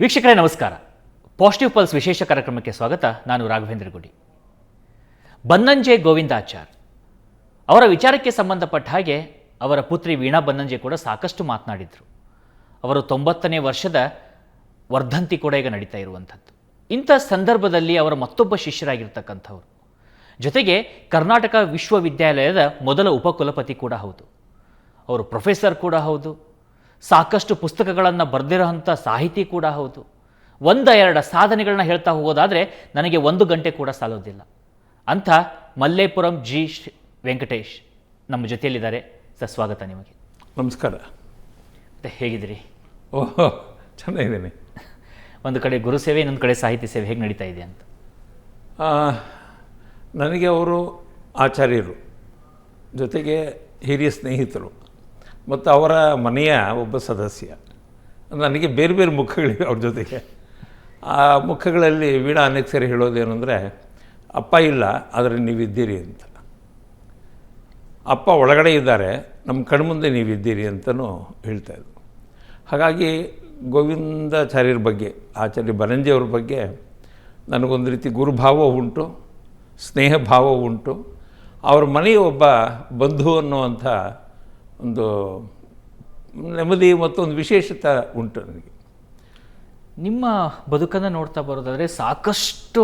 ವೀಕ್ಷಕರೇ ನಮಸ್ಕಾರ. Positive pulse ವಿಶೇಷ ಕಾರ್ಯಕ್ರಮಕ್ಕೆ ಸ್ವಾಗತ. ನಾನು ರಾಘವೇಂದ್ರ ಗುಡಿ. ಬನ್ನಂಜೆ ಗೋವಿಂದಾಚಾರ್ ಅವರ ವಿಚಾರಕ್ಕೆ ಸಂಬಂಧಪಟ್ಟ ಹಾಗೆ ಅವರ ಪುತ್ರಿ ವೀಣಾ ಬನ್ನಂಜೆ ಕೂಡ ಸಾಕಷ್ಟು ಮಾತನಾಡಿದರು. ಅವರು 90ನೇ ವರ್ಷದ ವರ್ಧಂತಿ ಕೂಡ ಈಗ ನಡೀತಾ ಇರುವಂಥದ್ದು. ಇಂಥ ಸಂದರ್ಭದಲ್ಲಿ ಅವರ ಮತ್ತೊಬ್ಬ ಶಿಷ್ಯರಾಗಿರ್ತಕ್ಕಂಥವ್ರು, ಜೊತೆಗೆ ಕರ್ನಾಟಕ ವಿಶ್ವವಿದ್ಯಾಲಯದ ಮೊದಲ ಉಪಕುಲಪತಿ ಕೂಡ ಹೌದು, ಅವರು ಪ್ರೊಫೆಸರ್ ಕೂಡ ಹೌದು, ಸಾಕಷ್ಟು ಪುಸ್ತಕಗಳನ್ನು ಬರೆದಿರೋಂಥ ಸಾಹಿತಿ ಕೂಡ ಹೌದು. ಒಂದೆರಡು ಸಾಧನೆಗಳನ್ನ ಹೇಳ್ತಾ ಹೋಗೋದಾದರೆ ನನಗೆ 1 ಗಂಟೆ ಕೂಡ ಸಾಲೋದಿಲ್ಲ. ಅಂಥ ಮಲ್ಲೇಪುರಂ ಜಿ ವೆಂಕಟೇಶ್ ನಮ್ಮ ಜೊತೆಯಲ್ಲಿದ್ದಾರೆ. ಸರ್, ಸ್ವಾಗತ ನಿಮಗೆ. ನಮಸ್ಕಾರ. ಮತ್ತು ಹೇಗಿದ್ದೀರಿ? ಓಹೋ, ಚೆನ್ನಾಗಿದ್ದೀನಿ. ಒಂದು ಕಡೆ ಗುರು ಸೇವೆ, ಇನ್ನೊಂದು ಕಡೆ ಸಾಹಿತ್ಯ ಸೇವೆ ಹೇಗೆ ನಡೀತಾ ಇದೆ ಅಂತ? ನನಗೆ ಅವರು ಆಚಾರ್ಯರು, ಜೊತೆಗೆ ಹಿರಿಯ ಸ್ನೇಹಿತರು ಮತ್ತು ಅವರ ಮನೆಯ ಒಬ್ಬ ಸದಸ್ಯ. ನನಗೆ ಬೇರೆ ಬೇರೆ ಮುಖಗಳಿವೆ ಅವ್ರ ಜೊತೆಗೆ. ಆ ಮುಖಗಳಲ್ಲಿ ವೀಣಾ ಅನೇಕ ಸರಿ ಹೇಳೋದೇನೆಂದರೆ, ಅಪ್ಪ ಇಲ್ಲ ಆದರೆ ನೀವಿದ್ದೀರಿ ಅಂತ. ಅಪ್ಪ ಒಳಗಡೆ ಇದ್ದಾರೆ, ನಮ್ಮ ಕಣ್ಮುಂದೆ ನೀವಿದ್ದೀರಿ ಅಂತಲೂ ಹೇಳ್ತಾಯಿದ್ರು. ಹಾಗಾಗಿ ಗೋವಿಂದಾಚಾರ್ಯರ ಬಗ್ಗೆ, ಆಚಾರ್ಯ ಬನ್ನಂಜೆಯವ್ರ ಬಗ್ಗೆ ನನಗೊಂದು ರೀತಿ ಗುರುಭಾವ ಉಂಟು, ಸ್ನೇಹ ಭಾವ ಉಂಟು. ಅವ್ರ ಮನೆಯ ಒಬ್ಬ ಬಂಧು ಅನ್ನುವಂಥ ಒಂದು ನೆಮ್ಮದಿ ಮತ್ತು ಒಂದು ವಿಶೇಷತೆ ಉಂಟು ನನಗೆ. ನಿಮ್ಮ ಬದುಕನ್ನು ನೋಡ್ತಾ ಬರೋದಾದರೆ ಸಾಕಷ್ಟು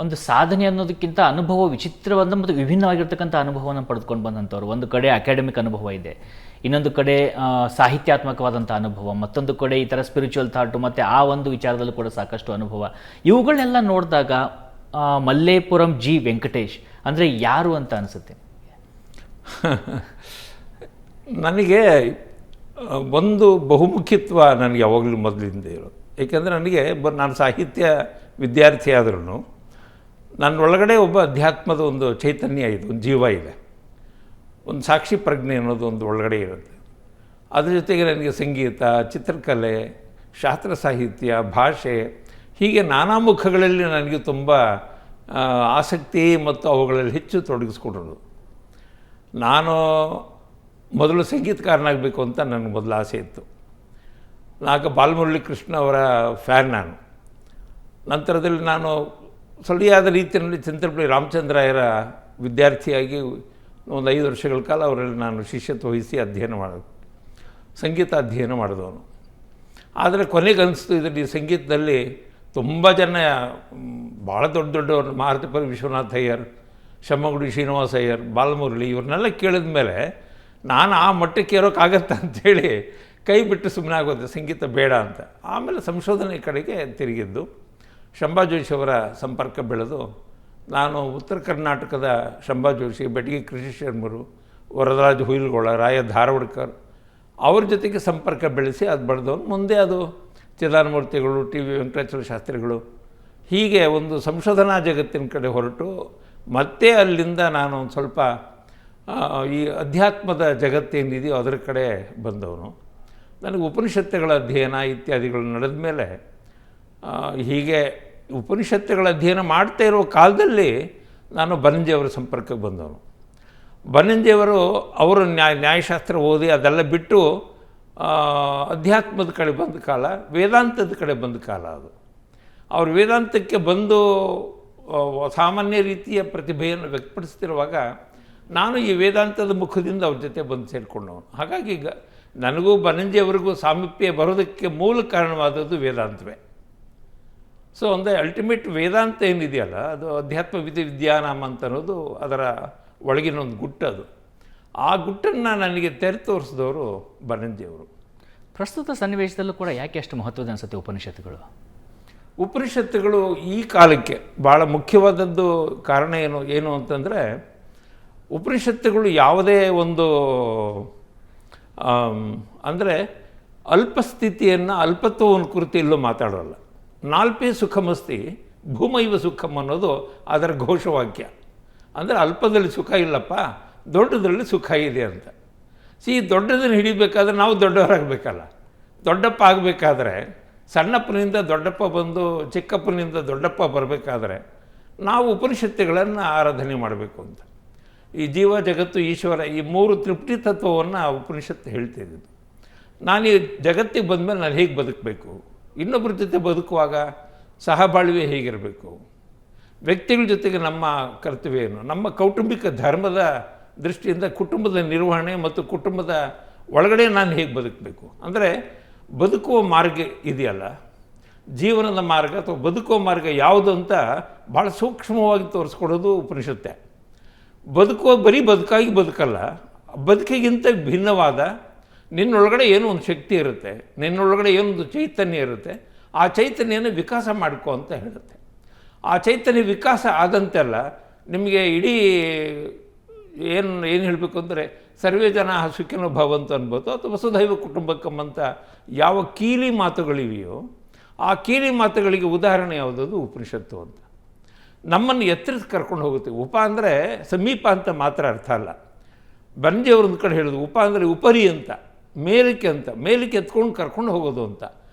ಒಂದು ಸಾಧನೆ ಅನ್ನೋದಕ್ಕಿಂತ ಅನುಭವ ವಿಚಿತ್ರವಾದ ಮತ್ತು ವಿಭಿನ್ನವಾಗಿರ್ತಕ್ಕಂಥ ಅನುಭವವನ್ನು ಪಡೆದುಕೊಂಡು ಬಂದಂಥವ್ರು. ಒಂದು ಕಡೆ ಅಕಾಡೆಮಿಕ್ ಅನುಭವ ಇದೆ, ಇನ್ನೊಂದು ಕಡೆ ಸಾಹಿತ್ಯಾತ್ಮಕವಾದಂಥ ಅನುಭವ, ಮತ್ತೊಂದು ಕಡೆ ಈ ಥರ ಸ್ಪಿರಿಚುವಲ್ ಥಾಟು ಮತ್ತು ಆ ಒಂದು ವಿಚಾರದಲ್ಲೂ ಕೂಡ ಸಾಕಷ್ಟು ಅನುಭವ. ಇವುಗಳನ್ನೆಲ್ಲ ನೋಡಿದಾಗ ಮಲ್ಲೇಪುರಂ ಜಿ ವೆಂಕಟೇಶ್ ಅಂದರೆ ಯಾರು ಅಂತ ಅನಿಸುತ್ತೆ? ನನಗೆ ಒಂದು ಬಹುಮುಖ್ಯತ್ವ ನನಗೆ ಯಾವಾಗಲೂ ಮೊದಲಿಂದ ಇರೋದು. ಏಕೆಂದರೆ ನನಗೆ ನಾನು ಸಾಹಿತ್ಯ ವಿದ್ಯಾರ್ಥಿ ಆದ್ರೂ ನನ್ನೊಳಗಡೆ ಒಬ್ಬ ಅಧ್ಯಾತ್ಮದ ಒಂದು ಚೈತನ್ಯ ಇದೆ, ಒಂದು ಜೀವ ಇದೆ, ಒಂದು ಸಾಕ್ಷಿ ಪ್ರಜ್ಞೆ ಅನ್ನೋದು ಒಂದು ಒಳಗಡೆ ಇರುತ್ತೆ. ಅದ್ರ ಜೊತೆಗೆ ನನಗೆ ಸಂಗೀತ, ಚಿತ್ರಕಲೆ, ಶಾಸ್ತ್ರ ಸಾಹಿತ್ಯ, ಭಾಷೆ, ಹೀಗೆ ನಾನಾ ಮುಖಗಳಲ್ಲಿ ನನಗೆ ತುಂಬ ಆಸಕ್ತಿ ಮತ್ತು ಅವುಗಳಲ್ಲಿ ಹೆಚ್ಚು ತೊಡಗಿಸ್ಕೊಂಡಿರೋದು. ನಾನು ಮೊದಲು ಸಂಗೀತಕಾರನಾಗಬೇಕು ಅಂತ ನನಗೆ ಮೊದಲು ಆಸೆ ಇತ್ತು. ಬಾಲಮುರಳಿ ಕೃಷ್ಣ ಅವರ ಫ್ಯಾನ್ ನಾನು. ನಂತರದಲ್ಲಿ ನಾನು ಸರಿಯಾದ ರೀತಿಯಲ್ಲಿ ಚಿಂತನಪಳ್ಳಿ ರಾಮಚಂದ್ರಾಯರ ವಿದ್ಯಾರ್ಥಿಯಾಗಿ ಒಂದು 5 ವರ್ಷಗಳ ಕಾಲ ಅವರಲ್ಲಿ ನಾನು ಶಿಷ್ಯತ್ವ ವಹಿಸಿ ಸಂಗೀತ ಅಧ್ಯಯನ ಮಾಡಿದವನು. ಆದರೆ ಕೊನೆಗೆ ಅನಿಸ್ತು, ಇದರಲ್ಲಿ ಸಂಗೀತದಲ್ಲಿ ತುಂಬ ಜನ ಭಾಳ ದೊಡ್ಡ ದೊಡ್ಡವರು, ಮಾರುತಿಪುರ ವಿಶ್ವನಾಥ್ ಅಯ್ಯರ್, ಶಮ್ಮಗುಡಿ ಶ್ರೀನಿವಾಸ ಅಯ್ಯರ್, ಬಾಲಮುರಳಿ, ಇವ್ರನ್ನೆಲ್ಲ ಕೇಳಿದ ಮೇಲೆ ನಾನು ಆ ಮಟ್ಟಕ್ಕೆ ಇರೋಕ್ಕಾಗತ್ತ ಅಂಥೇಳಿ ಕೈ ಬಿಟ್ಟು ಸುಮ್ಮನೆ ಆಗೋದು, ಸಂಗೀತ ಬೇಡ ಅಂತ. ಆಮೇಲೆ ಸಂಶೋಧನೆ ಕಡೆಗೆ ತಿರುಗಿದ್ದು. ಶಂಭಾ ಜೋಶಿ ಅವರ ಸಂಪರ್ಕ ಬೆಳೆದು ನಾನು ಉತ್ತರ ಕರ್ನಾಟಕದ ಶಂಭಾ ಜೋಶಿ, ಬೆಟಗಿ ಕೃಷಿ ಶರ್ಮರು, ವರದರಾಜ ಹುಯಿಲ್ಗೋಳ, ರಾಯ ಧಾರವಾಡ್ಕರ್ ಅವ್ರ ಜೊತೆಗೆ ಸಂಪರ್ಕ ಬೆಳೆಸಿ ಅದು ಬೆಳೆದವನು. ಮುಂದೆ ಅದು ಚಿದಾನಮೂರ್ತಿಗಳು, ಟಿ ವಿ ವೆಂಕಟಾಚಲ ಶಾಸ್ತ್ರಿಗಳು, ಹೀಗೆ ಒಂದು ಸಂಶೋಧನಾ ಜಗತ್ತಿನ ಕಡೆ ಹೊರಟು ಮತ್ತೆ ಅಲ್ಲಿಂದ ನಾನು ಒಂದು ಸ್ವಲ್ಪ ಈ ಅಧ್ಯಾತ್ಮದ ಜಗತ್ತೇನಿದೆಯೋ ಅದರ ಕಡೆ ಬಂದವನು. ನನಗೆ ಉಪನಿಷತ್ತುಗಳ ಅಧ್ಯಯನ ಇತ್ಯಾದಿಗಳು ನಡೆದ ಮೇಲೆ ಹೀಗೆ ಉಪನಿಷತ್ತುಗಳ ಅಧ್ಯಯನ ಮಾಡ್ತಾ ಇರೋ ಕಾಲದಲ್ಲಿ ನಾನು ಬನ್ನಂಜೆಯವರ ಸಂಪರ್ಕಕ್ಕೆ ಬಂದವನು. ಬನ್ನಂಜೆಯವರು ಅವರು ನ್ಯಾಯಶಾಸ್ತ್ರ ಓದಿ ಅದೆಲ್ಲ ಬಿಟ್ಟು ಅಧ್ಯಾತ್ಮದ ಕಡೆ ಬಂದ ಕಾಲ, ವೇದಾಂತದ ಕಡೆ ಬಂದ ಕಾಲ ಅದು. ಅವರು ವೇದಾಂತಕ್ಕೆ ಬಂದು ಸಾಮಾನ್ಯ ರೀತಿಯ ಪ್ರತಿಭೆಯನ್ನು ವ್ಯಕ್ತಪಡಿಸ್ತಿರುವಾಗ ನಾನು ಈ ವೇದಾಂತದ ಮುಖದಿಂದ ಅವ್ರ ಜೊತೆ ಬಂದು ಸೇರಿಕೊಂಡವನು. ಹಾಗಾಗಿ ಈಗ ನನಗೂ ಬನ್ನಂಜೆಯವರಿಗೂ ಸಾಮೀಪ್ಯ ಬರೋದಕ್ಕೆ ಮೂಲ ಕಾರಣವಾದದ್ದು ವೇದಾಂತವೇ. ಸೊ ಒಂದು ಅಲ್ಟಿಮೇಟ್ ವೇದಾಂತ ಏನಿದೆಯಲ್ಲ, ಅದು ಅಧ್ಯಾತ್ಮ ವಿದ್ಯಾನಾಮ ಅಂತ ಅನ್ನೋದು ಅದರ ಒಳಗಿನ ಒಂದು ಗುಟ್ಟದು. ಆ ಗುಟ್ಟನ್ನು ನನಗೆ ತೆರೆ ತೋರಿಸಿದವರು ಬನ್ನಂಜೆಯವರು. ಪ್ರಸ್ತುತ ಸನ್ನಿವೇಶದಲ್ಲೂ ಕೂಡ ಯಾಕೆ ಅಷ್ಟು ಮಹತ್ವದ ಅನಿಸುತ್ತೆ ಉಪನಿಷತ್ತುಗಳು? ಉಪನಿಷತ್ತುಗಳು ಈ ಕಾಲಕ್ಕೆ ಭಾಳ ಮುಖ್ಯವಾದದ್ದು ಕಾರಣ ಏನು ಅಂತಂದರೆ, ಉಪನಿಷತ್ತುಗಳು ಯಾವುದೇ ಒಂದು ಅಂದರೆ ಅಲ್ಪಸ್ಥಿತಿಯನ್ನು, ಅಲ್ಪತ್ವವನ್ನು ಕುರಿತು ಎಲ್ಲೂ ಮಾತಾಡೋಲ್ಲ. ನಾಲ್ಪೇ ಸುಖಮಸ್ತಿ ಭೂಮೈವ ಸುಖಂ ಅನ್ನೋದು ಅದರ ಘೋಷವಾಕ್ಯ. ಅಂದರೆ ಅಲ್ಪದಲ್ಲಿ ಸುಖ ಇಲ್ಲಪ್ಪ, ದೊಡ್ಡದರಲ್ಲಿ ಸುಖ ಇದೆ ಅಂತ. ದೊಡ್ಡದನ್ನು ಹಿಡಿಬೇಕಾದ್ರೆ ನಾವು ದೊಡ್ಡವರಾಗಬೇಕಲ್ಲ. ದೊಡ್ಡಪ್ಪ ಆಗಬೇಕಾದ್ರೆ ಸಣ್ಣಪ್ಪನಿಂದ ದೊಡ್ಡಪ್ಪ ಬಂದು ಚಿಕ್ಕಪ್ಪನಿಂದ ದೊಡ್ಡಪ್ಪ ಬರಬೇಕಾದ್ರೆ ನಾವು ಉಪನಿಷತ್ತುಗಳನ್ನು ಆರಾಧನೆ ಮಾಡಬೇಕು ಅಂತ. ಈ ಜೀವ, ಜಗತ್ತು, ಈಶ್ವರ, ಈ 3 ತೃಪ್ತಿ ತತ್ವವನ್ನು ಉಪನಿಷತ್ತು ಹೇಳ್ತಿದ್ದು. ನಾನು ಈ ಜಗತ್ತಿಗೆ ಬಂದಮೇಲೆ ನಾನು ಹೇಗೆ ಬದುಕಬೇಕು, ಇನ್ನೊಬ್ಬರ ಜೊತೆ ಬದುಕುವಾಗ ಸಹಬಾಳ್ವೆ ಹೇಗಿರಬೇಕು, ವ್ಯಕ್ತಿಗಳ ಜೊತೆಗೆ ನಮ್ಮ ಕರ್ತವ್ಯ ಏನು, ನಮ್ಮ ಕೌಟುಂಬಿಕ ಧರ್ಮದ ದೃಷ್ಟಿಯಿಂದ ಕುಟುಂಬದ ನಿರ್ವಹಣೆ ಮತ್ತು ಕುಟುಂಬದ ಒಳಗಡೆ ನಾನು ಹೇಗೆ ಬದುಕಬೇಕು, ಅಂದರೆ ಬದುಕುವ ಮಾರ್ಗ ಇದೆಯಲ್ಲ, ಜೀವನದ ಮಾರ್ಗ ಅಥವಾ ಬದುಕುವ ಮಾರ್ಗ ಯಾವುದು ಅಂತ ಭಾಳ ಸೂಕ್ಷ್ಮವಾಗಿ ತೋರಿಸ್ಕೊಡೋದು ಉಪನಿಷತ್ತೆ. ಬರೀ ಬದುಕಾಗಿ ಬದುಕಲ್ಲ, ಬದುಕಿಗಿಂತ ಭಿನ್ನವಾದ ನಿನ್ನೊಳಗಡೆ ಏನೋ ಒಂದು ಶಕ್ತಿ ಇರುತ್ತೆ, ನಿನ್ನೊಳಗಡೆ ಏನೊಂದು ಚೈತನ್ಯ ಇರುತ್ತೆ, ಆ ಚೈತನ್ಯನ ವಿಕಾಸ ಮಾಡ್ಕೊ ಅಂತ ಹೇಳುತ್ತೆ. ಆ ಚೈತನ್ಯ ವಿಕಾಸ ಆದಂತೆಲ್ಲ ನಿಮಗೆ ಇಡೀ ಏನು ಹೇಳಬೇಕು ಅಂದರೆ ಸರ್ವೇ ಜನ ಸುಖಿನೋ ಭವಂತು ಅನ್ಬೋದು, ಅಥವಾ ವಸುಧೈವ ಕುಟುಂಬಕಂ ಅಂತ ಯಾವ ಕೀಲಿ ಮಾತುಗಳಿವೆಯೋ ಆ ಕೀಲಿ ಮಾತುಗಳಿಗೆ ಉದಾಹರಣೆ ಯಾವುದದು ಉಪನಿಷತ್ತು ಅಂತ. ನಮ್ಮನ್ನು ಎತ್ತರಕ್ಕೆ ಕರ್ಕೊಂಡು ಹೋಗುತ್ತೆ. ಉಪ ಅಂದರೆ ಸಮೀಪ ಅಂತ ಮಾತ್ರ ಅರ್ಥ ಅಲ್ಲ. ಬನ್ಜಿಯವರು ಒಂದು ಕಡೆ ಹೇಳೋದು ಉಪ ಅಂದರೆ ಉಪರಿ ಅಂತ, ಮೇಲಕ್ಕೆ ಅಂತ, ಮೇಲಕ್ಕೆ ಎತ್ಕೊಂಡು ಕರ್ಕೊಂಡು ಹೋಗೋದು ಅಂತ.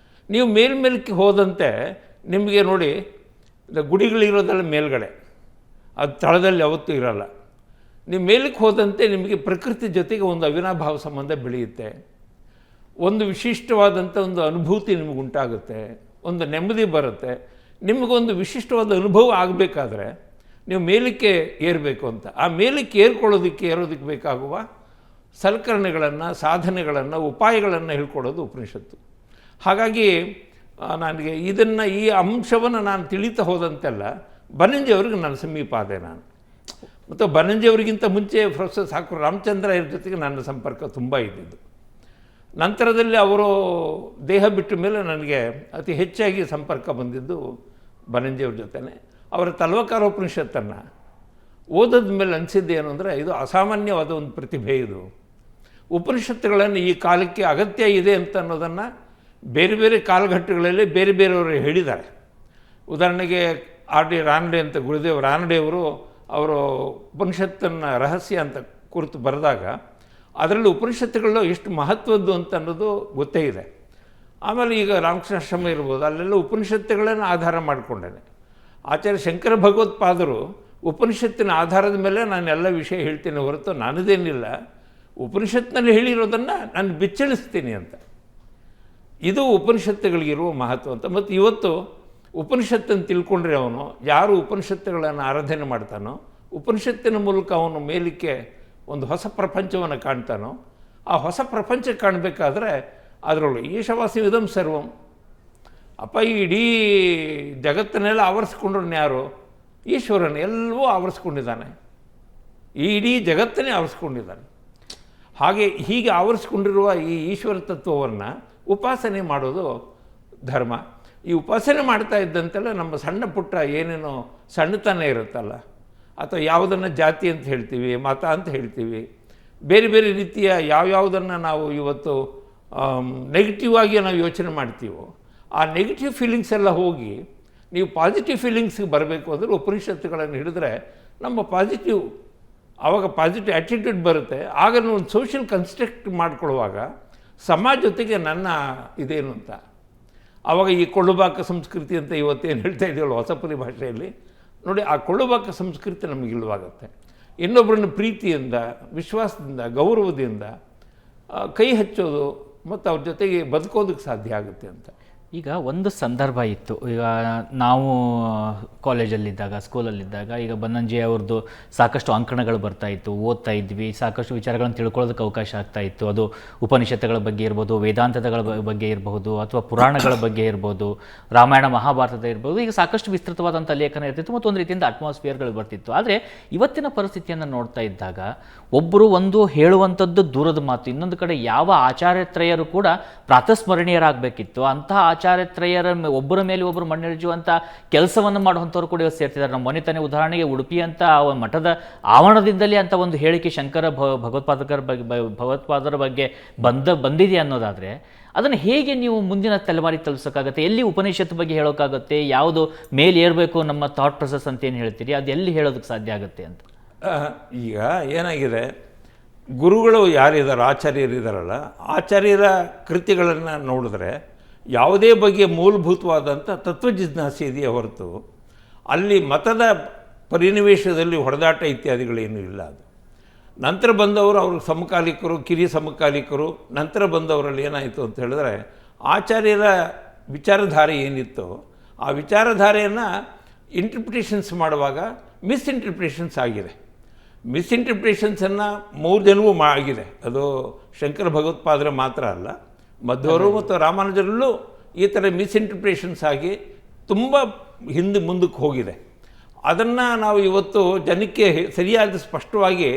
ನೀವು ಮೇಲ್ಮೇಲಕ್ಕೆ ಹೋದಂತೆ ನಿಮಗೆ ನೋಡಿ ಗುಡಿಗಳಿರೋದೆಲ್ಲ ಮೇಲ್ಗಡೆ, ಅದು ತಳದಲ್ಲಿ ಯಾವತ್ತೂ ಇರೋಲ್ಲ. ನೀವು ಮೇಲಕ್ಕೆ ಹೋದಂತೆ ನಿಮಗೆ ಪ್ರಕೃತಿ ಜೊತೆಗೆ ಒಂದು ಅವಿನಾಭಾವ ಸಂಬಂಧ ಬೆಳೆಯುತ್ತೆ, ಒಂದು ವಿಶಿಷ್ಟವಾದಂಥ ಒಂದು ಅನುಭೂತಿ ನಿಮಗುಂಟಾಗುತ್ತೆ, ಒಂದು ನೆಮ್ಮದಿ ಬರುತ್ತೆ. ನಿಮಗೊಂದು ವಿಶಿಷ್ಟವಾದ ಅನುಭವ ಆಗಬೇಕಾದ್ರೆ ನೀವು ಮೇಲಕ್ಕೆ ಏರಬೇಕು ಅಂತ. ಆ ಮೇಲಕ್ಕೆ ಏರೋದಕ್ಕೆ ಬೇಕಾಗುವ ಸಲಕರಣೆಗಳನ್ನು, ಸಾಧನೆಗಳನ್ನು, ಉಪಾಯಗಳನ್ನು ಹೇಳ್ಕೊಡೋದು ಉಪನಿಷತ್ತು. ಹಾಗಾಗಿ ನನಗೆ ಈ ಅಂಶವನ್ನು ನಾನು ತಿಳಿತಾ ಹೋದಂತೆಲ್ಲ ಬನ್ನಂಜಿಯವ್ರಿಗೆ ನನ್ನ ಸಮೀಪ ಆದೆ ನಾನು. ಮತ್ತು ಬನ್ನಂಜಿಯವರಿಗಿಂತ ಮುಂಚೆ ಪ್ರೊಫೆಸರ್ ಸಾಕು ರಾಮಚಂದ್ರ ಇವ್ರ ಜೊತೆಗೆ ನನ್ನ ಸಂಪರ್ಕ ತುಂಬ ಇದ್ದಿದ್ದು. ನಂತರದಲ್ಲಿ ಅವರು ದೇಹ ಬಿಟ್ಟ ಮೇಲೆ ನನಗೆ ಅತಿ ಹೆಚ್ಚಾಗಿ ಸಂಪರ್ಕ ಬಂದಿದ್ದು ಬನ್ನಂಜಿಯವ್ರ ಜೊತೆನೇ. ಅವರ ತಲ್ವಕಾರೋಪನಿಷತ್ತನ್ನು ಓದದ ಮೇಲೆ ಅನಿಸಿದ್ದೇನು ಅಂದರೆ ಇದು ಅಸಾಮಾನ್ಯವಾದ ಒಂದು ಪ್ರತಿಭೆ. ಇದು ಉಪನಿಷತ್ತುಗಳನ್ನು ಈ ಕಾಲಕ್ಕೆ ಅಗತ್ಯ ಇದೆ ಅಂತ ಅನ್ನೋದನ್ನು ಬೇರೆ ಬೇರೆ ಕಾಲಘಟ್ಟಗಳಲ್ಲಿ ಬೇರೆ ಬೇರೆಯವರು ಹೇಳಿದ್ದಾರೆ. ಉದಾಹರಣೆಗೆ R.D. ರಾನಡೆ ಅಂತ ಗುರುದೇವ್ ರಾನಡೆಯವರು ಅವರು ಉಪನಿಷತ್ತನ್ನು ರಹಸ್ಯ ಅಂತ ಕುರಿತು ಬರೆದಾಗ ಅದರಲ್ಲಿ ಉಪನಿಷತ್ತುಗಳು ಎಷ್ಟು ಮಹತ್ವದ್ದು ಅಂತ ಅನ್ನೋದು ಗೊತ್ತೇ ಇದೆ. ಆಮೇಲೆ ಈಗ ರಾಮಕೃಷ್ಣಾಶ್ರಮ ಇರ್ಬೋದು, ಅಲ್ಲೆಲ್ಲ ಉಪನಿಷತ್ತುಗಳನ್ನು ಆಧಾರ ಮಾಡಿಕೊಂಡೇನೆ. ಆಚಾರ್ಯ ಶಂಕರ ಭಗವತ್ಪಾದರು ಉಪನಿಷತ್ತಿನ ಆಧಾರದ ಮೇಲೆ ನಾನು ಎಲ್ಲ ವಿಷಯ ಹೇಳ್ತೀನಿ ಹೊರತು ನನ್ನದೇನಿಲ್ಲ, ಉಪನಿಷತ್ತಿನಲ್ಲಿ ಹೇಳಿರೋದನ್ನು ನಾನು ಬಿಚ್ಚಳಿಸ್ತೀನಿ ಅಂತ. ಇದು ಉಪನಿಷತ್ತುಗಳಿಗಿರುವ ಮಹತ್ವ ಅಂತ. ಮತ್ತು ಇವತ್ತು ಉಪನಿಷತ್ತನ್ನು ತಿಳ್ಕೊಂಡ್ರೆ ಅವನು ಯಾರು ಉಪನಿಷತ್ತುಗಳನ್ನು ಆರಾಧನೆ ಮಾಡ್ತಾನೋ, ಉಪನಿಷತ್ತಿನ ಮೂಲಕ ಅವನು ಮೇಲಕ್ಕೆ ಒಂದು ಹೊಸ ಪ್ರಪಂಚವನ್ನು ಕಾಣ್ತಾನೋ, ಆ ಹೊಸ ಪ್ರಪಂಚ ಕಾಣಬೇಕಾದ್ರೆ ಅದರೊಳಗೆ ಈಶವಾಸ್ಯವಿದಂ ಸರ್ವಂ. ಅಪ್ಪ ಈ ಇಡೀ ಜಗತ್ತನ್ನೆಲ್ಲ ಆವರಿಸ್ಕೊಂಡ್ರನ್ನ ಯಾರು? ಈಶ್ವರನ ಎಲ್ಲವೂ ಆವರಿಸ್ಕೊಂಡಿದ್ದಾನೆ, ಈ ಇಡೀ ಜಗತ್ತನ್ನೇ ಆವರಿಸ್ಕೊಂಡಿದ್ದಾನೆ. ಹೀಗೆ ಆವರಿಸ್ಕೊಂಡಿರುವ ಈ ಈಶ್ವರ ತತ್ವವನ್ನು ಉಪಾಸನೆ ಮಾಡೋದು ಧರ್ಮ. ಈ ಉಪಾಸನೆ ಮಾಡ್ತಾ ಇದ್ದಂತೆಲ್ಲ ನಮ್ಮ ಸಣ್ಣ ಪುಟ್ಟ ಏನೇನೋ ಸಣ್ಣತನ ಇರುತ್ತಲ್ಲ, ಅಥವಾ ಯಾವುದನ್ನು ಜಾತಿ ಅಂತ ಹೇಳ್ತೀವಿ, ಮತ ಅಂತ ಹೇಳ್ತೀವಿ, ಬೇರೆ ಬೇರೆ ರೀತಿಯ ಯಾವುದನ್ನು ನಾವು ಇವತ್ತು ನೆಗೆಟಿವ್ ಆಗಿ ನಾವು ಯೋಚನೆ ಮಾಡ್ತೀವೋ ಆ ನೆಗೆಟಿವ್ ಫೀಲಿಂಗ್ಸ್ ಎಲ್ಲ ಹೋಗಿ ನೀವು ಪಾಸಿಟಿವ್ ಫೀಲಿಂಗ್ಸ್ಗೆ ಬರಬೇಕು ಅಂದರೆ ಉಪನಿಷತ್ತುಗಳನ್ನು ಹಿಡಿದ್ರೆ ನಮ್ಮ ಆವಾಗ ಪಾಸಿಟಿವ್ ಆ್ಯಟಿಟ್ಯೂಡ್ ಬರುತ್ತೆ. ಆಗ ಒಂದು ಸೋಷಿಯಲ್ ಕನ್ಸ್ಟ್ರಕ್ಟ್ ಮಾಡ್ಕೊಳ್ಳುವಾಗ ಸಮಾಜ ಜೊತೆಗೆ ನನ್ನ ಇದೇನು ಅಂತ ಆವಾಗ ಈ ಕೊಳ್ಳುಬಾಕ ಸಂಸ್ಕೃತಿ ಅಂತ ಇವತ್ತೇನು ಹೇಳ್ತಾ ಇದೆಯಲ್ಲ ಹೊಸ ಪರಿಭಾಷೆಯಲ್ಲಿ ನೋಡಿ, ಆ ಕೊಳ್ಳುಬಾಕ ಸಂಸ್ಕೃತಿ ನಮಗೆ ಇಲ್ಲವಾಗುತ್ತೆ. ಇನ್ನೊಬ್ಬರನ್ನ ಪ್ರೀತಿಯಿಂದ, ವಿಶ್ವಾಸದಿಂದ, ಗೌರವದಿಂದ ಕೈ ಹಚ್ಚೋದು ಮತ್ತು ಅವ್ರ ಜೊತೆಗೆ ಬದುಕೋದಕ್ಕೆ ಸಾಧ್ಯ ಆಗುತ್ತೆ ಅಂತ. ಈಗ ಒಂದು ಸಂದರ್ಭ ಇತ್ತು, ಈಗ ನಾವು ಕಾಲೇಜಲ್ಲಿದ್ದಾಗ, ಸ್ಕೂಲಲ್ಲಿದ್ದಾಗ, ಈಗ ಬನ್ನಂಜಿ ಅವ್ರದ್ದು ಸಾಕಷ್ಟು ಅಂಕಣಗಳು ಬರ್ತಾ ಇತ್ತು, ಓದ್ತಾ ಇದ್ವಿ, ಸಾಕಷ್ಟು ವಿಚಾರಗಳನ್ನು ತಿಳ್ಕೊಳ್ಳೋದಕ್ಕೆ ಅವಕಾಶ ಆಗ್ತಾ ಇತ್ತು. ಅದು ಉಪನಿಷತ್ತುಗಳ ಬಗ್ಗೆ ಇರ್ಬೋದು, ವೇದಾಂತಗಳ ಬಗ್ಗೆ ಇರಬಹುದು, ಅಥವಾ ಪುರಾಣಗಳ ಬಗ್ಗೆ ಇರ್ಬೋದು, ರಾಮಾಯಣ ಮಹಾಭಾರತದ ಇರ್ಬೋದು. ಈಗ ಸಾಕಷ್ಟು ವಿಸ್ತೃತವಾದಂಥ ಲೇಖನ ಇರ್ತಿತ್ತು ಮತ್ತು ಒಂದು ರೀತಿಯಿಂದ ಅಟ್ಮಾಸ್ಫಿಯರ್ಗಳು ಬರ್ತಿತ್ತು. ಆದರೆ ಇವತ್ತಿನ ಪರಿಸ್ಥಿತಿಯನ್ನು ನೋಡ್ತಾ ಇದ್ದಾಗ ಒಬ್ಬರು ಒಂದು ಹೇಳುವಂಥದ್ದು ದೂರದ ಮಾತು, ಇನ್ನೊಂದು ಕಡೆ ಯಾವ ಆಚಾರ್ಯತ್ರಯರು ಕೂಡ ಪ್ರಾತಸ್ಮರಣೀಯರಾಗಬೇಕಿತ್ತು ಅಂತಹ ಆಚಾರ್ಯತ್ರಯರ ಒಬ್ಬರ ಮೇಲೆ ಒಬ್ಬರು ಮಣ್ಣಿಳಿಸುವಂಥ ಕೆಲಸವನ್ನು ಮಾಡುವಂಥವ್ರು ಕೂಡ ಇವತ್ತು ಸೇರ್ತಿದ್ದಾರೆ. ನಮ್ಮ ಮನೆತನೇ ಉದಾಹರಣೆಗೆ ಉಡುಪಿ ಅಂತ ಮಠದ ಆವರಣದಿಂದಲೇ ಅಂತ ಒಂದು ಹೇಳಿಕೆ ಶಂಕರ ಭಗವತ್ಪಾದರ ಬಗ್ಗೆ ಬಂದಿದೆ ಅನ್ನೋದಾದರೆ ಅದನ್ನು ಹೇಗೆ ನೀವು ಮುಂದಿನ ತಲೆಮಾರಿಗೆ ತಲುಪಿಸೋಕ್ಕಾಗತ್ತೆ? ಎಲ್ಲಿ ಉಪನಿಷತ್ತು ಬಗ್ಗೆ ಹೇಳೋಕ್ಕಾಗುತ್ತೆ? ಯಾವುದು ಮೇಲೆ ಏರಬೇಕು ನಮ್ಮ ಥಾಟ್ ಪ್ರೊಸೆಸ್ ಅಂತ ಏನು ಹೇಳ್ತೀರಿ, ಅದು ಎಲ್ಲಿ ಹೇಳೋದಕ್ಕೆ ಸಾಧ್ಯ ಆಗುತ್ತೆ ಅಂತ? ಈಗ ಏನಾಗಿದೆ, ಗುರುಗಳು ಯಾರಿದ್ದಾರೆ, ಆಚಾರ್ಯರಿದ್ದಾರಲ್ಲ, ಆಚಾರ್ಯರ ಕೃತಿಗಳನ್ನು ನೋಡಿದ್ರೆ ಯಾವುದೇ ಬಗ್ಗೆ ಮೂಲಭೂತವಾದಂಥ ತತ್ವಜಿಜ್ಞಾಸೆ ಇದೆಯೇ ಹೊರತು ಅಲ್ಲಿ ಮತದ ಪರಿನಿವೇಶದಲ್ಲಿ ಹೊಡೆದಾಟ ಇತ್ಯಾದಿಗಳೇನೂ ಇಲ್ಲ. ಅದು ನಂತರ ಬಂದವರು ಅವರು ಸಮಕಾಲಿಕರು, ಕಿರಿಯ ಸಮಕಾಲಿಕರು, ನಂತರ ಬಂದವರಲ್ಲಿ ಏನಾಯಿತು ಅಂತ ಹೇಳಿದ್ರೆ ಆಚಾರ್ಯರ ವಿಚಾರಧಾರೆ ಏನಿತ್ತೋ ಆ ವಿಚಾರಧಾರೆಯನ್ನು ಇಂಟರ್ಪ್ರಿಟೇಷನ್ಸ್ ಮಾಡುವಾಗ ಮಿಸ್ಇಂಟರ್ಪ್ರಿಟೇಷನ್ಸ್ ಆಗಿದೆ. ಮಿಸ್ಇಂಟರ್ಪ್ರಿಟೇಷನ್ಸನ್ನು 3 ಜನವೂ ಆಗಿದೆ. ಅದು ಶಂಕರ ಭಗವತ್ಪಾದರ ಮಾತ್ರ ಅಲ್ಲ, ಮಧ್ವರು ಮತ್ತು ರಾಮಾನುಜರಲ್ಲೂ ಈ ಥರ ಮಿಸ್ಇಂಟರ್ಪ್ರಿಟೇಷನ್ಸ್ ಆಗಿ ತುಂಬ ಹಿಂದೆ ಮುಂದಕ್ಕೆ ಹೋಗಿದೆ. ಅದನ್ನು ನಾವು ಇವತ್ತು ಜನಕ್ಕೆ ಸರಿಯಾದ ಸ್ಪಷ್ಟವಾಗಿ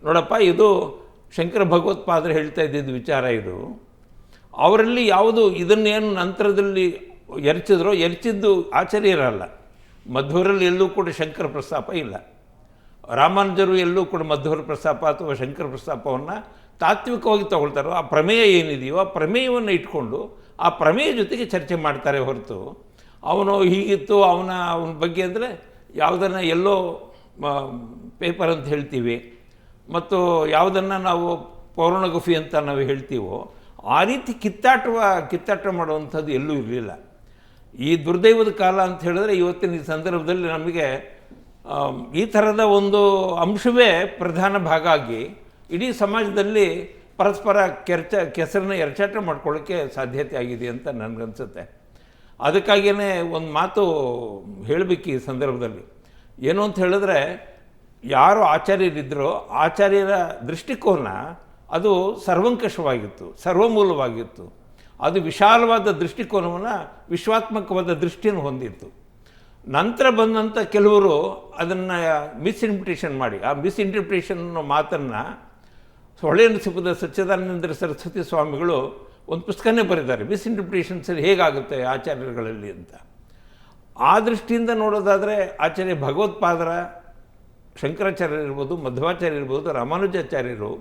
ನೋಡಪ್ಪ, ಇದು ಶಂಕರ ಭಗವತ್ಪಾದರು ಹೇಳ್ತಾ ಇದ್ದಿದ್ದು ವಿಚಾರ, ಇದು ಅವರಲ್ಲಿ ಯಾವುದು ಇದನ್ನೇನು ನಂತರದಲ್ಲಿ ಎರಚಿದ್ದು ಆಚಾರ್ಯರಲ್ಲ. ಮಧ್ವರಲ್ಲಿ ಎಲ್ಲೂ ಕೂಡ ಶಂಕರ ಪ್ರಸ್ತಾಪ ಇಲ್ಲ. ರಾಮಾನುಜರು ಎಲ್ಲೂ ಕೂಡ ಮಧ್ವರ ಪ್ರಸ್ತಾಪ ಅಥವಾ ಶಂಕರ ಪ್ರಸ್ತಾಪವನ್ನು ತಾತ್ವಿಕವಾಗಿ ತಗೊಳ್ತಾರೋ, ಆ ಪ್ರಮೇಯ ಏನಿದೆಯೋ ಆ ಪ್ರಮೇಯವನ್ನು ಇಟ್ಕೊಂಡು ಆ ಪ್ರಮೇಯ ಜೊತೆಗೆ ಚರ್ಚೆ ಮಾಡ್ತಾರೆ ಹೊರತು ಅವನು ಹೀಗಿತ್ತು ಅವನ ಬಗ್ಗೆ ಅಂದರೆ ಯಾವುದನ್ನು ಎಲ್ಲೋ ಪೇಪರ್ ಅಂತ ಹೇಳ್ತೀವಿ ಮತ್ತು ಯಾವುದನ್ನು ನಾವು ಪೌರಾಣಗುಫಿ ಅಂತ ನಾವು ಹೇಳ್ತೀವೋ ಆ ರೀತಿ ಕಿತ್ತಾಟ ಮಾಡುವಂಥದ್ದು ಎಲ್ಲೂ ಇರಲಿಲ್ಲ. ಈ ದುರ್ದೈವದ ಕಾಲ ಅಂತ ಹೇಳಿದ್ರೆ ಇವತ್ತಿನ ಈ ಸಂದರ್ಭದಲ್ಲಿ ನಮಗೆ ಈ ಥರದ ಒಂದು ಅಂಶವೇ ಪ್ರಧಾನ ಭಾಗ ಆಗಿ ಇಡೀ ಸಮಾಜದಲ್ಲಿ ಪರಸ್ಪರ ಕೆಸರನ್ನ ಎರಚಾಟ ಮಾಡ್ಕೊಳ್ಳೋಕ್ಕೆ ಸಾಧ್ಯತೆ ಆಗಿದೆ ಅಂತ ನನಗನ್ಸುತ್ತೆ. ಅದಕ್ಕಾಗಿಯೇ ಒಂದು ಮಾತು ಹೇಳಬೇಕು ಈ ಸಂದರ್ಭದಲ್ಲಿ. ಏನು ಅಂತ ಹೇಳಿದ್ರೆ, ಯಾರು ಆಚಾರ್ಯರಿದ್ದರೋ ಆಚಾರ್ಯರ ದೃಷ್ಟಿಕೋನ ಅದು ಸರ್ವಂಕಷವಾಗಿತ್ತು, ಸರ್ವಮೂಲವಾಗಿತ್ತು. ಅದು ವಿಶಾಲವಾದ ದೃಷ್ಟಿಕೋನವನ್ನು, ವಿಶ್ವಾತ್ಮಕವಾದ ದೃಷ್ಟಿಯನ್ನು ಹೊಂದಿತ್ತು. ನಂತರ ಬಂದಂಥ ಕೆಲವರು ಅದನ್ನು ಮಿಸ್ಇಂಟರ್ಪ್ರಿಟೇಷನ್ ಮಾಡಿ, ಆ ಮಿಸ್ಇಂಟರ್ಪ್ರಿಟೇಷನ್ ಅನ್ನೋ ಮಾತನ್ನು ಹೊಳೆನರಸೀಪುರದ ಸಚ್ಚಿದಾನಂದ ಸರಸ್ವತಿ ಸ್ವಾಮಿಗಳು ಒಂದು ಪುಸ್ತಕನೇ ಬರೆದಿದ್ದಾರೆ, ಮಿಸ್ಇಂಟರ್ಪ್ರಿಟೇಷನ್ಸ್ ಹೇಗಾಗುತ್ತೆ ಆಚಾರ್ಯರುಗಳಲ್ಲಿ ಅಂತ. ಆ ದೃಷ್ಟಿಯಿಂದ ನೋಡೋದಾದರೆ ಆಚಾರ್ಯ ಭಗವತ್ಪಾದರ, ಶಂಕರಾಚಾರ್ಯ ಇರ್ಬೋದು, ಮಧ್ವಾಚಾರ್ಯ ಇರ್ಬೋದು, ರಾಮಾನುಜಾಚಾರ್ಯರು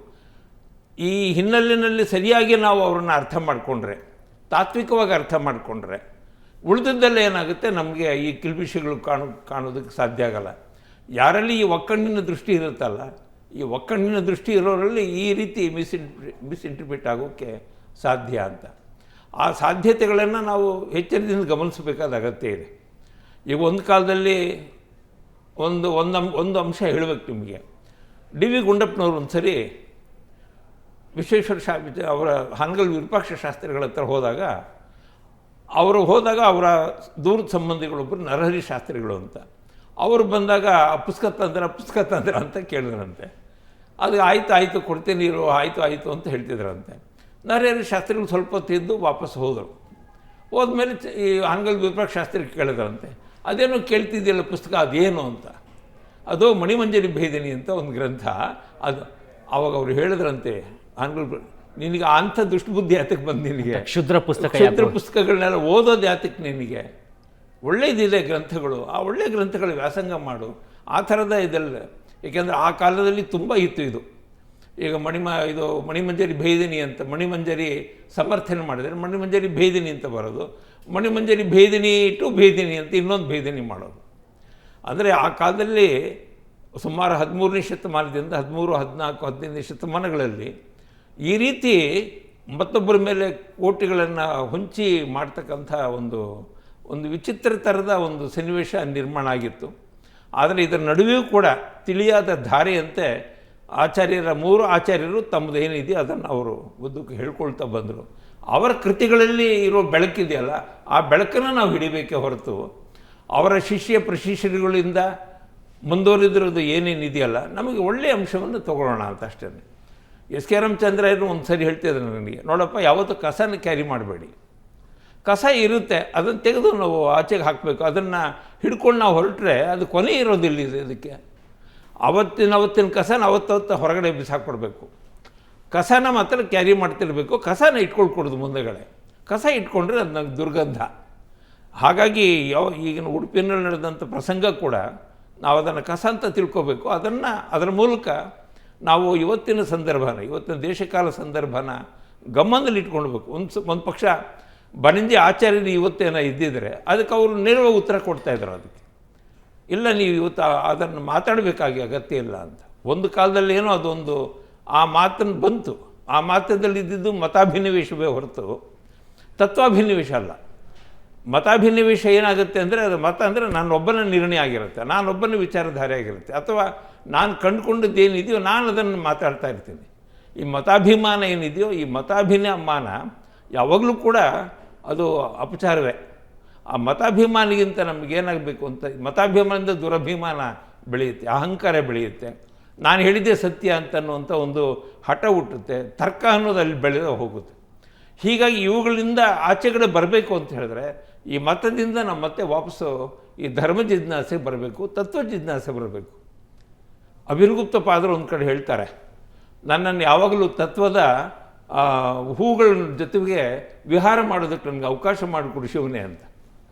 ಈ ಹಿನ್ನೆಲೆಯಲ್ಲಿ ಸರಿಯಾಗಿ ನಾವು ಅವರನ್ನು ಅರ್ಥ ಮಾಡಿಕೊಂಡ್ರೆ, ತಾತ್ವಿಕವಾಗಿ ಅರ್ಥ ಮಾಡಿಕೊಂಡ್ರೆ, ಉಳಿದದ್ದೆಲ್ಲ ಏನಾಗುತ್ತೆ, ನಮಗೆ ಈ ಕಿಲ್ಬಿಷಗಳು ಕಾಣೋದಕ್ಕೆ ಸಾಧ್ಯ ಆಗಲ್ಲ. ಯಾರಲ್ಲಿ ಈ ಒಕ್ಕಣ್ಣಿನ ದೃಷ್ಟಿ ಇರುತ್ತಲ್ಲ, ಈ ಒಕ್ಕಣ್ಣಿನ ದೃಷ್ಟಿ ಇರೋರಲ್ಲಿ ಈ ರೀತಿ ಮಿಸ್ಇಂಟರ್ಪ್ರಿಟ್ ಆಗೋಕ್ಕೆ ಸಾಧ್ಯ ಅಂತ. ಆ ಸಾಧ್ಯತೆಗಳನ್ನು ನಾವು ಎಚ್ಚರದಿಂದ ಗಮನಿಸಬೇಕಾದ ಅಗತ್ಯ ಇದೆ. ಈಗ ಒಂದು ಕಾಲದಲ್ಲಿ ಒಂದು ಅಂಶ ಹೇಳಬೇಕು ನಿಮಗೆ. ಡಿ ವಿ ಗುಂಡಪ್ಪನವರು ಒಂದು ಸರಿ ವಿಶ್ವೇಶ್ವರ ಅವರ ಹಾನಗಲ್ ವಿರೂಪಾಕ್ಷ ಶಾಸ್ತ್ರಿಗಳ ಹತ್ರ ಹೋದಾಗ ಅವರ ದೂರದ ಸಂಬಂಧಿಗಳೊಬ್ಬರು ನರಹರಿ ಶಾಸ್ತ್ರಿಗಳು ಅಂತ. ಅವರು ಬಂದಾಗ ಪುಸ್ತಕ ತಂದ್ರ ಅಂತ ಕೇಳಿದ್ರಂತೆ. ಅದು ಆಯಿತು ಕೊಡ್ತೀನಿ ಇರು, ಆಯಿತು ಅಂತ ಹೇಳ್ತಿದ್ರಂತೆ. ನರಹರಿ ಶಾಸ್ತ್ರಿಗಳು ಸ್ವಲ್ಪ ಹೊತ್ತಿದ್ದು ವಾಪಸ್ ಹೋದರು. ಹೋದ್ಮೇಲೆ ಈ ಹಾನಗಲ್ ವಿರೂಪಾಕ್ಷ ಶಾಸ್ತ್ರಿಗೆ ಕೇಳಿದ್ರಂತೆ, ಅದೇನೋ ಕೇಳ್ತಿದ್ದಿಲ್ಲ ಪುಸ್ತಕ, ಅದೇನು ಅಂತ. ಅದು ಮಣಿಮಂಜರಿ ಭೇದಿನಿ ಅಂತ ಒಂದು ಗ್ರಂಥ. ಅದು ಆವಾಗ ಅವರು ಹೇಳಿದ್ರಂತೆ, ನಿನಗೆ ಅಂಥ ದುಷ್ಟಬುದ್ಧಿ ಯಾತಕ್ಕೆ ಬಂದು ನಿನಗೆ, ಕ್ಷುದ್ರ ಪುಸ್ತಕಗಳನ್ನೆಲ್ಲ ಓದೋದು ಯಾತಕ್ಕೆ ನಿನಗೆ, ಒಳ್ಳೆಯದಿದೆ ಗ್ರಂಥಗಳು, ಆ ಒಳ್ಳೆಯ ಗ್ರಂಥಗಳು ವ್ಯಾಸಂಗ ಮಾಡು, ಆ ಥರದ ಇದೆಲ್ಲ. ಏಕೆಂದರೆ ಆ ಕಾಲದಲ್ಲಿ ತುಂಬ ಇತ್ತು ಇದು. ಈಗ ಮಣಿಮಂಜರಿ ಭೇದಿನಿ ಅಂತ, ಮಣಿಮಂಜರಿ ಸಮರ್ಥನೆ ಮಾಡಿದರೆ ಮಣಿಮಂಜರಿ ಭೇದಿನಿ ಅಂತ ಬರೋದು, ಮಣಿಮಂಜರಿ ಭೇದಿನಿ ಟು ಭೇದಿನಿ ಅಂತ ಇನ್ನೊಂದು ಭೇದಿನಿ ಮಾಡೋದು. ಅಂದರೆ ಆ ಕಾಲದಲ್ಲಿ ಸುಮಾರು 13ನೇ ಶತಮಾನದಿಂದ 13, 14, 15ನೇ ಶತಮಾನಗಳಲ್ಲಿ ಈ ರೀತಿ ಮತ್ತೊಬ್ಬರ ಮೇಲೆ ಕೋಟಿಗಳನ್ನು ಹೊಂಚಿ ಮಾಡ್ತಕ್ಕಂಥ ಒಂದು ವಿಚಿತ್ರ ಥರದ ಒಂದು ಸನ್ನಿವೇಶ ನಿರ್ಮಾಣ ಆಗಿತ್ತು. ಆದರೆ ಇದರ ನಡುವೆಯೂ ಕೂಡ ತಿಳಿಯಾದ ಧಾರೆಯಂತೆ ಮೂರು ಆಚಾರ್ಯರು ತಮ್ಮದು ಏನಿದೆಯೋ ಅದನ್ನು ಅವರು ಉದ್ದಕ್ಕೆ ಹೇಳ್ಕೊಳ್ತಾ ಬಂದರು. ಅವರ ಕೃತಿಗಳಲ್ಲಿ ಇರೋ ಬೆಳಕಿದೆಯಲ್ಲ, ಆ ಬೆಳಕನ್ನು ನಾವು ಹಿಡಿಬೇಕೇ ಹೊರತು ಅವರ ಶಿಷ್ಯ ಪ್ರಶಿಷ್ಯರುಗಳಿಂದ ಮುಂದುವರಿದಿರೋದು ಏನೇನಿದೆಯಲ್ಲ, ನಮಗೆ ಒಳ್ಳೆಯ ಅಂಶವನ್ನು ತೊಗೊಳ್ಳೋಣ ಅಂತ ಅಷ್ಟೇ. ಎಸ್ ಕೆ ರಾಮಚಂದ್ರಯ್ಯರು ಒಂದು ಸರಿ ಹೇಳ್ತಿದ್ರು ನನಗೆ, ನೋಡಪ್ಪ, ಯಾವತ್ತೂ ಕಸನ ಕ್ಯಾರಿ ಮಾಡಬೇಡಿ. ಕಸ ಇರುತ್ತೆ, ಅದನ್ನು ತೆಗೆದು ನಾವು ಆಚೆಗೆ ಹಾಕಬೇಕು. ಅದನ್ನು ಹಿಡ್ಕೊಂಡು ನಾವು ಹೊರಟ್ರೆ ಅದು ಕೊನೆ ಇರೋದಿಲ್ಲ. ಇದಕ್ಕೆ ಅವತ್ತಿನ ಕಸನ ಅವತ್ತವತ್ತು ಹೊರಗಡೆ ಬಿಸಾಕ್ಕೊಡ್ಬೇಕು. ಕಸನ ಮಾತ್ರ ಕ್ಯಾರಿ ಮಾಡ್ತಿರ್ಬೇಕು, ಕಸನ ಇಟ್ಕೊಳ್ಕೊಡೋದು ಮುಂದೆಗಡೆ. ಕಸ ಇಟ್ಕೊಂಡ್ರೆ ಅದು ನನಗೆ ದುರ್ಗಂಧ. ಹಾಗಾಗಿ ಈಗಿನ ಉಡುಪಿನಲ್ಲಿ ನಡೆದಂಥ ಪ್ರಸಂಗ ಕೂಡ ನಾವು ಅದನ್ನು ಕಸ ಅಂತ ತಿಳ್ಕೊಬೇಕು. ಅದರ ಮೂಲಕ ನಾವು ಇವತ್ತಿನ ದೇಶಕಾಲ ಸಂದರ್ಭನ ಗಮನದಲ್ಲಿ ಇಟ್ಕೊಳ್ಬೇಕು. ಒಂದು ಪಕ್ಷ ಬನಂಜಿ ಆಚಾರ್ಯರು ಇವತ್ತೇನೋ ಇದ್ದಿದ್ರೆ ಅದಕ್ಕೆ ಅವರು ನೇರವಾಗಿ ಉತ್ತರ ಕೊಡ್ತಾಯಿದ್ರು. ಅದಕ್ಕೆ ಇಲ್ಲ, ನೀವು ಇವತ್ತು ಅದನ್ನು ಮಾತಾಡಬೇಕಾಗಿ ಅಗತ್ಯ ಇಲ್ಲ ಅಂತ. ಒಂದು ಕಾಲದಲ್ಲಿ ಏನೋ ಅದೊಂದು ಆ ಮಾತನ್ನು ಬಂತು. ಆ ಮಾತದಲ್ಲಿ ಇದ್ದಿದ್ದು ಮತಾಭಿನಿವೇಶವೇ ಹೊರತು ತತ್ವಾಭಿನಿವೇಶ ಅಲ್ಲ. ಮತಾಭಿನಿವೇಶ ಏನಾಗುತ್ತೆ ಅಂದರೆ, ಅದು ಮತ ಅಂದರೆ ನಾನೊಬ್ಬನ ನಿರ್ಣಯ ಆಗಿರುತ್ತೆ, ನಾನೊಬ್ಬನ ವಿಚಾರಧಾರೆ ಆಗಿರುತ್ತೆ, ಅಥವಾ ನಾನು ಕಂಡುಕೊಂಡದ್ದು ಏನಿದೆಯೋ ನಾನು ಅದನ್ನು ಮಾತಾಡ್ತಾ ಇರ್ತೀನಿ. ಈ ಮತಾಭಿಮಾನ ಏನಿದೆಯೋ, ಈ ಮತಾಭಿಮಾನ ಯಾವಾಗಲೂ ಕೂಡ ಅದು ಅಪಚಾರವೇ. ಆ ಮತಾಭಿಮಾನಿಗಿಂತ ನಮಗೇನಾಗಬೇಕು ಅಂತ, ಮತಾಭಿಮಾನದಿಂದ ದುರಭಿಮಾನ ಬೆಳೆಯುತ್ತೆ, ಅಹಂಕಾರ ಬೆಳೆಯುತ್ತೆ, ನಾನು ಹೇಳಿದ್ದೆ ಸತ್ಯ ಅಂತನ್ನುವಂಥ ಒಂದು ಹಠ ಹುಟ್ಟುತ್ತೆ, ತರ್ಕ ಅನ್ನೋದು ಅಲ್ಲಿ ಬೆಳೆದು ಹೋಗುತ್ತೆ. ಹೀಗಾಗಿ ಇವುಗಳಿಂದ ಆಚೆಗಡೆ ಬರಬೇಕು ಅಂತ ಹೇಳಿದ್ರೆ ಈ ಮತದಿಂದ ನಾವು ಮತ್ತೆ ವಾಪಸ್ಸು ಈ ಧರ್ಮ ಜಿಜ್ಞಾಸೆಗೆ ಬರಬೇಕು, ತತ್ವ ಜಿಜ್ಞಾಸೆ ಬರಬೇಕು. ಅಭಿರ್ಗುಪ್ತ ಪಾದರು ಒಂದು ಕಡೆ ಹೇಳ್ತಾರೆ, ನನ್ನನ್ನು ಯಾವಾಗಲೂ ತತ್ವದ ಹೂಗಳ ಜೊತೆಗೆ ವಿಹಾರ ಮಾಡೋದಕ್ಕೆ ನನಗೆ ಅವಕಾಶ ಮಾಡಿಕೊಡು ಶಿವನೇ ಅಂತ.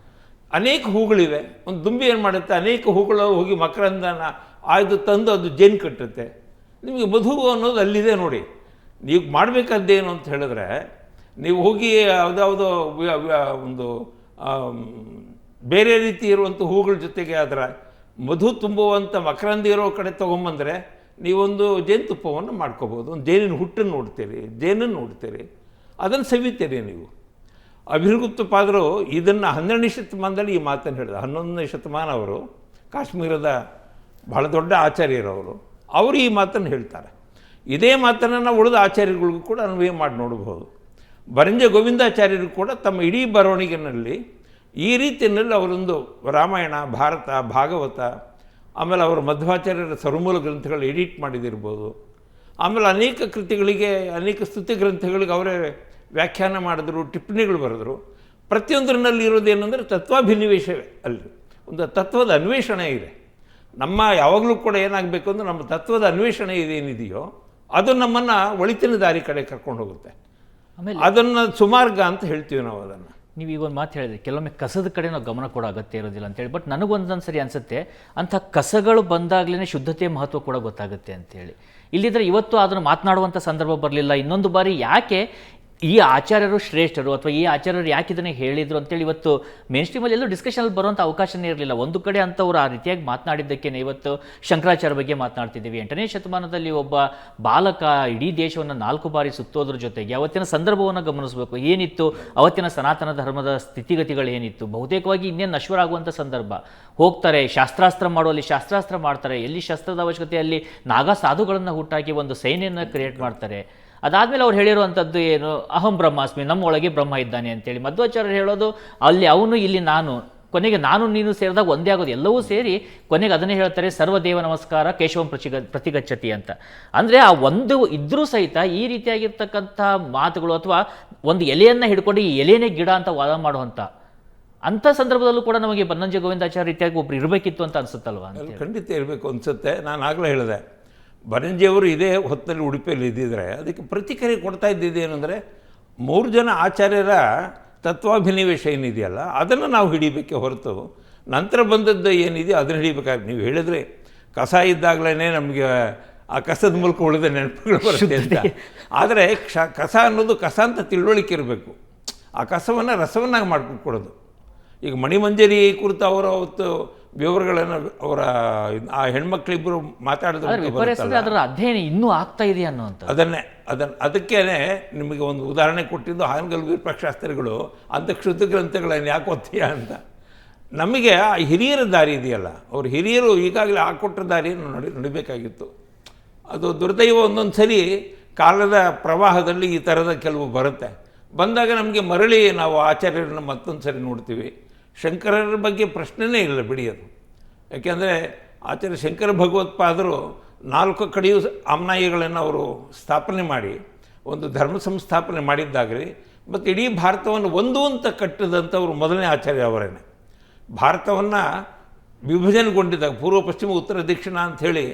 ಅನೇಕ ಹೂಗಳಿವೆ. ಒಂದು ದುಂಬಿ ಏನು ಮಾಡುತ್ತೆ, ಅನೇಕ ಹೂಗಳು ಹೋಗಿ ಮಕರಂದನ ಆಯ್ದು ತಂದು ಅದು ಜೇನು ಕಟ್ಟುತ್ತೆ. ನಿಮಗೆ ಮಧು ಅನ್ನೋದು ಅಲ್ಲಿದೆ ನೋಡಿ. ನೀವು ಮಾಡಬೇಕಾದ್ದೇನು ಅಂತ ಹೇಳಿದ್ರೆ, ನೀವು ಹೋಗಿ ಯಾವುದಾವುದೋ ಒಂದು ಬೇರೆ ರೀತಿ ಇರುವಂಥ ಹೂಗಳ ಜೊತೆಗೆ ಅದರ ಮಧು ತುಂಬುವಂಥ ಮಕರಂದ ಇರೋ ಕಡೆ ತೊಗೊಂಬಂದರೆ ನೀವೊಂದು ಜೇನುತುಪ್ಪವನ್ನು ಮಾಡ್ಕೋಬೋದು. ಒಂದು ಜೇನಿನ ಹುಟ್ಟನ್ನು ನೋಡ್ತೀರಿ, ಜೇನನ್ನು ನೋಡ್ತೀರಿ, ಅದನ್ನು ಸವಿತೀರಿ ನೀವು. ಅಭಿರ್ಗುಪ್ತ ಪಾದರು ಇದನ್ನು 12ನೇ ಶತಮಾನದಲ್ಲಿ ಈ ಮಾತನ್ನು ಹೇಳಿದ. 11ನೇ ಶತಮಾನ ಅವರು ಕಾಶ್ಮೀರದ ಬಹಳ ದೊಡ್ಡ ಆಚಾರ್ಯರವರು, ಅವರು ಈ ಮಾತನ್ನು ಹೇಳ್ತಾರೆ. ಇದೇ ಮಾತನ್ನು ನಾವು ಉಳಿದ ಆಚಾರ್ಯಗಳಿಗೂ ಕೂಡ ಅನ್ವಯ ಮಾಡಿ ನೋಡಬಹುದು. ಬರಂಜೆ ಗೋವಿಂದಾಚಾರ್ಯರು ಕೂಡ ತಮ್ಮ ಇಡೀ ಬರವಣಿಗೆಯಲ್ಲಿ ಈ ರೀತಿಯಲ್ಲಿ ಅವರೊಂದು ರಾಮಾಯಣ, ಭಾರತ, ಭಾಗವತ, ಆಮೇಲೆ ಅವರು ಮಧ್ವಾಚಾರ್ಯರ ಸರ್ವಮೂಲ ಗ್ರಂಥಗಳು ಎಡಿಟ್ ಮಾಡಿದಿರ್ಬೋದು, ಆಮೇಲೆ ಅನೇಕ ಕೃತಿಗಳಿಗೆ, ಅನೇಕ ಸ್ತುತಿ ಗ್ರಂಥಗಳಿಗೆ ಅವರೇ ವ್ಯಾಖ್ಯಾನ ಮಾಡಿದ್ರು, ಟಿಪ್ಪಣಿಗಳು ಬರೆದರು. ಪ್ರತಿಯೊಂದರಲ್ಲಿ ಇರೋದೇನೆಂದರೆ ತತ್ವಾಭಿನಿವೇಶವೇ. ಅಲ್ಲಿ ಒಂದು ತತ್ವದ ಅನ್ವೇಷಣೆ ಇದೆ. ನಮ್ಮ ಯಾವಾಗಲೂ ಕೂಡ ಏನಾಗಬೇಕು ಅಂದರೆ ನಮ್ಮ ತತ್ವದ ಅನ್ವೇಷಣೆ ಇದೇನಿದೆಯೋ ಅದು ನಮ್ಮನ್ನು ಒಳಿತಿನ ದಾರಿ ಕಡೆ ಕರ್ಕೊಂಡು ಹೋಗುತ್ತೆ. ಆಮೇಲೆ ಅದನ್ನು ಸುಮಾರ್ಗ ಅಂತ ಹೇಳ್ತೀವಿ ನಾವು. ಅದನ್ನು ನೀವು ಈಗ ಒಂದು ಮಾತು ಹೇಳಿದ್ರಿ, ಕೆಲವೊಮ್ಮೆ ಕಸದ ಕಡೆ ನಾವು ಗಮನ ಕೊಡೋ ಅಗತ್ಯ ಇರೋದಿಲ್ಲ ಅಂತೇಳಿ. ಬಟ್ ನನಗೊಂದೊಂದು ಸರಿ ಅನಿಸುತ್ತೆ, ಅಂಥ ಕಸಗಳು ಬಂದಾಗಲೇ ಶುದ್ಧತೆಯ ಮಹತ್ವ ಕೂಡ ಗೊತ್ತಾಗುತ್ತೆ ಅಂತೇಳಿ. ಇಲ್ಲಿದ್ರೆ ಇವತ್ತು ಅದನ್ನು ಮಾತನಾಡುವಂಥ ಸಂದರ್ಭ ಬರಲಿಲ್ಲ. ಇನ್ನೊಂದು ಬಾರಿ ಯಾಕೆ ಈ ಆಚಾರ್ಯರು ಶ್ರೇಷ್ಠರು ಅಥವಾ ಈ ಆಚಾರ್ಯರು ಯಾಕೆ ಇದನ್ನು ಹೇಳಿದರು ಅಂತೇಳಿ ಇವತ್ತು ಮೇನ್ ಸ್ಟ್ರೀಮಲ್ಲಿ ಎಲ್ಲೂ ಡಿಸ್ಕಷನಲ್ಲಿ ಬರುವಂಥ ಅವಕಾಶನೇ ಇರಲಿಲ್ಲ. ಒಂದು ಕಡೆ ಅಂಥವ್ರು ಆ ರೀತಿಯಾಗಿ ಮಾತನಾಡಿದ್ದಕ್ಕೇ ಇವತ್ತು ಶಂಕರಾಚಾರ್ಯ ಬಗ್ಗೆ ಮಾತನಾಡ್ತಿದ್ದೀವಿ. 8ನೇ ಶತಮಾನದಲ್ಲಿ ಒಬ್ಬ ಬಾಲಕ ಇಡೀ ದೇಶವನ್ನು 4 ಬಾರಿ ಸುತ್ತೋದ್ರ ಜೊತೆಗೆ ಅವತ್ತಿನ ಸಂದರ್ಭವನ್ನು ಗಮನಿಸಬೇಕು. ಏನಿತ್ತು ಅವತ್ತಿನ ಸನಾತನ ಧರ್ಮದ ಸ್ಥಿತಿಗತಿಗಳು ಏನಿತ್ತು? ಬಹುತೇಕವಾಗಿ ಇನ್ನೇನು ನಶ್ವರ ಆಗುವಂಥ ಸಂದರ್ಭ. ಹೋಗ್ತಾರೆ ಶಾಸ್ತ್ರಾಸ್ತ್ರ ಮಾಡುವಲ್ಲಿ ಶಾಸ್ತ್ರಾಸ್ತ್ರ ಮಾಡ್ತಾರೆ. ಎಲ್ಲಿ ಶಸ್ತ್ರದ ಅವಶ್ಯಕತೆಯಲ್ಲಿ ನಾಗಾ ಸಾಧುಗಳನ್ನು ಹುಟ್ಟಾಕಿ ಒಂದು ಸೈನ್ಯನ ಕ್ರಿಯೇಟ್ ಮಾಡ್ತಾರೆ. ಅದಾದಮೇಲೆ ಅವ್ರು ಹೇಳಿರುವಂಥದ್ದು ಏನು, ಅಹಂ ಬ್ರಹ್ಮಾಸ್ಮಿ, ನಮ್ಮೊಳಗೆ ಬ್ರಹ್ಮ ಇದ್ದಾನೆ ಅಂತೇಳಿ. ಮಧ್ವಾಚಾರ್ಯರು ಹೇಳೋದು ಅಲ್ಲಿ ಅವನು ಇಲ್ಲಿ ನಾನು, ಕೊನೆಗೆ ನಾನು ನೀನು ಸೇರಿದಾಗ ಒಂದೇ ಆಗೋದು. ಎಲ್ಲವೂ ಸೇರಿ ಕೊನೆಗೆ ಅದನ್ನೇ ಹೇಳ್ತಾರೆ, ಸರ್ವದೇವ ನಮಸ್ಕಾರ ಕೇಶವಂ ಪ್ರತಿಗಚ್ಚತಿ ಅಂತ. ಅಂದರೆ ಆ ಒಂದು ಇದ್ರೂ ಸಹಿತ ಈ ರೀತಿಯಾಗಿರ್ತಕ್ಕಂಥ ಮಾತುಗಳು ಅಥವಾ ಒಂದು ಎಲೆಯನ್ನು ಹಿಡ್ಕೊಂಡು ಈ ಎಲೆನೇ ಗಿಡ ಅಂತ ವಾದ ಮಾಡುವಂಥ ಅಂಥ ಸಂದರ್ಭದಲ್ಲೂ ಕೂಡ ನಮಗೆ ಬನ್ನಂಜೆ ಗೋವಿಂದಾಚಾರ್ಯ ರೀತಿಯಾಗಿ ಒಬ್ರು ಇರಬೇಕಿತ್ತು ಅಂತ ಅನ್ಸುತ್ತಲ್ವಾ? ಖಂಡಿತ ಇರಬೇಕು ಅನಿಸುತ್ತೆ. ನಾನು ಆಗಲೇ ಹೇಳಿದೆ, ಬರಂಜಿಯವರು ಇದೇ ಹೊತ್ತಲ್ಲಿ ಉಡುಪಿಯಲ್ಲಿ ಇದ್ದಿದ್ರೆ ಅದಕ್ಕೆ ಪ್ರತಿಕ್ರಿಯೆ ಕೊಡ್ತಾ ಇದ್ದಿದ್ದೇನೆಂದರೆ 3 ಜನ ಆಚಾರ್ಯರ ತತ್ವಾಭಿನಿವೇಶ ಏನಿದೆಯಲ್ಲ ಅದನ್ನು ನಾವು ಹಿಡಿಬೇಕೆ ಹೊರತು ನಂತರ ಬಂದದ್ದು ಏನಿದೆಯೋ ಅದನ್ನು ಹಿಡಿಬೇಕಾದ್ರೆ. ನೀವು ಹೇಳಿದ್ರೆ ಕಸ ಇದ್ದಾಗಲೇ ನಮಗೆ ಆ ಕಸದ ಮೂಲಕ ಉಳಿದ ನೆನಪುಗಳು ಬರುತ್ತೆ ಅಂತ. ಆದರೆ ಕಸ ಅನ್ನೋದು ಕಸ ಅಂತ ತಿಳುವಳಿಕೆ ಇರಬೇಕು. ಆ ಕಸವನ್ನು ರಸವನ್ನಾಗಿ ಮಾಡ್ಕೊಡೋದು. ಈಗ ಮಣಿಮಂಜರಿ ಕುರಿತು ಅವರ ಅವತ್ತು ವಿವರಗಳನ್ನು ಅವರ ಆ ಹೆಣ್ಮಕ್ಳಿಬ್ಬರು ಮಾತಾಡಿದ್ರು, ಅದರ ಅಧ್ಯಯನ ಇನ್ನೂ ಆಗ್ತಾ ಇದೆ ಅನ್ನೋಂಥ ಅದಕ್ಕೇ ನಿಮಗೆ ಒಂದು ಉದಾಹರಣೆ ಕೊಟ್ಟಿದ್ದು ಹಾನಗಲ್ ವಿರೂಪಾಕ್ಷಾಸ್ತ್ರಿಗಳು ಅಂತ ಕ್ಷುದ್ಧ ಗ್ರಂಥಗಳನ್ನು ಯಾಕೆ ಓದ್ತೀಯ ಅಂತ. ನಮಗೆ ಆ ಹಿರಿಯರ ದಾರಿ ಇದೆಯಲ್ಲ, ಅವರು ಹಿರಿಯರು ಈಗಾಗಲೇ ಹಾಕೊಟ್ಟ ದಾರಿಯನ್ನು ನಡಿಬೇಕಾಗಿತ್ತು. ಅದು ದುರ್ದೈವ ಒಂದೊಂದು ಸರಿ ಕಾಲದ ಪ್ರವಾಹದಲ್ಲಿ ಈ ಥರದ ಕೆಲವು ಬರುತ್ತೆ. ಬಂದಾಗ ನಮಗೆ ಮರಳಿ ನಾವು ಆಚಾರ್ಯರನ್ನು ಮತ್ತೊಂದು ಸರಿ ನೋಡ್ತೀವಿ. ಶಂಕರರ ಬಗ್ಗೆ ಪ್ರಶ್ನೆನೇ ಇಲ್ಲ ಬಿಡಿಯೋದು. ಯಾಕೆಂದರೆ ಆಚಾರ್ಯ ಶಂಕರ ಭಗವತ್ಪಾದರು 4 ಕಡೆಯೂ ಆಮ್ನಾಯಿಗಳನ್ನು ಅವರು ಸ್ಥಾಪನೆ ಮಾಡಿ ಒಂದು ಧರ್ಮ ಸಂಸ್ಥಾಪನೆ ಮಾಡಿದ್ದಾಗಲಿ ಮತ್ತು ಇಡೀ ಭಾರತವನ್ನು ಒಂದು ಅಂತ ಕಟ್ಟಿದಂಥವ್ರು ಮೊದಲನೇ ಆಚಾರ್ಯ ಅವರೇನೆ. ಭಾರತವನ್ನು ವಿಭಜನೆಗೊಂಡಿದ್ದಾಗ ಪೂರ್ವ ಪಶ್ಚಿಮ ಉತ್ತರ ದಕ್ಷಿಣ ಅಂಥೇಳಿ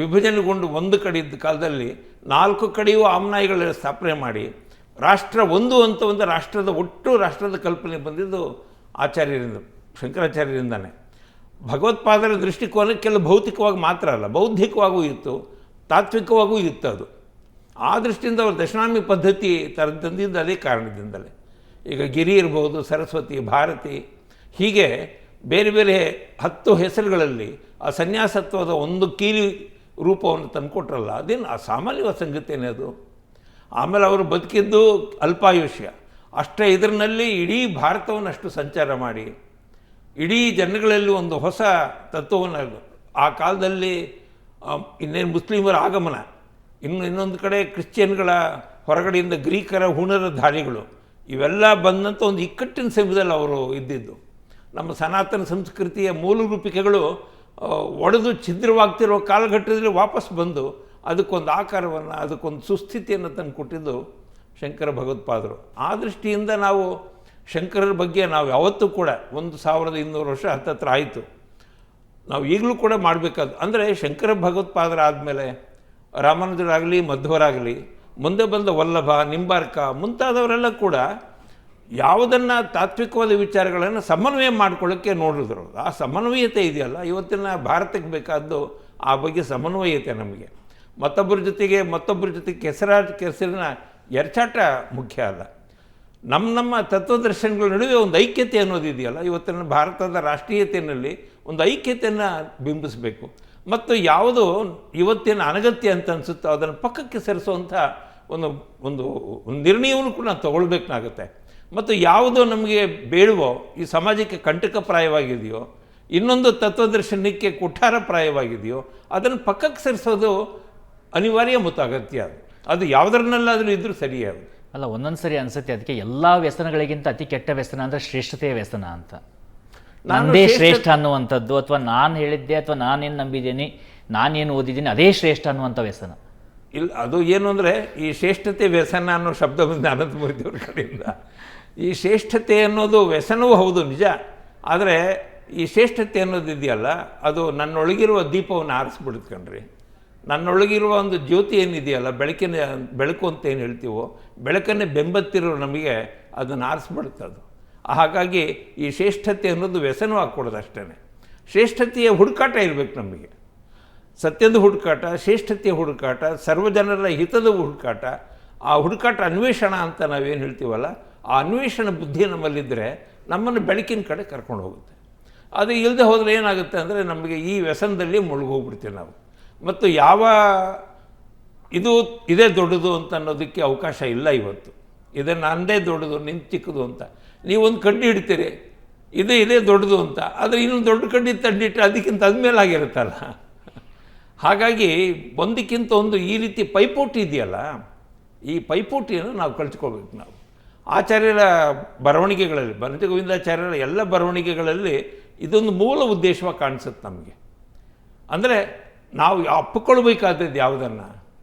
ವಿಭಜನೆಗೊಂಡು ಒಂದು ಕಡೆ ಇದ್ದ ಕಾಲದಲ್ಲಿ 4 ಕಡೆಯೂ ಆಮ್ನಾಯಿಗಳ ಸ್ಥಾಪನೆ ಮಾಡಿ ರಾಷ್ಟ್ರ ಒಂದು ಅಂತ ಒಂದು ರಾಷ್ಟ್ರದ ಕಲ್ಪನೆ ಬಂದಿದ್ದು ಆಚಾರ್ಯರಿಂದ, ಶಂಕರಾಚಾರ್ಯರಿಂದನೇ. ಭಗವತ್ಪಾದರ ದೃಷ್ಟಿಕೋನ ಕೆಲವು ಭೌತಿಕವಾಗಿ ಮಾತ್ರ ಅಲ್ಲ, ಬೌದ್ಧಿಕವಾಗೂ ಇತ್ತು, ತಾತ್ವಿಕವಾಗೂ ಇತ್ತು. ಅದು ಆ ದೃಷ್ಟಿಯಿಂದ ಅವರು ದಶನಾಮಿ ಪದ್ಧತಿ ತಂದಿದ್ದು ಅದೇ ಕಾರಣದಿಂದಲೇ. ಈಗ ಗಿರಿ ಇರ್ಬೋದು, ಸರಸ್ವತಿ, ಭಾರತಿ, ಹೀಗೆ ಬೇರೆ ಬೇರೆ 10 ಹೆಸರುಗಳಲ್ಲಿ ಆ ಸನ್ಯಾಸತ್ವದ ಒಂದು ಕೀಲಿ ರೂಪವನ್ನು ತಂದುಕೊಟ್ರಲ್ಲ, ಅದೇನು ಅಸಾಮಾನ್ಯವಾದ ಸಂಗತಿಯೇ ಅದು. ಆಮೇಲೆ ಅವರು ಬದುಕಿದ್ದು ಅಲ್ಪಾಯುಷ್ಯ. ಅಷ್ಟೇ ಇದರಲ್ಲಿ ಇಡೀ ಭಾರತವನ್ನು ಅಷ್ಟು ಸಂಚಾರ ಮಾಡಿ ಇಡೀ ಜನಗಳಲ್ಲಿ ಒಂದು ಹೊಸ ತತ್ವವನ್ನು, ಆ ಕಾಲದಲ್ಲಿ ಇನ್ನೇನು ಮುಸ್ಲಿಮರ ಆಗಮನ, ಇನ್ನೊಂದು ಕಡೆ ಕ್ರಿಶ್ಚಿಯನ್ಗಳ ಹೊರಗಡೆಯಿಂದ ಗ್ರೀಕರ ಹುಣರ ದಾರಿಗಳು, ಇವೆಲ್ಲ ಬಂದಂಥ ಒಂದು ಇಕ್ಕಟ್ಟಿನ ಸಮಯದಲ್ಲಿ ಅವರು ಇದ್ದಿದ್ದು. ನಮ್ಮ ಸನಾತನ ಸಂಸ್ಕೃತಿಯ ಮೂಲ ರೂಪಿಕೆಗಳು ಒಡೆದು ಛಿದ್ರವಾಗ್ತಿರೋ ಕಾಲಘಟ್ಟದಲ್ಲಿ ವಾಪಸ್ ಬಂದು ಅದಕ್ಕೊಂದು ಆಕಾರವನ್ನು, ಅದಕ್ಕೊಂದು ಸುಸ್ಥಿತಿಯನ್ನು ತಂದು ಕೊಟ್ಟಿದ್ದು ಶಂಕರ ಭಗವತ್ಪಾದರು. ಆ ದೃಷ್ಟಿಯಿಂದ ನಾವು ಶಂಕರರ ಬಗ್ಗೆ ನಾವು ಯಾವತ್ತೂ ಕೂಡ 1200 ವರ್ಷ ಹತ್ತತ್ರ ಆಯಿತು, ನಾವು ಈಗಲೂ ಕೂಡ ಮಾಡಬೇಕಾದ ಅಂದರೆ ಶಂಕರ ಭಗವತ್ಪಾದರ ಆದಮೇಲೆ ರಾಮಾನುಜರಾಗಲಿ, ಮಧ್ವರಾಗಲಿ, ಮುಂದೆ ಬಂದ ವಲ್ಲಭ, ನಿಂಬಾರ್ಕ ಮುಂತಾದವರೆಲ್ಲ ಕೂಡ ಯಾವುದನ್ನು ತಾತ್ವಿಕವಾದ ವಿಚಾರಗಳನ್ನು ಸಮನ್ವಯ ಮಾಡ್ಕೊಳ್ಳೋಕ್ಕೆ ನೋಡಿದ್ರು. ಆ ಸಮನ್ವಯತೆ ಇದೆಯಲ್ಲ ಇವತ್ತಿನ ಭಾರತಕ್ಕೆ ಬೇಕಾದ್ದು, ಆ ಬಗ್ಗೆ ಸಮನ್ವಯತೆ ನಮಗೆ. ಮತ್ತೊಬ್ಬರ ಜೊತೆಗೆ ಕೆಸರಿನ ಎರಚಾಟ ಮುಖ್ಯ ಅಲ್ಲ. ನಮ್ಮ ತತ್ವದರ್ಶನಗಳ ನಡುವೆ ಒಂದು ಐಕ್ಯತೆ ಅನ್ನೋದಿದೆಯಲ್ಲ, ಇವತ್ತಿನ ಭಾರತದ ರಾಷ್ಟ್ರೀಯತೆಯಲ್ಲಿ ಒಂದು ಐಕ್ಯತೆಯನ್ನು ಬಿಂಬಿಸಬೇಕು. ಮತ್ತು ಯಾವುದು ಇವತ್ತಿನ ಅನಗತ್ಯ ಅಂತ ಅನಿಸುತ್ತೋ ಅದನ್ನು ಪಕ್ಕಕ್ಕೆ ಸರಿಸುವಂಥ ಒಂದು ನಿರ್ಣಯವನ್ನು ಕೂಡ ನಾವು ತಗೊಳ್ಬೇಕಾಗುತ್ತೆ. ಮತ್ತು ಯಾವುದು ನಮಗೆ ಬೇಡವೋ, ಈ ಸಮಾಜಕ್ಕೆ ಕಂಟಕಪ್ರಾಯವಾಗಿದೆಯೋ, ಇನ್ನೊಂದು ತತ್ವದರ್ಶನಕ್ಕೆ ಕುಠಾರಪ್ರಾಯವಾಗಿದೆಯೋ ಅದನ್ನು ಪಕ್ಕಕ್ಕೆ ಸರಿಸೋದು ಅನಿವಾರ್ಯ ಮತ್ತು ಅಗತ್ಯ. ಅದು ಯಾವುದರನ್ನೆಲ್ಲಾದರೂ ಇದ್ದರೂ ಸರಿಯೇ. ಅದು ಅಲ್ಲ, ಒಂದೊಂದು ಸರಿ ಅನಿಸುತ್ತೆ ಅದಕ್ಕೆ ಎಲ್ಲ ವ್ಯಸನಗಳಿಗಿಂತ ಅತಿ ಕೆಟ್ಟ ವ್ಯಸನ ಅಂದರೆ ಶ್ರೇಷ್ಠತೆಯ ವ್ಯಸನ ಅಂತ. ನಂದೇ ಶ್ರೇಷ್ಠ ಅನ್ನುವಂಥದ್ದು, ಅಥವಾ ನಾನು ಹೇಳಿದ್ದೆ, ಅಥವಾ ನಾನೇನು ನಂಬಿದ್ದೀನಿ, ನಾನೇನು ಓದಿದ್ದೀನಿ ಅದೇ ಶ್ರೇಷ್ಠ ಅನ್ನುವಂಥ ವ್ಯಸನ ಇಲ್ಲ. ಅದು ಏನು ಅಂದರೆ ಈ ಶ್ರೇಷ್ಠತೆ ವ್ಯಸನ ಅನ್ನೋ ಶಬ್ದ ಬಂದು ಅನಂತಮೂರ್ತಿಯವ್ರ ಕಡೆಯಿಂದ. ಈ ಶ್ರೇಷ್ಠತೆ ಅನ್ನೋದು ವ್ಯಸನವೂ ಹೌದು ನಿಜ, ಆದರೆ ಈ ಶ್ರೇಷ್ಠತೆ ಅನ್ನೋದು ಇದೆಯಲ್ಲ ಅದು ನನ್ನೊಳಗಿರುವ ದೀಪವನ್ನು ಆರಿಸ್ಬಿಡುತ್ತೆ ಕಣ್ರಿ. ನನ್ನೊಳಗಿರುವ ಒಂದು ಜ್ಯೋತಿ ಏನಿದೆಯಲ್ಲ, ಬೆಳಕು ಅಂತ ಏನು ಹೇಳ್ತೀವೋ, ಬೆಳಕನ್ನೇ ಬೆಂಬತ್ತಿರೋ ನಮಗೆ ಅದನ್ನು ಆರಿಸ್ಬಿಡುತ್ತೆ ಅದು. ಹಾಗಾಗಿ ಈ ಶ್ರೇಷ್ಠತೆ ಅನ್ನೋದು ವ್ಯಸನವಾಗ್ಕೊಡೋದು ಅಷ್ಟೇ. ಶ್ರೇಷ್ಠತೆಯ ಹುಡುಕಾಟ ಇರಬೇಕು ನಮಗೆ, ಸತ್ಯದ ಹುಡುಕಾಟ, ಶ್ರೇಷ್ಠತೆಯ ಹುಡುಕಾಟ, ಸರ್ವಜನರ ಹಿತದ ಹುಡುಕಾಟ. ಆ ಹುಡುಕಾಟ ಅನ್ವೇಷಣ ಅಂತ ನಾವೇನು ಹೇಳ್ತೀವಲ್ಲ, ಆ ಅನ್ವೇಷಣ ಬುದ್ಧಿ ನಮ್ಮಲ್ಲಿದ್ದರೆ ನಮ್ಮನ್ನು ಬೆಳಕಿನ ಕಡೆ ಕರ್ಕೊಂಡು ಹೋಗುತ್ತೆ. ಅದು ಇಲ್ಲದೆ ಹೋದರೆ ಏನಾಗುತ್ತೆ ಅಂದರೆ ನಮಗೆ ಈ ವ್ಯಸನದಲ್ಲಿ ಮುಳುಗೋಗ್ಬಿಡ್ತೀವಿ ನಾವು. ಮತ್ತು ಇದೇ ದೊಡ್ಡದು ಅಂತ ಅನ್ನೋದಕ್ಕೆ ಅವಕಾಶ ಇಲ್ಲ ಇವತ್ತು. ಇದೇ ನಂದೇ ದೊಡ್ಡದು, ನಿನ್ನ ಚಿಕ್ಕದು ಅಂತ ನೀವೊಂದು ಕಡ್ಡಿ ಇಡ್ತೀರಿ, ಇದೇ ದೊಡ್ಡದು ಅಂತ. ಆದರೆ ಇನ್ನೊಂದು ದೊಡ್ಡ ಕಡ್ಡಿ ತಂಡಿಟ್ಟು ಅದಕ್ಕಿಂತ ಅದ್ಮೇಲಾಗಿರುತ್ತಲ್ಲ. ಹಾಗಾಗಿ ಒಂದಕ್ಕಿಂತ ಒಂದು ಈ ರೀತಿ ಪೈಪೋಟಿ ಇದೆಯಲ್ಲ, ಈ ಪೈಪೋಟಿಯನ್ನು ನಾವು ಕಲ್ತ್ಕೊಳ್ಬೇಕು. ನಾವು ಆಚಾರ್ಯರ ಬರವಣಿಗೆಗಳಲ್ಲಿ, ಬನಂಜ ಗೋವಿಂದಾಚಾರ್ಯರ ಎಲ್ಲ ಬರವಣಿಗೆಗಳಲ್ಲಿ ಇದೊಂದು ಮೂಲ ಉದ್ದೇಶವಾಗಿ ಕಾಣಿಸುತ್ತೆ ನಮಗೆ. ಅಂದರೆ ನಾವು ಒಪ್ಪಿಕೊಳ್ಬೇಕಾದದ್ದು ಯಾವುದನ್ನು,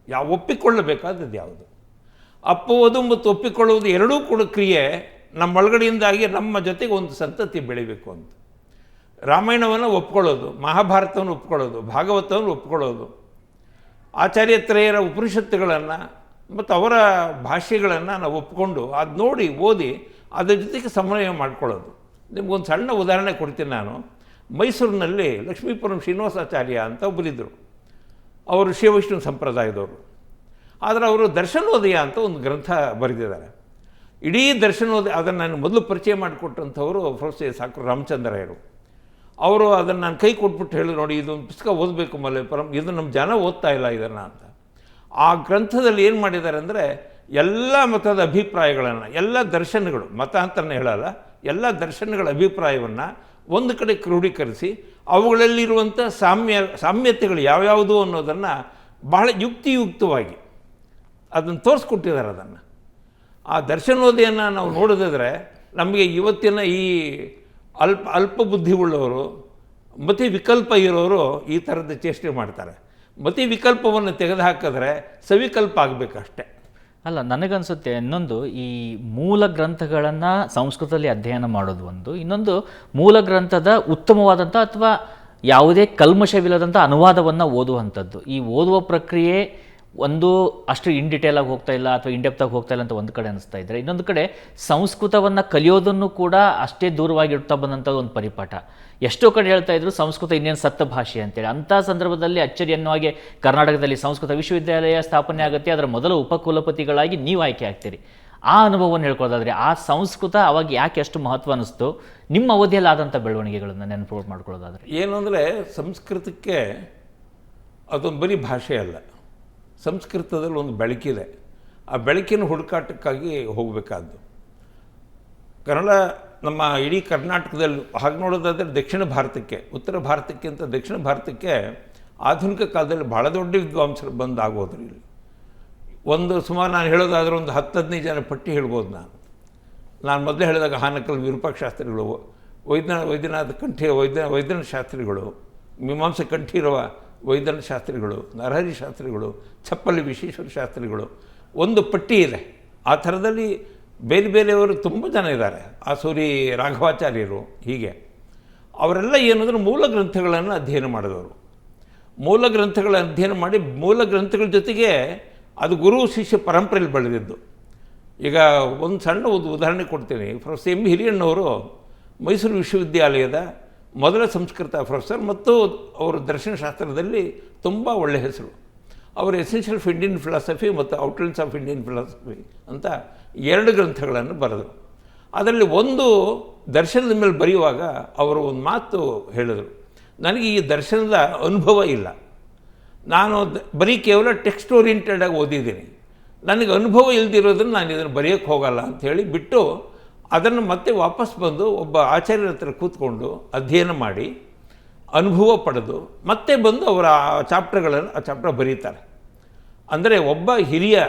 ಒಪ್ಪಿಕೊಳ್ಳಬೇಕಾದದ್ದು ಯಾವುದು. ಅಪ್ಪುವುದು ಮತ್ತು ಒಪ್ಪಿಕೊಳ್ಳುವುದು ಎರಡೂ ಕೂಡ ಕ್ರಿಯೆ ನಮ್ಮೊಳಗಡೆಯಿಂದಾಗಿ ನಮ್ಮ ಜೊತೆಗೆ ಒಂದು ಸಂತತಿ ಬೆಳಿಬೇಕು ಅಂತ. ರಾಮಾಯಣವನ್ನು ಒಪ್ಕೊಳ್ಳೋದು, ಮಹಾಭಾರತವನ್ನು ಒಪ್ಕೊಳ್ಳೋದು, ಭಾಗವತವನ್ನು ಒಪ್ಕೊಳ್ಳೋದು, ಆಚಾರ್ಯತ್ರಯರ ಉಪನಿಷತ್ತುಗಳನ್ನು ಮತ್ತು ಅವರ ಭಾಷೆಗಳನ್ನು ನಾವು ಒಪ್ಕೊಂಡು ಅದು ನೋಡಿ ಓದಿ ಅದ್ರ ಜೊತೆಗೆ ಸಮನ್ವಯ ಮಾಡ್ಕೊಳ್ಳೋದು. ನಿಮಗೊಂದು ಸಣ್ಣ ಉದಾಹರಣೆ ಕೊಡ್ತೀನಿ ನಾನು. ಮೈಸೂರಿನಲ್ಲಿ ಲಕ್ಷ್ಮೀಪುರಂ ಶ್ರೀನಿವಾಸಾಚಾರ್ಯ ಅಂತ ಒಬ್ಬರಿದ್ದರು. ಅವರು ಶಿವವೈಷ್ಣವ ಸಂಪ್ರದಾಯದವರು. ಆದರೆ ಅವರು ದರ್ಶನೋದಯ ಅಂತ ಒಂದು ಗ್ರಂಥ ಬರೆದಿದ್ದಾರೆ. ಇಡೀ ದರ್ಶನೋದಯ ಅದನ್ನು ನಾನು ಮೊದಲು ಪರಿಚಯ ಮಾಡಿಕೊಟ್ಟಂಥವರು ಪ್ರೊಫೆಸರ್ ಸಾಕರು ರಾಮಚಂದ್ರಯ್ಯರು. ಅವರು ಅದನ್ನು ನಾನು ಕೈ ಕೊಟ್ಬಿಟ್ಟು ಹೇಳಿ, ನೋಡಿ ಇದೊಂದು ಪುಸ್ತಕ ಓದಬೇಕು ಮಲ್ಲೇಪುರಂ, ಇದು ನಮ್ಮ ಜನ ಓದ್ತಾ ಇಲ್ಲ ಇದನ್ನು ಅಂತ. ಆ ಗ್ರಂಥದಲ್ಲಿ ಏನು ಮಾಡಿದ್ದಾರೆ ಅಂದರೆ ಎಲ್ಲ ಮತದ ಅಭಿಪ್ರಾಯಗಳನ್ನು, ಎಲ್ಲ ದರ್ಶನಗಳು, ಮತ ಅಂತಲೇ ಹೇಳಲ್ಲ, ಎಲ್ಲ ದರ್ಶನಗಳ ಅಭಿಪ್ರಾಯವನ್ನು ಒಂದು ಕಡೆ ಕ್ರೋಢೀಕರಿಸಿ ಅವುಗಳಲ್ಲಿರುವಂಥ ಸಾಮ್ಯತೆಗಳು ಯಾವ್ಯಾವುದು ಅನ್ನೋದನ್ನು ಬಹಳ ಯುಕ್ತಿಯುಕ್ತವಾಗಿ ಅದನ್ನು ತೋರಿಸ್ಕೊಟ್ಟಿದ್ದಾರೆ. ಅದನ್ನು ಆ ದರ್ಶನೋದಯನ್ನು ನಾವು ನೋಡಿದ್ರೆ ನಮಗೆ ಇವತ್ತಿನ ಈ ಅಲ್ಪ ಬುದ್ಧಿ ಉಳ್ಳವರು, ಮತಿ ವಿಕಲ್ಪ ಇರೋರು ಈ ಥರದ ಚೇಷ್ಟೆ ಮಾಡ್ತಾರೆ. ಮತಿ ವಿಕಲ್ಪವನ್ನು ತೆಗೆದುಹಾಕಿದ್ರೆ ಸವಿಕಲ್ಪ ಆಗಬೇಕಷ್ಟೆ. ಅಲ್ಲ, ನನಗನ್ಸುತ್ತೆ ಇನ್ನೊಂದು, ಈ ಮೂಲ ಗ್ರಂಥಗಳನ್ನು ಸಂಸ್ಕೃತದಲ್ಲಿ ಅಧ್ಯಯನ ಮಾಡೋದು ಒಂದು, ಇನ್ನೊಂದು ಮೂಲ ಗ್ರಂಥದ ಉತ್ತಮವಾದಂಥ ಅಥವಾ ಯಾವುದೇ ಕಲ್ಮಶವಿಲ್ಲದಂಥ ಅನುವಾದವನ್ನು ಓದುವಂಥದ್ದು. ಈ ಓದುವ ಪ್ರಕ್ರಿಯೆ ಒಂದು ಅಷ್ಟು ಇನ್ ಡಿಟೇಲಾಗಿ ಹೋಗ್ತಾ ಇಲ್ಲ ಅಥವಾ ಇಂಡೆಪ್ತಾಗಿ ಹೋಗ್ತಾ ಇಲ್ಲ ಅಂತ ಒಂದು ಕಡೆ ಅನಿಸ್ತಾ ಇದ್ದರೆ, ಇನ್ನೊಂದು ಕಡೆ ಸಂಸ್ಕೃತವನ್ನು ಕಲಿಯೋದನ್ನು ಕೂಡ ಅಷ್ಟೇ ದೂರವಾಗಿ ಇಡ್ತಾ ಬಂದಂಥದ್ದು ಒಂದು ಪರಿಪಾಠ. ಎಷ್ಟೋ ಕಡೆ ಹೇಳ್ತಾ ಇದ್ರು ಸಂಸ್ಕೃತ ಇನ್ನೇನು ಸತ್ತ ಭಾಷೆ ಅಂತೇಳಿ. ಅಂಥ ಸಂದರ್ಭದಲ್ಲಿ ಅಚ್ಚರಿ ಅನ್ನುವಾಗೆ ಕರ್ನಾಟಕದಲ್ಲಿ ಸಂಸ್ಕೃತ ವಿಶ್ವವಿದ್ಯಾಲಯ ಸ್ಥಾಪನೆ ಆಗುತ್ತೆ, ಅದರ ಮೊದಲ ಉಪಕುಲಪತಿಗಳಾಗಿ ನೀವು ಆಯ್ಕೆ ಆಗ್ತೀರಿ. ಆ ಅನುಭವವನ್ನು ಹೇಳ್ಕೊಳ್ಳೋದಾದರೆ ಆ ಸಂಸ್ಕೃತ ಅವಾಗ ಯಾಕೆ ಅಷ್ಟು ಮಹತ್ವ ಅನ್ನಿಸ್ತು, ನಿಮ್ಮ ಅವಧಿಯಲ್ಲಿ ಆದಂಥ ಬೆಳವಣಿಗೆಗಳನ್ನು ನೆನಪು ಮಾಡ್ಕೊಳ್ಳೋದಾದರೆ? ಏನು ಅಂದರೆ ಸಂಸ್ಕೃತಕ್ಕೆ ಅದೊಂದು ಬರೀ ಭಾಷೆ ಅಲ್ಲ, ಸಂಸ್ಕೃತದಲ್ಲಿ ಒಂದು ಬೆಳಕಿದೆ. ಆ ಬೆಳಕಿನ ಹುಡುಕಾಟಕ್ಕಾಗಿ ಹೋಗಬೇಕಾದ್ದು. ಕನ್ನಡ ನಮ್ಮ ಇಡೀ ಕರ್ನಾಟಕದಲ್ಲಿ ಹಾಗೆ ನೋಡೋದಾದರೆ ದಕ್ಷಿಣ ಭಾರತಕ್ಕೆ, ಉತ್ತರ ಭಾರತಕ್ಕಿಂತ ದಕ್ಷಿಣ ಭಾರತಕ್ಕೆ ಆಧುನಿಕ ಕಾಲದಲ್ಲಿ ಭಾಳ ದೊಡ್ಡ ವಿದ್ವಾಂಸರು ಬಂದಾಗೋದ್ರು. ಇಲ್ಲಿ ಒಂದು ಸುಮಾರು ನಾನು ಹೇಳೋದಾದರೆ ಒಂದು 10-15 ಜನ ಪಟ್ಟಿ ಹೇಳ್ಬೋದು ನಾನು. ನಾನು ಮೊದಲೇ ಹೇಳಿದಾಗ ಹಾನಕಲ್ ವಿರೂಪಾಕ್ಷ ಶಾಸ್ತ್ರಿಗಳು, ವೈದ್ಯನಾಥ ಕಂಠಿ ವೈದ್ಯನಾಥ ಶಾಸ್ತ್ರಿಗಳು, ಮೀಮಾಂಸೆ ಕಂಠೀರವ ವೈದ್ಯನಾಥ ಶಾಸ್ತ್ರಿಗಳು, ನರಹರಿ ಶಾಸ್ತ್ರಿಗಳು, ಚಪ್ಪಲಿ ವಿಶ್ವೇಶ್ವರ ಶಾಸ್ತ್ರಿಗಳು, ಒಂದು ಪಟ್ಟಿ ಇದೆ. ಆ ಥರದಲ್ಲಿ ಬೇರೆ ಬೇರೆಯವರು ತುಂಬ ಜನ ಇದ್ದಾರೆ. ಆಸೂರಿ ರಾಘವಾಚಾರ್ಯರು, ಹೀಗೆ ಅವರೆಲ್ಲ ಏನಂದ್ರೆ ಮೂಲ ಗ್ರಂಥಗಳನ್ನು ಅಧ್ಯಯನ ಮಾಡಿದವರು. ಮೂಲ ಗ್ರಂಥಗಳ ಅಧ್ಯಯನ ಮಾಡಿ ಮೂಲ ಗ್ರಂಥಗಳ ಜೊತೆಗೆ ಅದು ಗುರು ಶಿಷ್ಯ ಪರಂಪರೆಯಲ್ಲಿ ಬೆಳೆದಿದ್ದು. ಈಗ ಒಂದು ಸಣ್ಣ ಉದಾಹರಣೆ ಕೊಡ್ತೀನಿ. ಪ್ರೊಫೆಸರ್ ಎಂ ಹಿರಿಯಣ್ಣವರು ಮೈಸೂರು ವಿಶ್ವವಿದ್ಯಾಲಯದ ಮೊದಲ ಸಂಸ್ಕೃತ ಪ್ರೊಫೆಸರ್ ಮತ್ತು ಅವರು ದರ್ಶನಶಾಸ್ತ್ರದಲ್ಲಿ ತುಂಬ ಒಳ್ಳೆಯ ಹೆಸರು. ಅವರು ಎಸೆನ್ಷಿಯಲ್ ಆಫ್ ಇಂಡಿಯನ್ ಫಿಲಾಸಫಿ ಮತ್ತು ಔಟ್ಲೈನ್ಸ್ ಆಫ್ ಇಂಡಿಯನ್ ಫಿಲಾಸಫಿ ಅಂತ 2 ಗ್ರಂಥಗಳನ್ನು ಬರೆದರು. ಅದರಲ್ಲಿ ಒಂದು ದರ್ಶನದ ಮೇಲೆ ಬರೆಯುವಾಗ ಅವರು ಒಂದು ಮಾತು ಹೇಳಿದರು, ನನಗೆ ಈ ದರ್ಶನದ ಅನುಭವ ಇಲ್ಲ, ನಾನು ಬರೀ ಕೇವಲ ಟೆಕ್ಸ್ಟ್ ಓರಿಯೆಂಟೆಡಾಗಿ ಓದಿದ್ದೀನಿ, ನನಗೆ ಅನುಭವ ಇಲ್ದಿರೋದನ್ನು ನಾನು ಇದನ್ನು ಬರೆಯೋಕ್ಕೆ ಹೋಗಲ್ಲ ಅಂಥೇಳಿ ಬಿಟ್ಟು ಅದನ್ನು ಮತ್ತೆ ವಾಪಸ್ ಬಂದು ಒಬ್ಬ ಆಚಾರ್ಯರ ಹತ್ರ ಕೂತ್ಕೊಂಡು ಅಧ್ಯಯನ ಮಾಡಿ ಅನುಭವ ಪಡೆದು ಮತ್ತೆ ಬಂದು ಅವರ ಆ ಚಾಪ್ಟರ್ ಬರೀತಾರೆ. ಅಂದರೆ ಒಬ್ಬ ಹಿರಿಯ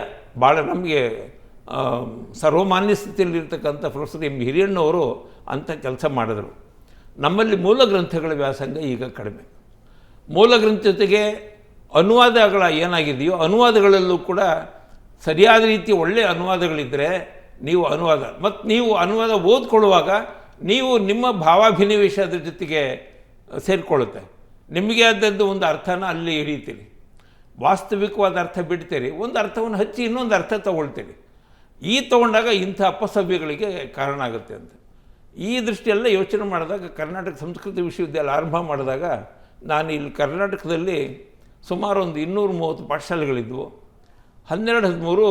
ಭಾಳ ನಮಗೆ ಸರ್ವಮಾನ್ಯ ಸ್ಥಿತಿಯಲ್ಲಿರ್ತಕ್ಕಂಥ ಪ್ರೊಫೆಸರ್ ಎಂ ಹಿರಿಯಣ್ಣವರು ಅಂಥ ಕೆಲಸ ಮಾಡಿದರು. ನಮ್ಮಲ್ಲಿ ಮೂಲ ಗ್ರಂಥಗಳ ವ್ಯಾಸಂಗ ಈಗ ಕಡಿಮೆ. ಮೂಲ ಗ್ರಂಥ ಜೊತೆಗೆ ಅನುವಾದಗಳ ಏನಾಗಿದೆಯೋ ಅನುವಾದಗಳಲ್ಲೂ ಕೂಡ ಸರಿಯಾದ ರೀತಿ ಒಳ್ಳೆಯ ಅನುವಾದಗಳಿದ್ದರೆ ನೀವು ಅನುವಾದ ಓದ್ಕೊಳ್ಳುವಾಗ ನೀವು ನಿಮ್ಮ ಭಾವಾಭಿನಿವೇಶ ಅದ್ರ ಜೊತೆಗೆ ಸೇರಿಕೊಳ್ಳುತ್ತೆ. ನಿಮಗೆ ಆದದ್ದು ಒಂದು ಅರ್ಥನ ಅಲ್ಲಿ ಹಿಡಿತೀರಿ, ವಾಸ್ತವಿಕವಾದ ಅರ್ಥ ಬಿಡ್ತೀರಿ, ಒಂದು ಅರ್ಥವನ್ನು ಹಚ್ಚಿ ಇನ್ನೊಂದು ಅರ್ಥ ತಗೊಳ್ತೀರಿ. ಈ ತೊಗೊಂಡಾಗ ಇಂಥ ಅಪಸವ್ಯಗಳಿಗೆ ಕಾರಣ ಆಗುತ್ತೆ ಅಂತ ಈ ದೃಷ್ಟಿಯೆಲ್ಲ ಯೋಚನೆ ಮಾಡಿದಾಗ ಕರ್ನಾಟಕ ಸಂಸ್ಕೃತ ವಿಶ್ವವಿದ್ಯಾಲಯ ಆರಂಭ ಮಾಡಿದಾಗ ನಾನು ಇಲ್ಲಿ ಕರ್ನಾಟಕದಲ್ಲಿ ಸುಮಾರು ಒಂದು 230 ಪಾಠಶಾಲೆಗಳಿದ್ವು, 12-13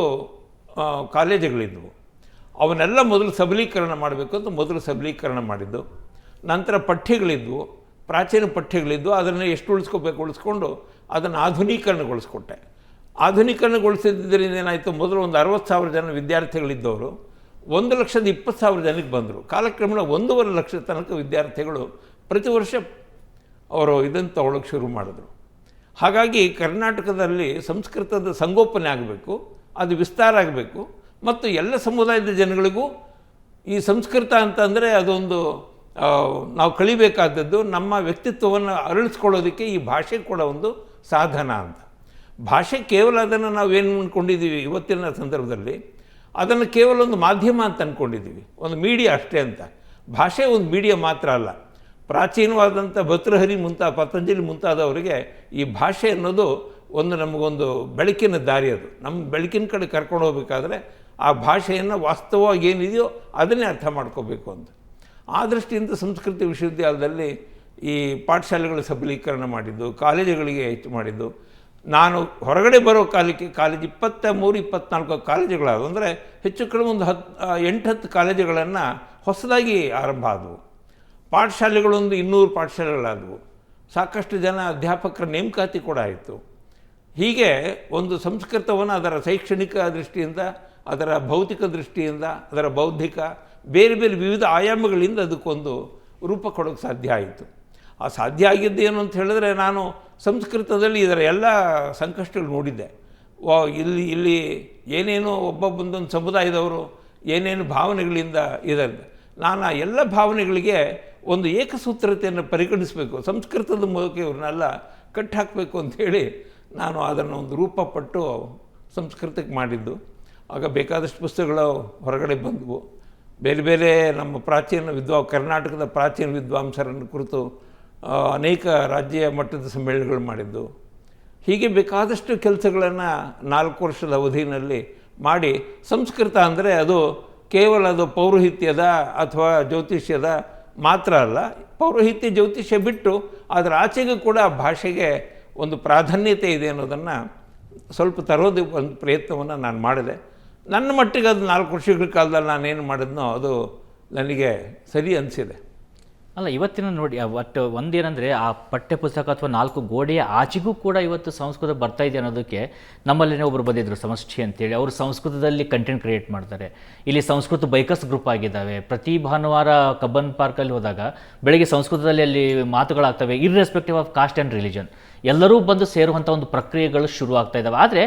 ಕಾಲೇಜುಗಳಿದ್ವು. ಅವನ್ನೆಲ್ಲ ಮೊದಲು ಸಬಲೀಕರಣ ಮಾಡಬೇಕು ಅಂತ ಮೊದಲು ಸಬಲೀಕರಣ ಮಾಡಿದ್ದು. ನಂತರ ಪಠ್ಯಗಳಿದ್ವು, ಪ್ರಾಚೀನ ಪಠ್ಯಗಳಿದ್ವು, ಅದನ್ನು ಎಷ್ಟು ಉಳಿಸ್ಕೊಂಡು ಅದನ್ನು ಆಧುನೀಕರಣಗೊಳಿಸ್ಕೊಟ್ಟೆ. ಆಧುನೀಕರಣಗೊಳಿಸಿದ್ದರಿಂದ ಏನಾಯಿತು, ಮೊದಲು ಒಂದು 60,000 ಜನ ವಿದ್ಯಾರ್ಥಿಗಳಿದ್ದವರು 1,20,000 ಜನಕ್ಕೆ ಬಂದರು. ಕಾಲಕ್ರಮೇಣ 1.5 ಲಕ್ಷ ತನಕ ವಿದ್ಯಾರ್ಥಿಗಳು ಪ್ರತಿ ವರ್ಷ ಅವರು ಇದನ್ನು ತಗೊಳ್ಳೋಕ್ಕೆ ಶುರು ಮಾಡಿದ್ರು. ಹಾಗಾಗಿ ಕರ್ನಾಟಕದಲ್ಲಿ ಸಂಸ್ಕೃತದ ಸಂಗೋಪನೆ ಆಗಬೇಕು, ಅದು ವಿಸ್ತಾರ ಆಗಬೇಕು ಮತ್ತು ಎಲ್ಲ ಸಮುದಾಯದ ಜನಗಳಿಗೂ ಈ ಸಂಸ್ಕೃತ ಅಂತಂದರೆ ಅದೊಂದು ನಾವು ಕಲಿಬೇಕಾದದ್ದು, ನಮ್ಮ ವ್ಯಕ್ತಿತ್ವವನ್ನು ಅರಳಿಸ್ಕೊಳ್ಳೋದಕ್ಕೆ ಈ ಭಾಷೆ ಕೂಡ ಒಂದು ಸಾಧನ ಅಂತ. ಭಾಷೆ ಕೇವಲ ಅದನ್ನು ನಾವೇನು ಅಂದ್ಕೊಂಡಿದ್ದೀವಿ ಇವತ್ತಿನ ಸಂದರ್ಭದಲ್ಲಿ, ಅದನ್ನು ಕೇವಲ ಒಂದು ಮಾಧ್ಯಮ ಅಂತ ಅಂದ್ಕೊಂಡಿದ್ದೀವಿ, ಒಂದು ಮೀಡಿಯಾ ಅಷ್ಟೇ ಅಂತ. ಭಾಷೆ ಒಂದು ಮೀಡಿಯಾ ಮಾತ್ರ ಅಲ್ಲ. ಪ್ರಾಚೀನವಾದಂಥ ಭರ್ತೃಹರಿ ಪತಂಜಲಿ ಮುಂತಾದವರಿಗೆ ಈ ಭಾಷೆ ಅನ್ನೋದು ನಮಗೊಂದು ಬೆಳಕಿನ ದಾರಿ. ಅದು ನಮ್ಮ ಬೆಳಕಿನ ಕಡೆ ಕರ್ಕೊಂಡು ಹೋಗಬೇಕಾದ್ರೆ ಆ ಭಾಷೆಯನ್ನು ವಾಸ್ತವವಾಗಿ ಏನಿದೆಯೋ ಅದನ್ನೇ ಅರ್ಥ ಮಾಡ್ಕೋಬೇಕು ಅಂತ. ಆ ದೃಷ್ಟಿಯಿಂದ ಸಂಸ್ಕೃತ ವಿಶ್ವವಿದ್ಯಾಲಯದಲ್ಲಿ ಈ ಪಾಠಶಾಲೆಗಳ ಸಬಲೀಕರಣ ಮಾಡಿದ್ದು, ಕಾಲೇಜುಗಳಿಗೆ ಹೆಚ್ಚು ಮಾಡಿದ್ದು. ನಾನು ಹೊರಗಡೆ ಬರೋ ಕಾಲಕ್ಕೆ ಕಾಲೇಜ್ 23-24 ಕಾಲೇಜುಗಳಾದವು. ಅಂದರೆ ಹೆಚ್ಚು ಕಡಿಮೆ ಒಂದು 8-10 ಕಾಲೇಜುಗಳನ್ನು ಹೊಸದಾಗಿ ಆರಂಭ ಆದವು. ಪಾಠಶಾಲೆಗಳೊಂದು 200 ಪಾಠಶಾಲೆಗಳಾದವು. ಸಾಕಷ್ಟು ಜನ ಅಧ್ಯಾಪಕರ ನೇಮಕಾತಿ ಕೂಡ ಆಯಿತು. ಹೀಗೆ ಒಂದು ಸಂಸ್ಕೃತವನ್ನು ಅದರ ಶೈಕ್ಷಣಿಕ ದೃಷ್ಟಿಯಿಂದ, ಅದರ ಭೌತಿಕ ದೃಷ್ಟಿಯಿಂದ, ಅದರ ಬೌದ್ಧಿಕ ಬೇರೆ ಬೇರೆ ವಿವಿಧ ಆಯಾಮಗಳಿಂದ ಅದಕ್ಕೊಂದು ರೂಪ ಕೊಡೋಕ್ಕೆ ಸಾಧ್ಯ ಆಯಿತು. ಆ ಸಾಧ್ಯ ಆಗಿದ್ದೇನು ಅಂತ ಹೇಳಿದ್ರೆ, ನಾನು ಸಂಸ್ಕೃತದಲ್ಲಿ ಇದರ ಎಲ್ಲ ಸಂಕಷ್ಟಗಳು ನೋಡಿದ್ದೆ. ಇಲ್ಲಿ ಏನೇನು ಒಬ್ಬೊಂದೊಂದು ಸಮುದಾಯದವರು ಏನೇನು ಭಾವನೆಗಳಿಂದ ಇದ್ದಾರೆ, ನಾನು ಆ ಎಲ್ಲ ಭಾವನೆಗಳಿಗೆ ಒಂದು ಏಕಸೂತ್ರತೆಯನ್ನು ಪರಿಗಣಿಸಬೇಕು, ಸಂಸ್ಕೃತದ ಮೂಲಕ ಇವ್ರನ್ನೆಲ್ಲ ಕಟ್ಟಾಕಬೇಕು ಅಂಥೇಳಿ ನಾನು ಅದನ್ನು ಒಂದು ರೂಪಪಟ್ಟು ಸಂಸ್ಕೃತಕ್ಕೆ ಮಾಡಿದ್ದು. ಆಗ ಬೇಕಾದಷ್ಟು ಪುಸ್ತಕಗಳು ಹೊರಗಡೆ ಬಂದವು. ಬೇರೆ ಬೇರೆ ನಮ್ಮ ಕರ್ನಾಟಕದ ಪ್ರಾಚೀನ ವಿದ್ವಾಂಸರನ್ನು ಕುರಿತು ಅನೇಕ ರಾಜ್ಯ ಮಟ್ಟದ ಸಮ್ಮೇಳನಗಳು ಮಾಡಿದ್ದು. ಹೀಗೆ ಬೇಕಾದಷ್ಟು ಕೆಲಸಗಳನ್ನು 4 ವರ್ಷದ ಅವಧಿಯಲ್ಲಿ ಮಾಡಿ, ಸಂಸ್ಕೃತ ಅಂದರೆ ಅದು ಕೇವಲ ಅದು ಪೌರೋಹಿತ್ಯದ ಅಥವಾ ಜ್ಯೋತಿಷ್ಯದ ಮಾತ್ರ ಅಲ್ಲ, ಪೌರೋಹಿತ್ಯ ಜ್ಯೋತಿಷ್ಯ ಬಿಟ್ಟು ಅದರ ಆಚೆಗೂ ಕೂಡ ಭಾಷೆಗೆ ಒಂದು ಪ್ರಾಧಾನ್ಯತೆ ಇದೆ ಅನ್ನೋದನ್ನು ಸ್ವಲ್ಪ ತರೋದು ಒಂದು ಪ್ರಯತ್ನವನ್ನು ನಾನು ಮಾಡಿದೆ. ನನ್ನ ಮಟ್ಟಿಗೆ ಅದು 4 ವರ್ಷಗಳ ಕಾಲದಲ್ಲಿ ನಾನೇನು ಮಾಡಿದ್ನೋ ಅದು ನನಗೆ ಸರಿ ಅನಿಸಿದೆ. ಅಲ್ಲ, ಇವತ್ತಿನ ನೋಡಿ ಒಟ್ಟು ಒಂದೇನೆಂದರೆ ಆ ಪಠ್ಯ ಪುಸ್ತಕ ಅಥವಾ 4 ಗೋಡೆಯ ಆಚೆಗೂ ಕೂಡ ಇವತ್ತು ಸಂಸ್ಕೃತ ಬರ್ತಾ ಇದೆ ಅನ್ನೋದಕ್ಕೆ ನಮ್ಮಲ್ಲಿನೇ ಒಬ್ಬರು ಬಂದಿದ್ದರು ಸಮಷ್ಟಿ ಅಂತೇಳಿ. ಅವರು ಸಂಸ್ಕೃತದಲ್ಲಿ ಕಂಟೆಂಟ್ ಕ್ರಿಯೇಟ್ ಮಾಡ್ತಾರೆ. ಇಲ್ಲಿ ಸಂಸ್ಕೃತ ಬೈಕರ್ಸ್ ಗ್ರೂಪ್ ಆಗಿದ್ದಾವೆ. ಪ್ರತಿ ಭಾನುವಾರ ಕಬ್ಬನ್ ಪಾರ್ಕಲ್ಲಿ ಹೋದಾಗ ಬೆಳಗ್ಗೆ ಸಂಸ್ಕೃತದಲ್ಲಿ ಅಲ್ಲಿ ಮಾತುಗಳಾಗ್ತವೆ. Irrespective of caste and religion ಎಲ್ಲರೂ ಬಂದು ಸೇರುವಂಥ ಒಂದು ಪ್ರಕ್ರಿಯೆಗಳು ಶುರು ಆಗ್ತಾ ಇದ್ದಾವೆ. ಆದರೆ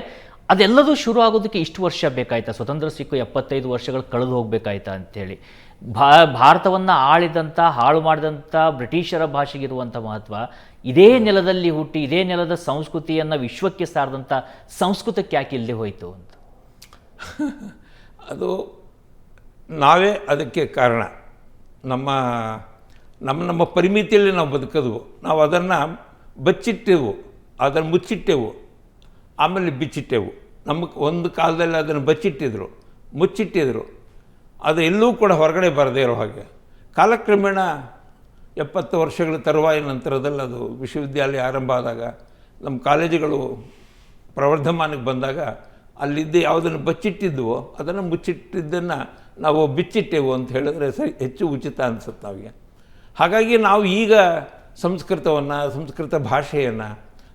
ಅದೆಲ್ಲದೂ ಶುರು ಆಗೋದಕ್ಕೆ ಇಷ್ಟು ವರ್ಷ ಬೇಕಾಯ್ತಾ? ಸ್ವತಂತ್ರ ಸಿಕ್ಕು 75 ವರ್ಷಗಳು ಕಳೆದು ಹೋಗಬೇಕಾಯ್ತಾ ಅಂಥೇಳಿ? ಭಾರತವನ್ನು ಆಳಿದಂಥ, ಹಾಳು ಮಾಡಿದಂಥ ಬ್ರಿಟಿಷರ ಭಾಷೆಗಿರುವಂಥ ಮಹತ್ವ ಇದೇ ನೆಲದಲ್ಲಿ ಹುಟ್ಟಿ ಇದೇ ನೆಲದ ಸಂಸ್ಕೃತಿಯನ್ನು ವಿಶ್ವಕ್ಕೆ ಸಾರಿದಂಥ ಸಂಸ್ಕೃತಕ್ಕೆ ಯಾಕೆ ಇಲ್ಲದೆ ಹೋಯಿತು ಅಂತ? ಅದು ನಾವೇ ಅದಕ್ಕೆ ಕಾರಣ. ನಮ್ಮ ನಮ್ಮ ನಮ್ಮ ಪರಿಮಿತಿಯಲ್ಲಿ ನಾವು ಬದುಕಿದ್ವು. ನಾವು ಅದನ್ನು ಬಚ್ಚಿಟ್ಟೆವು, ಅದನ್ನು ಮುಚ್ಚಿಟ್ಟೆವು, ಆಮೇಲೆ ಬಿಚ್ಚಿಟ್ಟೆವು. ನಮಗೆ ಒಂದು ಕಾಲದಲ್ಲಿ ಅದನ್ನು ಬಚ್ಚಿಟ್ಟಿದ್ರು, ಮುಚ್ಚಿಟ್ಟಿದ್ರು. ಅದು ಎಲ್ಲೂ ಕೂಡ ಹೊರಗಡೆ ಬರದೇ ಇರೋ ಹಾಗೆ ಕಾಲಕ್ರಮೇಣ 70 ವರ್ಷಗಳ ತರುವಾಯ ನಂತರದಲ್ಲಿ ಅದು ವಿಶ್ವವಿದ್ಯಾಲಯ ಆರಂಭ ಆದಾಗ, ನಮ್ಮ ಕಾಲೇಜುಗಳು ಪ್ರವರ್ಧಮಾನಕ್ಕೆ ಬಂದಾಗ ಅಲ್ಲಿದ್ದ ಯಾವುದನ್ನು ಬಚ್ಚಿಟ್ಟಿದ್ವೋ ಅದನ್ನು ಮುಚ್ಚಿಟ್ಟಿದ್ದನ್ನು ನಾವು ಬಿಚ್ಚಿಟ್ಟೆವು ಅಂತ ಹೇಳಿದ್ರೆ ಹೆಚ್ಚು ಉಚಿತ ಅನಿಸುತ್ತೆ ನಮಗೆ. ಹಾಗಾಗಿ ನಾವು ಈಗ ಸಂಸ್ಕೃತವನ್ನು, ಸಂಸ್ಕೃತ ಭಾಷೆಯನ್ನು,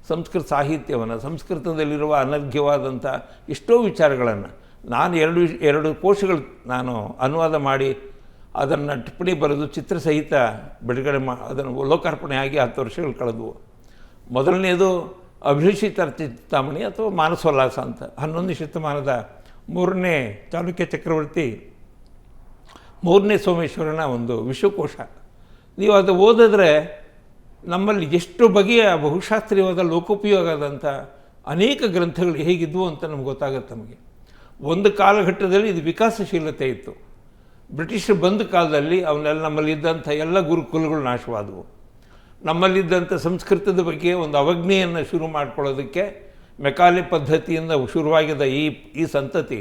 ಸಂಸ್ಕೃತ ಸಾಹಿತ್ಯವನ್ನು, ಸಂಸ್ಕೃತದಲ್ಲಿರುವ ಅನರ್ಘ್ಯವಾದಂಥ ಎಷ್ಟೋ ವಿಚಾರಗಳನ್ನು ನಾನು ಎರಡು ಕೋಶಗಳು ನಾನು ಅನುವಾದ ಮಾಡಿ ಅದನ್ನು ಟಿಪ್ಪಣಿ ಬರೆದು ಚಿತ್ರಸಹಿತ ಬಿಡುಗಡೆ ಅದನ್ನು ಲೋಕಾರ್ಪಣೆ ಆಗಿ 10 ವರ್ಷಗಳು ಕಳೆದವು. ಮೊದಲನೆಯದು ಅಭಿಷಿತ ಚಿಂತಾಮಣಿ ಅಥವಾ ಮಾನಸೋಲ್ಲಾಸ ಅಂತ 11ನೇ ಶತಮಾನದ 3ನೇ ಚಾಲುಕ್ಯ ಚಕ್ರವರ್ತಿ 3ನೇ ಸೋಮೇಶ್ವರನ ಒಂದು ವಿಶ್ವಕೋಶ. ನೀವು ಅದು ಓದಿದ್ರೆ ನಮ್ಮಲ್ಲಿ ಎಷ್ಟು ಬಗೆಯ ಬಹುಶಾಸ್ತ್ರೀಯವಾದ ಲೋಕೋಪಯೋಗದಂಥ ಅನೇಕ ಗ್ರಂಥಗಳು ಹೇಗಿದ್ವು ಅಂತ ನಮ್ಗೆ ಗೊತ್ತಾಗುತ್ತೆ. ನಮಗೆ ಒಂದು ಕಾಲಘಟ್ಟದಲ್ಲಿ ಇದು ವಿಕಾಸಶೀಲತೆ ಇತ್ತು. ಬ್ರಿಟಿಷರು ಬಂದ ಕಾಲದಲ್ಲಿ ಅವನ್ನೆಲ್ಲ ನಮ್ಮಲ್ಲಿದ್ದಂಥ ಎಲ್ಲ ಗುರುಕುಲಗಳು ನಾಶವಾದವು. ನಮ್ಮಲ್ಲಿದ್ದಂಥ ಸಂಸ್ಕೃತದ ಬಗ್ಗೆ ಒಂದು ಅವಜ್ಞೆಯನ್ನು ಶುರು ಮಾಡ್ಕೊಳ್ಳೋದಕ್ಕೆ ಮೆಕಾಲೆ ಪದ್ಧತಿಯಿಂದ ಶುರುವಾಗಿದ್ದ ಈ ಸಂತತಿ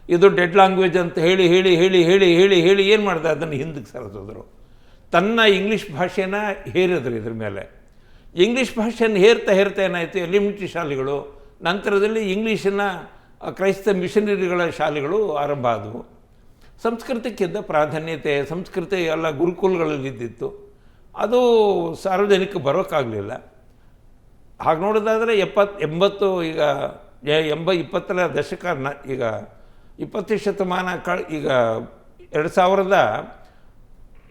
ಇದು ಡೆಡ್ ಲ್ಯಾಂಗ್ವೇಜ್ ಅಂತ ಹೇಳಿ ಹೇಳಿ ಹೇಳಿ ಹೇಳಿ ಹೇಳಿ ಹೇಳಿ ಏನು ಮಾಡಿದೆ, ಅದನ್ನು ಹಿಂದಕ್ಕೆ ಸರಿಸಿದ್ರು. ತನ್ನ ಇಂಗ್ಲೀಷ್ ಭಾಷೆನ ಹೇರಿದ್ರು. ಇದ್ರ ಮೇಲೆ ಇಂಗ್ಲೀಷ್ ಭಾಷೆಯನ್ನು ಹೇರ್ತಾ ಏನಾಯಿತು, ಎಲಿಮೆಂಟ್ರಿ ಶಾಲೆಗಳು, ನಂತರದಲ್ಲಿ ಇಂಗ್ಲೀಷನ್ನು ಕ್ರೈಸ್ತ ಮಿಷನರಿಗಳ ಶಾಲೆಗಳು ಆರಂಭ ಆದವು. ಸಂಸ್ಕೃತಕ್ಕಿದ್ದ ಪ್ರಾಧಾನ್ಯತೆ, ಸಂಸ್ಕೃತ ಎಲ್ಲ ಗುರುಕುಲಗಳಲ್ಲಿದ್ದಿತ್ತು, ಅದು ಸಾರ್ವಜನಿಕ ಬರೋಕ್ಕಾಗಲಿಲ್ಲ. ಹಾಗೆ ನೋಡೋದಾದರೆ 80 ಈಗ 20ರ ದಶಕ, ಈಗ 20ನೇ ಶತಮಾನ ಈಗ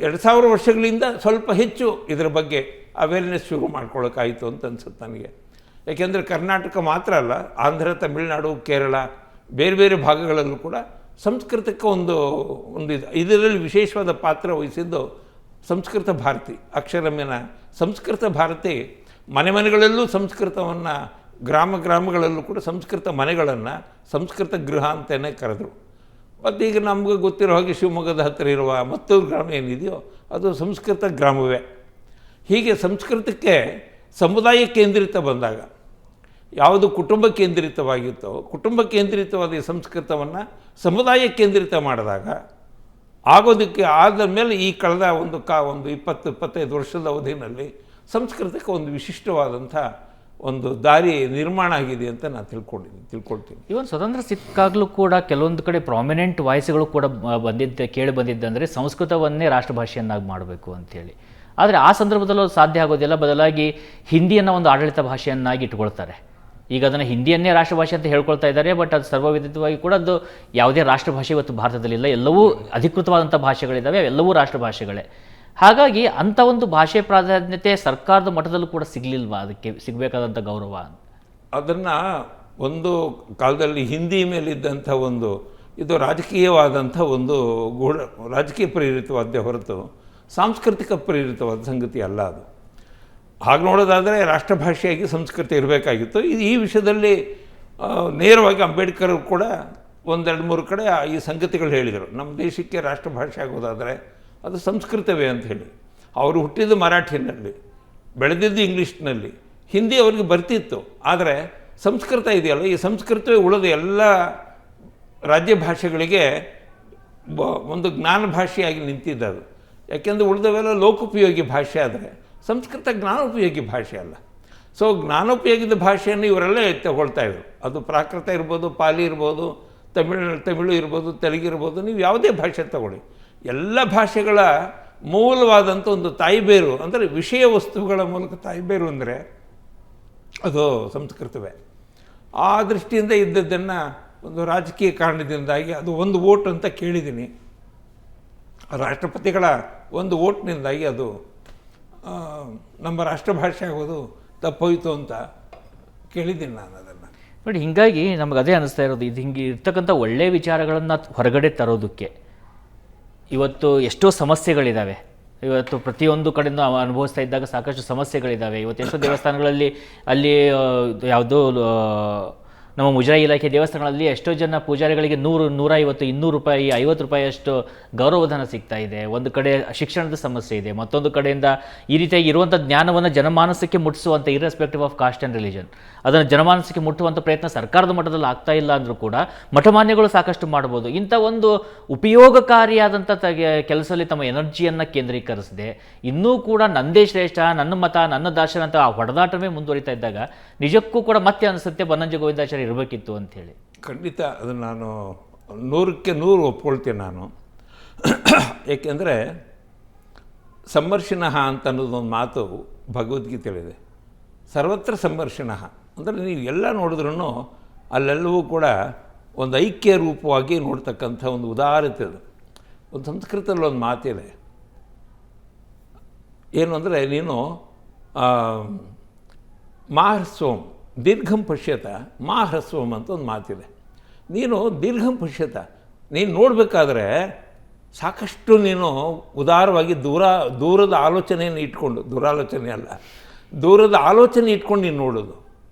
2000 ವರ್ಷಗಳಿಂದ ಸ್ವಲ್ಪ ಹೆಚ್ಚು ಇದರ ಬಗ್ಗೆ ಅವೇರ್ನೆಸ್ ಶುರು ಮಾಡ್ಕೊಳ್ಳೋಕ್ಕಾಯಿತು ಅಂತ ಅನ್ಸುತ್ತೆ ನನಗೆ. ಯಾಕೆಂದರೆ ಕರ್ನಾಟಕ ಮಾತ್ರ ಅಲ್ಲ, ಆಂಧ್ರ, ತಮಿಳುನಾಡು, ಕೇರಳ, ಬೇರೆ ಬೇರೆ ಭಾಗಗಳಲ್ಲೂ ಕೂಡ ಸಂಸ್ಕೃತಕ್ಕೆ ಒಂದು ಇದರಲ್ಲಿ ವಿಶೇಷವಾದ ಪಾತ್ರ ವಹಿಸಿದ್ದು ಸಂಸ್ಕೃತ ಭಾರತಿ. ಅಕ್ಷರಮ್ಯನ ಸಂಸ್ಕೃತ ಭಾರತಿ ಮನೆಗಳಲ್ಲೂ ಸಂಸ್ಕೃತವನ್ನು, ಗ್ರಾಮಗಳಲ್ಲೂ ಕೂಡ ಸಂಸ್ಕೃತ ಮನೆಗಳನ್ನು ಸಂಸ್ಕೃತ ಗೃಹ ಅಂತಲೇ ಕರೆದರು. ಮತ್ತು ಈಗ ನಮಗೆ ಗೊತ್ತಿರೋ ಹಾಗೆ ಶಿವಮೊಗ್ಗದ ಹತ್ತಿರ ಇರುವ ಮತ್ತೂರು ಗ್ರಾಮ ಏನಿದೆಯೋ ಅದು ಸಂಸ್ಕೃತ ಗ್ರಾಮವೇ. ಹೀಗೆ ಸಂಸ್ಕೃತಕ್ಕೆ ಸಮುದಾಯ ಕೇಂದ್ರಿತ ಬಂದಾಗ, ಯಾವುದು ಕುಟುಂಬ ಕೇಂದ್ರಿತವಾಗಿತ್ತೋ, ಕುಟುಂಬ ಕೇಂದ್ರಿತವಾದ ಈ ಸಂಸ್ಕೃತವನ್ನು ಸಮುದಾಯ ಕೇಂದ್ರಿತ ಮಾಡಿದಾಗ ಆಗೋದಕ್ಕೆ ಆದ ಮೇಲೆ ಈ ಕಳೆದ ಒಂದು 20-25 ವರ್ಷದ ಅವಧಿಯಲ್ಲಿ ಸಂಸ್ಕೃತಕ್ಕೆ ಒಂದು ವಿಶಿಷ್ಟವಾದಂಥ ಒಂದು ದಾರಿ ನಿರ್ಮಾಣ ಆಗಿದೆ ಅಂತ ನಾನು ತಿಳ್ಕೊಳ್ತೀನಿ. ಇವನ್ ಸ್ವತಂತ್ರ ಸಿಕ್ಕಾಗಲೂ ಕೂಡ ಕೆಲವೊಂದು ಕಡೆ ಪ್ರಾಮಿನೆಂಟ್ ವಾಯ್ಸ್ಗಳು ಕೂಡ ಕೇಳಿ ಬಂದಿದ್ದಂದರೆ ಸಂಸ್ಕೃತವನ್ನೇ ರಾಷ್ಟ್ರಭಾಷೆಯನ್ನಾಗಿ ಮಾಡಬೇಕು ಅಂಥೇಳಿ. ಆದರೆ ಆ ಸಂದರ್ಭದಲ್ಲೂ ಸಾಧ್ಯ ಆಗೋದಿಲ್ಲ. ಬದಲಾಗಿ ಹಿಂದಿಯನ್ನು ಒಂದು ಆಡಳಿತ ಭಾಷೆಯನ್ನಾಗಿ ಇಟ್ಕೊಳ್ತಾರೆ. ಈಗ ಅದನ್ನು ಹಿಂದಿಯನ್ನೇ ರಾಷ್ಟ್ರಭಾಷೆ ಅಂತ ಹೇಳ್ಕೊಳ್ತಾ ಇದ್ದಾರೆ. ಬಟ್ ಅದು ಸರ್ವವಿದಿತವಾಗಿ ಕೂಡ ಅದು ಯಾವುದೇ ರಾಷ್ಟ್ರಭಾಷೆ ಇವತ್ತು ಭಾರತದಲ್ಲಿಲ್ಲ. ಎಲ್ಲವೂ ಅಧಿಕೃತವಾದಂಥ ಭಾಷೆಗಳಿದ್ದಾವೆ, ಎಲ್ಲವೂ ರಾಷ್ಟ್ರಭಾಷೆಗಳೇ. ಹಾಗಾಗಿ ಅಂಥ ಒಂದು ಭಾಷೆ ಪ್ರಾಧಾನ್ಯತೆ ಸರ್ಕಾರದ ಮಟ್ಟದಲ್ಲೂ ಕೂಡ ಸಿಗಲಿಲ್ವಾ? ಅದಕ್ಕೆ ಸಿಗಬೇಕಾದಂಥ ಗೌರವ ಅದನ್ನು ಒಂದು ಕಾಲದಲ್ಲಿ ಹಿಂದಿ ಮೇಲಿದ್ದಂಥ ಇದು ರಾಜಕೀಯವಾದಂಥ ರಾಜಕೀಯ ಪ್ರೇರಿತವಾದ್ದೇ ಹೊರತು ಸಾಂಸ್ಕೃತಿಕ ಪ್ರೇರಿತವಾದ ಸಂಗತಿ ಅಲ್ಲ ಅದು. ಹಾಗೆ ನೋಡೋದಾದರೆ ರಾಷ್ಟ್ರಭಾಷೆಯಾಗಿ ಸಂಸ್ಕೃತ ಇರಬೇಕಾಗಿತ್ತು. ಈ ವಿಷಯದಲ್ಲಿ ನೇರವಾಗಿ ಅಂಬೇಡ್ಕರ್ ಕೂಡ 1-2-3 ಕಡೆ ಈ ಸಂಗತಿಗಳು ಹೇಳಿದರು. ನಮ್ಮ ದೇಶಕ್ಕೆ ರಾಷ್ಟ್ರಭಾಷೆ ಆಗೋದಾದರೆ ಅದು ಸಂಸ್ಕೃತವೇ ಅಂತ ಹೇಳಿ. ಅವರು ಹುಟ್ಟಿದ್ದು ಮರಾಠಿನಲ್ಲಿ, ಬೆಳೆದಿದ್ದು ಇಂಗ್ಲೀಷ್ನಲ್ಲಿ, ಹಿಂದಿ ಅವ್ರಿಗೆ ಬರ್ತಿತ್ತು. ಆದರೆ ಸಂಸ್ಕೃತ ಇದೆಯಲ್ಲ, ಈ ಸಂಸ್ಕೃತವೇ ಉಳಿದ ಎಲ್ಲ ರಾಜ್ಯ ಭಾಷೆಗಳಿಗೆ ಒಂದು ಜ್ಞಾನ ಭಾಷೆಯಾಗಿ ನಿಂತಿದ್ದದು. ಯಾಕೆಂದರೆ ಉಳಿದವೆಲ್ಲ ಲೋಕೋಪಯೋಗಿ ಭಾಷೆ, ಆದರೆ ಸಂಸ್ಕೃತ ಜ್ಞಾನೋಪಯೋಗಿ ಭಾಷೆ ಅಲ್ಲ. ಸೊ ಜ್ಞಾನೋಪಯೋಗಿದ ಭಾಷೆಯನ್ನು ಇವರೆಲ್ಲ ತಗೊಳ್ತಾ ಇದ್ರು. ಅದು ಪ್ರಾಕೃತ ಇರ್ಬೋದು, ಪಾಲಿ ಇರ್ಬೋದು, ತಮಿಳು ಇರ್ಬೋದು, ತೆಲುಗಿರ್ಬೋದು, ನೀವು ಯಾವುದೇ ಭಾಷೆ ತಗೊಳ್ಳಿ, ಎಲ್ಲ ಭಾಷೆಗಳ ಮೂಲವಾದಂಥ ಒಂದು ತಾಯಿಬೇರು ಅಂದರೆ ವಿಷಯ ವಸ್ತುಗಳ ಮೂಲಕ ತಾಯಿಬೇರು ಅಂದರೆ ಅದು ಸಂಸ್ಕೃತವೇ. ಆ ದೃಷ್ಟಿಯಿಂದ ಇದ್ದದ್ದನ್ನು ಒಂದು ರಾಜಕೀಯ ಕಾರಣದಿಂದಾಗಿ ಅದು ಒಂದು ವೋಟ್ ಅಂತ ಕೇಳಿದ್ದೀನಿ. ರಾಷ್ಟ್ರಪತಿಗಳ ಒಂದು ವೋಟ್ನಿಂದಾಗಿ ಅದು ನಮ್ಮ ರಾಷ್ಟ್ರಭಾಷೆ ಆಗೋದು ತಪ್ಪೋಯ್ತು ಅಂತ ಕೇಳಿದ್ದೀನಿ ನಾನು ಅದನ್ನು. ನೋಡಿ, ಹೀಗಾಗಿ ನಮ್ಗೆ ಅದೇ ಅನ್ನಿಸ್ತಾ ಇರೋದು, ಇದು ಹಿಂಗೆ ಇರ್ತಕ್ಕಂಥ ಒಳ್ಳೆಯ ವಿಚಾರಗಳನ್ನು ಹೊರಗಡೆ ತರೋದಕ್ಕೆ ಇವತ್ತು ಎಷ್ಟೋ ಸಮಸ್ಯೆಗಳಿದ್ದಾವೆ. ಇವತ್ತು ಪ್ರತಿಯೊಂದು ಕಡೆಯಿಂದ ಅನುಭವಿಸ್ತಾ ಇದ್ದಾಗ ಸಾಕಷ್ಟು ಸಮಸ್ಯೆಗಳಿದ್ದಾವೆ. ಇವತ್ತು ಎಷ್ಟೋ ದೇವಸ್ಥಾನಗಳಲ್ಲಿ ಅಲ್ಲಿ ಯಾವುದೋ ನಮ್ಮ ಮುಜರಾಯಿ ಇಲಾಖೆ ದೇವಸ್ಥಾನಗಳಲ್ಲಿ ಎಷ್ಟೋ ಜನ ಪೂಜಾರಿಗಳಿಗೆ 100, 150, 200 ರೂಪಾಯಿ, 50 ರೂಪಾಯಿಯಷ್ಟು ಗೌರವಧನ ಸಿಗ್ತಾ ಇದೆ. ಒಂದು ಕಡೆ ಶಿಕ್ಷಣದ ಸಮಸ್ಯೆ ಇದೆ, ಮತ್ತೊಂದು ಕಡೆಯಿಂದ ಈ ರೀತಿಯಾಗಿ ಇರುವಂಥ ಜ್ಞಾನವನ್ನು ಜನಮಾನಸಕ್ಕೆ ಮುಟ್ಟಿಸುವಂಥ irrespective of caste and religion ಅದನ್ನು ಜನಮಾನಸಕ್ಕೆ ಮುಟ್ಟುವಂಥ ಪ್ರಯತ್ನ ಸರ್ಕಾರದ ಮಟ್ಟದಲ್ಲಿ ಆಗ್ತಾ ಇಲ್ಲ ಅಂದರೂ ಕೂಡ ಮಠಮಾನ್ಯಗಳು ಸಾಕಷ್ಟು ಮಾಡ್ಬೋದು. ಇಂಥ ಒಂದು ಉಪಯೋಗಕಾರಿಯಾದಂಥ ಕೆಲಸದಲ್ಲಿ ತಮ್ಮ ಎನರ್ಜಿಯನ್ನು ಕೇಂದ್ರೀಕರಿಸದೆ ಇನ್ನೂ ಕೂಡ ನಂದೇ ಶ್ರೇಷ್ಠ, ನನ್ನ ಮತ, ನನ್ನ ದರ್ಶನ ಅಂತ ಆ ಹೊಡೆದಾಟವೇ ಮುಂದುವರಿತಾ ಇದ್ದಾಗ ನಿಜಕ್ಕೂ ಕೂಡ ಮತ್ತೆ ಅನಿಸುತ್ತೆ ಬನ್ನಂಜೆ ಗೋವಿಂದಾಚಾರ್ಯ ಇರಬೇಕಿತ್ತು ಅಂಥೇಳಿ. ಖಂಡಿತ ಅದನ್ನು ನಾನು 100ಕ್ಕೆ 100 ಒಪ್ಕೊಳ್ತೇನೆ ನಾನು. ಏಕೆಂದರೆ ಸಂಮರ್ಶಿನಃ ಅಂತ ಅನ್ನೋದೊಂದು ಮಾತು ಭಗವದ್ಗೀತೆಯಲ್ಲಿದೆ. ಸರ್ವತ್ರ ಸಂಮರ್ಶಿನಃ ಅಂದರೆ ನೀವು ಎಲ್ಲ ನೋಡಿದ್ರೂ ಅಲ್ಲೆಲ್ಲವೂ ಕೂಡ ಒಂದು ಐಕ್ಯ ರೂಪವಾಗಿ ನೋಡ್ತಕ್ಕಂಥ ಒಂದು ಉದಾರತೆ ಅದು. ಒಂದು ಸಂಸ್ಕೃತದಲ್ಲಿ ಒಂದು ಮಾತಿದೆ, ಏನು ಅಂದರೆ ನೀನು ಮಾಹ್ರಸ್ವಂ ದೀರ್ಘಂ ಪಶ್ಯತ ಮಾಹ್ರಸ್ವಂ ಅಂತ ಒಂದು ಮಾತಿದೆ. ನೀನು ದೀರ್ಘಂ ಪಶ್ಯತ, ನೀನು ನೋಡಬೇಕಾದ್ರೆ ಸಾಕಷ್ಟು ನೀನು ಉದಾರವಾಗಿ ದೂರದ ಆಲೋಚನೆಯನ್ನು ಇಟ್ಕೊಂಡು, ದುರಾಲೋಚನೆ ಅಲ್ಲ, ದೂರದ ಆಲೋಚನೆ ಇಟ್ಕೊಂಡು ನೀನು ನೋಡೋದು.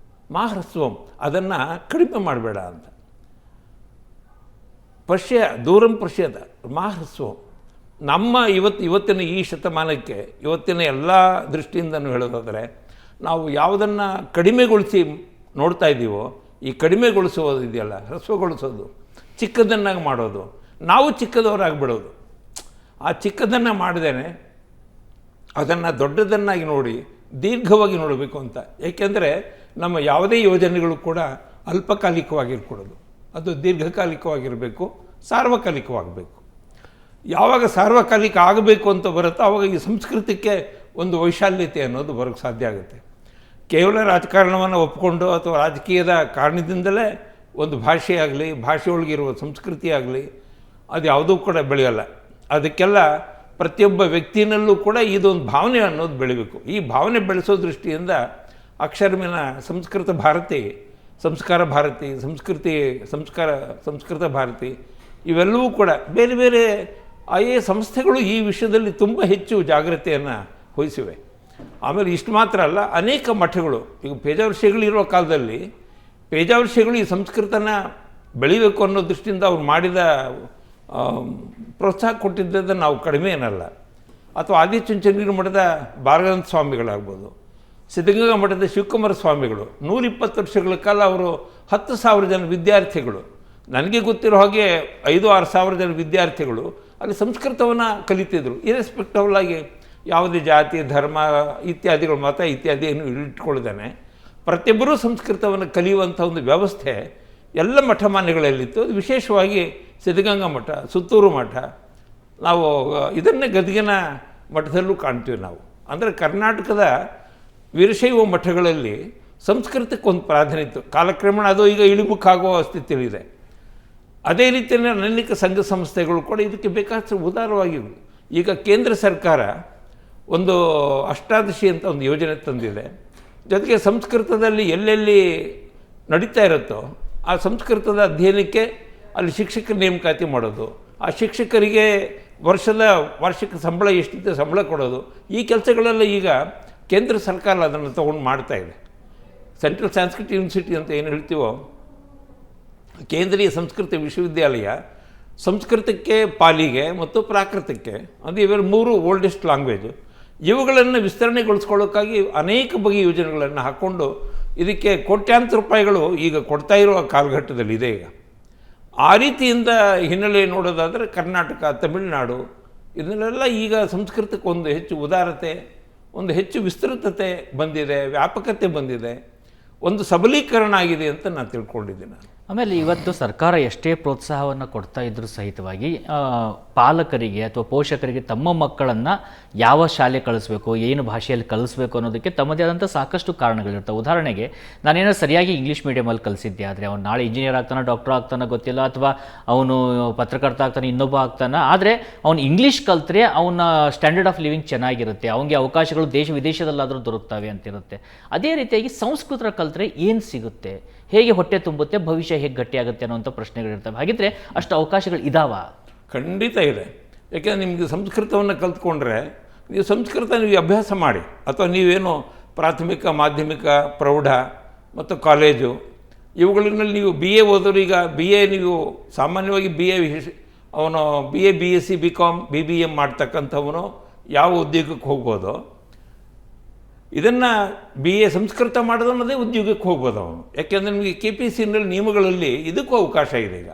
ಮಾಹ್ರಸ್ವಂ ಅದನ್ನು ಕಡಿಮೆ ಮಾಡಬೇಡ ಅಂತ. ದೂರಂ ಪಶ್ಯತ ಮಾಹ್ರಸ್ವಂ. ನಮ್ಮ ಇವತ್ತಿನ ಈ ಶತಮಾನಕ್ಕೆ, ಇವತ್ತಿನ ಎಲ್ಲ ದೃಷ್ಟಿಯಿಂದನೂ ಹೇಳೋದಾದರೆ, ನಾವು ಯಾವುದನ್ನು ಕಡಿಮೆಗೊಳಿಸಿ ನೋಡ್ತಾ ಇದ್ದೀವೋ, ಈ ಕಡಿಮೆಗೊಳಿಸೋದು ಇದೆಯಲ್ಲ, ಹ್ರಸ್ವಗೊಳಿಸೋದು, ಚಿಕ್ಕದನ್ನಾಗಿ ಮಾಡೋದು, ನಾವು ಚಿಕ್ಕದವರಾಗಿಬಿಡೋದು. ಆ ಚಿಕ್ಕದನ್ನು ಮಾಡ್ದೇನೆ ಅದನ್ನು ದೊಡ್ಡದನ್ನಾಗಿ ನೋಡಿ ದೀರ್ಘವಾಗಿ ನೋಡಬೇಕು ಅಂತ. ಏಕೆಂದರೆ ನಮ್ಮ ಯಾವುದೇ ಯೋಜನೆಗಳು ಕೂಡ ಅಲ್ಪಕಾಲಿಕವಾಗಿರ್ಕೊಡೋದು, ಅದು ದೀರ್ಘಕಾಲಿಕವಾಗಿರಬೇಕು, ಸಾರ್ವಕಾಲಿಕವಾಗಬೇಕು. ಯಾವಾಗ ಸಾರ್ವಕಾಲಿಕ ಆಗಬೇಕು ಅಂತ ಬರುತ್ತೋ ಆವಾಗ ಈ ಸಂಸ್ಕೃತಿಗೆ ಒಂದು ವೈಶಾಲ್ಯತೆ ಅನ್ನೋದು ಬರೋಕ್ಕೆ ಸಾಧ್ಯ ಆಗುತ್ತೆ. ಕೇವಲ ರಾಜಕಾರಣವನ್ನು ಒಪ್ಪಿಕೊಂಡು ಅಥವಾ ರಾಜಕೀಯದ ಕಾರಣದಿಂದಲೇ ಒಂದು ಭಾಷೆಯಾಗಲಿ, ಭಾಷೆಯೊಳಗಿರುವ ಸಂಸ್ಕೃತಿ ಆಗಲಿ, ಅದು ಯಾವುದೂ ಕೂಡ ಬೆಳೆಯಲ್ಲ. ಅದಕ್ಕೆಲ್ಲ ಪ್ರತಿಯೊಬ್ಬ ವ್ಯಕ್ತಿಯಲ್ಲೂ ಕೂಡ ಇದೊಂದು ಭಾವನೆ ಅನ್ನೋದು ಬೆಳಿಬೇಕು. ಈ ಭಾವನೆ ಬೆಳೆಸೋ ದೃಷ್ಟಿಯಿಂದ ಅಕ್ಷರಮೇನ ಸಂಸ್ಕೃತ ಭಾರತಿ, ಸಂಸ್ಕಾರ ಭಾರತಿ, ಸಂಸ್ಕೃತ ಭಾರತಿ ಇವೆಲ್ಲವೂ ಕೂಡ ಬೇರೆ ಬೇರೆ ಆಯಾ ಸಂಸ್ಥೆಗಳು ಈ ವಿಷಯದಲ್ಲಿ ತುಂಬ ಹೆಚ್ಚು ಜಾಗ್ರತೆಯನ್ನು ವಹಿಸಿವೆ. ಆಮೇಲೆ ಇಷ್ಟು ಮಾತ್ರ ಅಲ್ಲ, ಅನೇಕ ಮಠಗಳು, ಈಗ ಪೇಜಾವರ್ಷಿಗಳಿರೋ ಕಾಲದಲ್ಲಿ ಪೇಜಾವರ್ಷಿಗಳು ಈ ಸಂಸ್ಕೃತನ ಬೆಳಿಬೇಕು ಅನ್ನೋ ದೃಷ್ಟಿಯಿಂದ ಅವ್ರು ಮಾಡಿದ ಪ್ರೋತ್ಸಾಹ ಕೊಟ್ಟಿದ್ದನ್ನು ನಾವು ಕಡಿಮೆ ಏನಲ್ಲ. ಅಥವಾ ಆದಿಚುಂಚನಗಿರಿ ಮಠದ ಭಾರಗಾನಂದ ಸ್ವಾಮಿಗಳಾಗ್ಬೋದು, ಸಿದ್ಧಗಂಗಾ ಮಠದ ಶಿವಕುಮಾರ ಸ್ವಾಮಿಗಳು 120 ವರ್ಷಗಳ ಕಾಲ ಅವರು 10,000 ಜನ ವಿದ್ಯಾರ್ಥಿಗಳು, ನನಗೆ ಗೊತ್ತಿರೋ ಹಾಗೆ 5-6 ಸಾವಿರ ಜನ ವಿದ್ಯಾರ್ಥಿಗಳು ಅಲ್ಲಿ ಸಂಸ್ಕೃತವನ್ನು ಕಲಿತಿದ್ರು. ಇರೆಸ್ಪೆಕ್ಟಿವ್ ಆಗಿ ಯಾವುದೇ ಜಾತಿ, ಧರ್ಮ ಇತ್ಯಾದಿಗಳು, ಮತ ಇತ್ಯಾದಿ ಏನು ಇಟ್ಕೊಳ್ದಾನೆ ಪ್ರತಿಯೊಬ್ಬರೂ ಸಂಸ್ಕೃತವನ್ನು ಕಲಿಯುವಂಥ ಒಂದು ವ್ಯವಸ್ಥೆ ಎಲ್ಲ ಮಠಮಾನ್ಯಗಳಲ್ಲಿತ್ತು. ಅದು ವಿಶೇಷವಾಗಿ ಸಿದ್ಧಗಂಗಾ ಮಠ, ಸುತ್ತೂರು ಮಠ, ನಾವು ಇದನ್ನೇ ಗದಗಿನ ಮಠದಲ್ಲೂ ಕಾಣ್ತೀವಿ ನಾವು. ಅಂದರೆ ಕರ್ನಾಟಕದ ವೀರಶೈವ ಮಠಗಳಲ್ಲಿ ಸಂಸ್ಕೃತಕ್ಕೊಂದು ಪ್ರಾಧಾನ್ಯ ಇತ್ತು. ಕಾಲಕ್ರಮೇಣ ಅದು ಈಗ ಇಳಿಮುಖಾಗುವ ಸ್ಥಿತಿಯಲ್ಲಿದೆ. ಅದೇ ರೀತಿಯಲ್ಲಿ ಅನೇಕ ಸಂಘ ಸಂಸ್ಥೆಗಳು ಕೂಡ ಇದಕ್ಕೆ ಬೇಕಾದಷ್ಟು ಉದಾರವಾಗಿವೆ. ಈಗ ಕೇಂದ್ರ ಸರ್ಕಾರ ಒಂದು ಅಷ್ಟಾದಶಿ ಅಂತ ಒಂದು ಯೋಜನೆ ತಂದಿದೆ. ಜೊತೆಗೆ ಸಂಸ್ಕೃತದಲ್ಲಿ ಎಲ್ಲೆಲ್ಲಿ ನಡೀತಾ ಇರುತ್ತೋ ಆ ಸಂಸ್ಕೃತದ ಅಧ್ಯಯನಕ್ಕೆ ಅಲ್ಲಿ ಶಿಕ್ಷಕರ ನೇಮಕಾತಿ ಮಾಡೋದು, ಆ ಶಿಕ್ಷಕರಿಗೆ ವಾರ್ಷಿಕ ಸಂಬಳ ಎಷ್ಟಿದೆ ಸಂಬಳ ಕೊಡೋದು, ಈ ಕೆಲಸಗಳೆಲ್ಲ ಈಗ ಕೇಂದ್ರ ಸರ್ಕಾರ ಅದನ್ನು ತೊಗೊಂಡು ಮಾಡ್ತಾಯಿದೆ. ಸೆಂಟ್ರಲ್ ಸಂಸ್ಕೃತ್ ಯೂನಿವರ್ಸಿಟಿ ಅಂತ ಏನು ಹೇಳ್ತೀವೋ, ಕೇಂದ್ರೀಯ ಸಂಸ್ಕೃತ ವಿಶ್ವವಿದ್ಯಾಲಯ ಸಂಸ್ಕೃತಕ್ಕೆ, ಪಾಲಿಗೆ ಮತ್ತು ಪ್ರಾಕೃತಕ್ಕೆ, ಅದು ಇವೆಲ್ಲ 3 ಓಲ್ಡೆಸ್ಟ್ ಲ್ಯಾಂಗ್ವೇಜು, ಇವುಗಳನ್ನು ವಿಸ್ತರಣೆಗೊಳಿಸ್ಕೊಳ್ಳೋಕ್ಕಾಗಿ ಅನೇಕ ಬಗೆಯ ಯೋಜನೆಗಳನ್ನು ಹಾಕ್ಕೊಂಡು ಇದಕ್ಕೆ ಕೋಟ್ಯಾಂತರ ರೂಪಾಯಿಗಳು ಈಗ ಕೊಡ್ತಾ ಇರುವ ಕಾಲಘಟ್ಟದಲ್ಲಿದೆ. ಈಗ ಆ ರೀತಿಯಿಂದ ಹಿನ್ನೆಲೆ ನೋಡೋದಾದರೆ ಕರ್ನಾಟಕ, ತಮಿಳುನಾಡು ಇದನ್ನೆಲ್ಲ ಈಗ ಸಂಸ್ಕೃತಕ್ಕೆ ಒಂದು ಹೆಚ್ಚು ಉದಾರತೆ, ಒಂದು ಹೆಚ್ಚು ವಿಸ್ತೃತತೆ ಬಂದಿದೆ, ವ್ಯಾಪಕತೆ ಬಂದಿದೆ, ಒಂದು ಸಬಲೀಕರಣ ಆಗಿದೆ ಅಂತ ನಾನು ತಿಳ್ಕೊಂಡಿದ್ದೀನಿ. ಆಮೇಲೆ ಇವತ್ತು ಸರ್ಕಾರ ಎಷ್ಟೇ ಪ್ರೋತ್ಸಾಹವನ್ನು ಕೊಡ್ತಾ ಇದ್ರೂ ಸಹಿತವಾಗಿ ಪಾಲಕರಿಗೆ ಅಥವಾ ಪೋಷಕರಿಗೆ ತಮ್ಮ ಮಕ್ಕಳನ್ನು ಯಾವ ಶಾಲೆ ಕಳಿಸ್ಬೇಕು, ಏನು ಭಾಷೆಯಲ್ಲಿ ಕಲಿಸ್ಬೇಕು ಅನ್ನೋದಕ್ಕೆ ತಮ್ಮದೇ ಆದಂಥ ಸಾಕಷ್ಟು ಕಾರಣಗಳಿರ್ತವೆ. ಉದಾಹರಣೆಗೆ ನಾನೇನೋ ಸರಿಯಾಗಿ ಇಂಗ್ಲೀಷ್ ಮೀಡಿಯಮಲ್ಲಿ ಕಲಿಸಿದ್ದೆ, ಆದರೆ ಅವ್ನು ನಾಳೆ ಇಂಜಿನಿಯರ್ ಆಗ್ತಾನೆ, ಡಾಕ್ಟರ್ ಆಗ್ತಾನೆ ಗೊತ್ತಿಲ್ಲ, ಅಥವಾ ಅವನು ಪತ್ರಕರ್ತ ಆಗ್ತಾನೆ, ಇನ್ನೊಬ್ಬ ಆಗ್ತಾನೆ. ಆದರೆ ಅವ್ನು ಇಂಗ್ಲೀಷ್ ಕಲ್ತ್ರೆ ಅವನ ಸ್ಟ್ಯಾಂಡರ್ಡ್ ಆಫ್ ಲಿವಿಂಗ್ ಚೆನ್ನಾಗಿರುತ್ತೆ, ಅವನಿಗೆ ಅವಕಾಶಗಳು ದೇಶ ವಿದೇಶದಲ್ಲಾದರೂ ದೊರಕ್ತವೆ ಅಂತಿರುತ್ತೆ. ಅದೇ ರೀತಿಯಾಗಿ ಸಂಸ್ಕೃತ ಕಲ್ತ್ರೆ ಏನು ಸಿಗುತ್ತೆ? ಹೇಗೆ ಹೊಟ್ಟೆ ತುಂಬುತ್ತೆ, ಭವಿಷ್ಯ ಹೇಗೆ ಗಟ್ಟಿಯಾಗುತ್ತೆ ಅನ್ನೋಂಥ ಪ್ರಶ್ನೆಗಳಿರ್ತವೆ. ಹಾಗಿದ್ರೆ ಅಷ್ಟು ಅವಕಾಶಗಳು ಇದಾವ? ಖಂಡಿತ ಇದೆ. ಯಾಕೆಂದರೆ ನಿಮಗೆ ಸಂಸ್ಕೃತವನ್ನು ಕಲ್ತ್ಕೊಂಡ್ರೆ ನೀವು ಸಂಸ್ಕೃತ ನೀವು ಅಭ್ಯಾಸ ಮಾಡಿ, ಅಥವಾ ನೀವೇನು ಪ್ರಾಥಮಿಕ, ಮಾಧ್ಯಮಿಕ, ಪ್ರೌಢ ಮತ್ತು ಕಾಲೇಜು ಇವುಗಳಲ್ಲಿ ನೀವು ಬಿ ಎ ಓದೋರು, ಈಗ ಬಿ ಎ ನೀವು ಸಾಮಾನ್ಯವಾಗಿ ಬಿ ಎ ಅವನು B A, B S C, B com, B B M ಮಾಡ್ತಕ್ಕಂಥವನು ಯಾವ ಉದ್ಯೋಗಕ್ಕೆ ಹೋಗ್ಬೋದು, ಇದನ್ನು ಬಿ ಎ ಸಂಸ್ಕೃತ ಮಾಡೋದನ್ನೋದೇ ಉದ್ಯೋಗಕ್ಕೆ ಹೋಗ್ಬೋದು ಅವನು. ಯಾಕೆಂದರೆ ನಿಮಗೆ ಕೆ ಪಿ ಸಿ ನಿಯಮಗಳಲ್ಲಿ ಇದಕ್ಕೂ ಅವಕಾಶ ಇದೆ. ಈಗ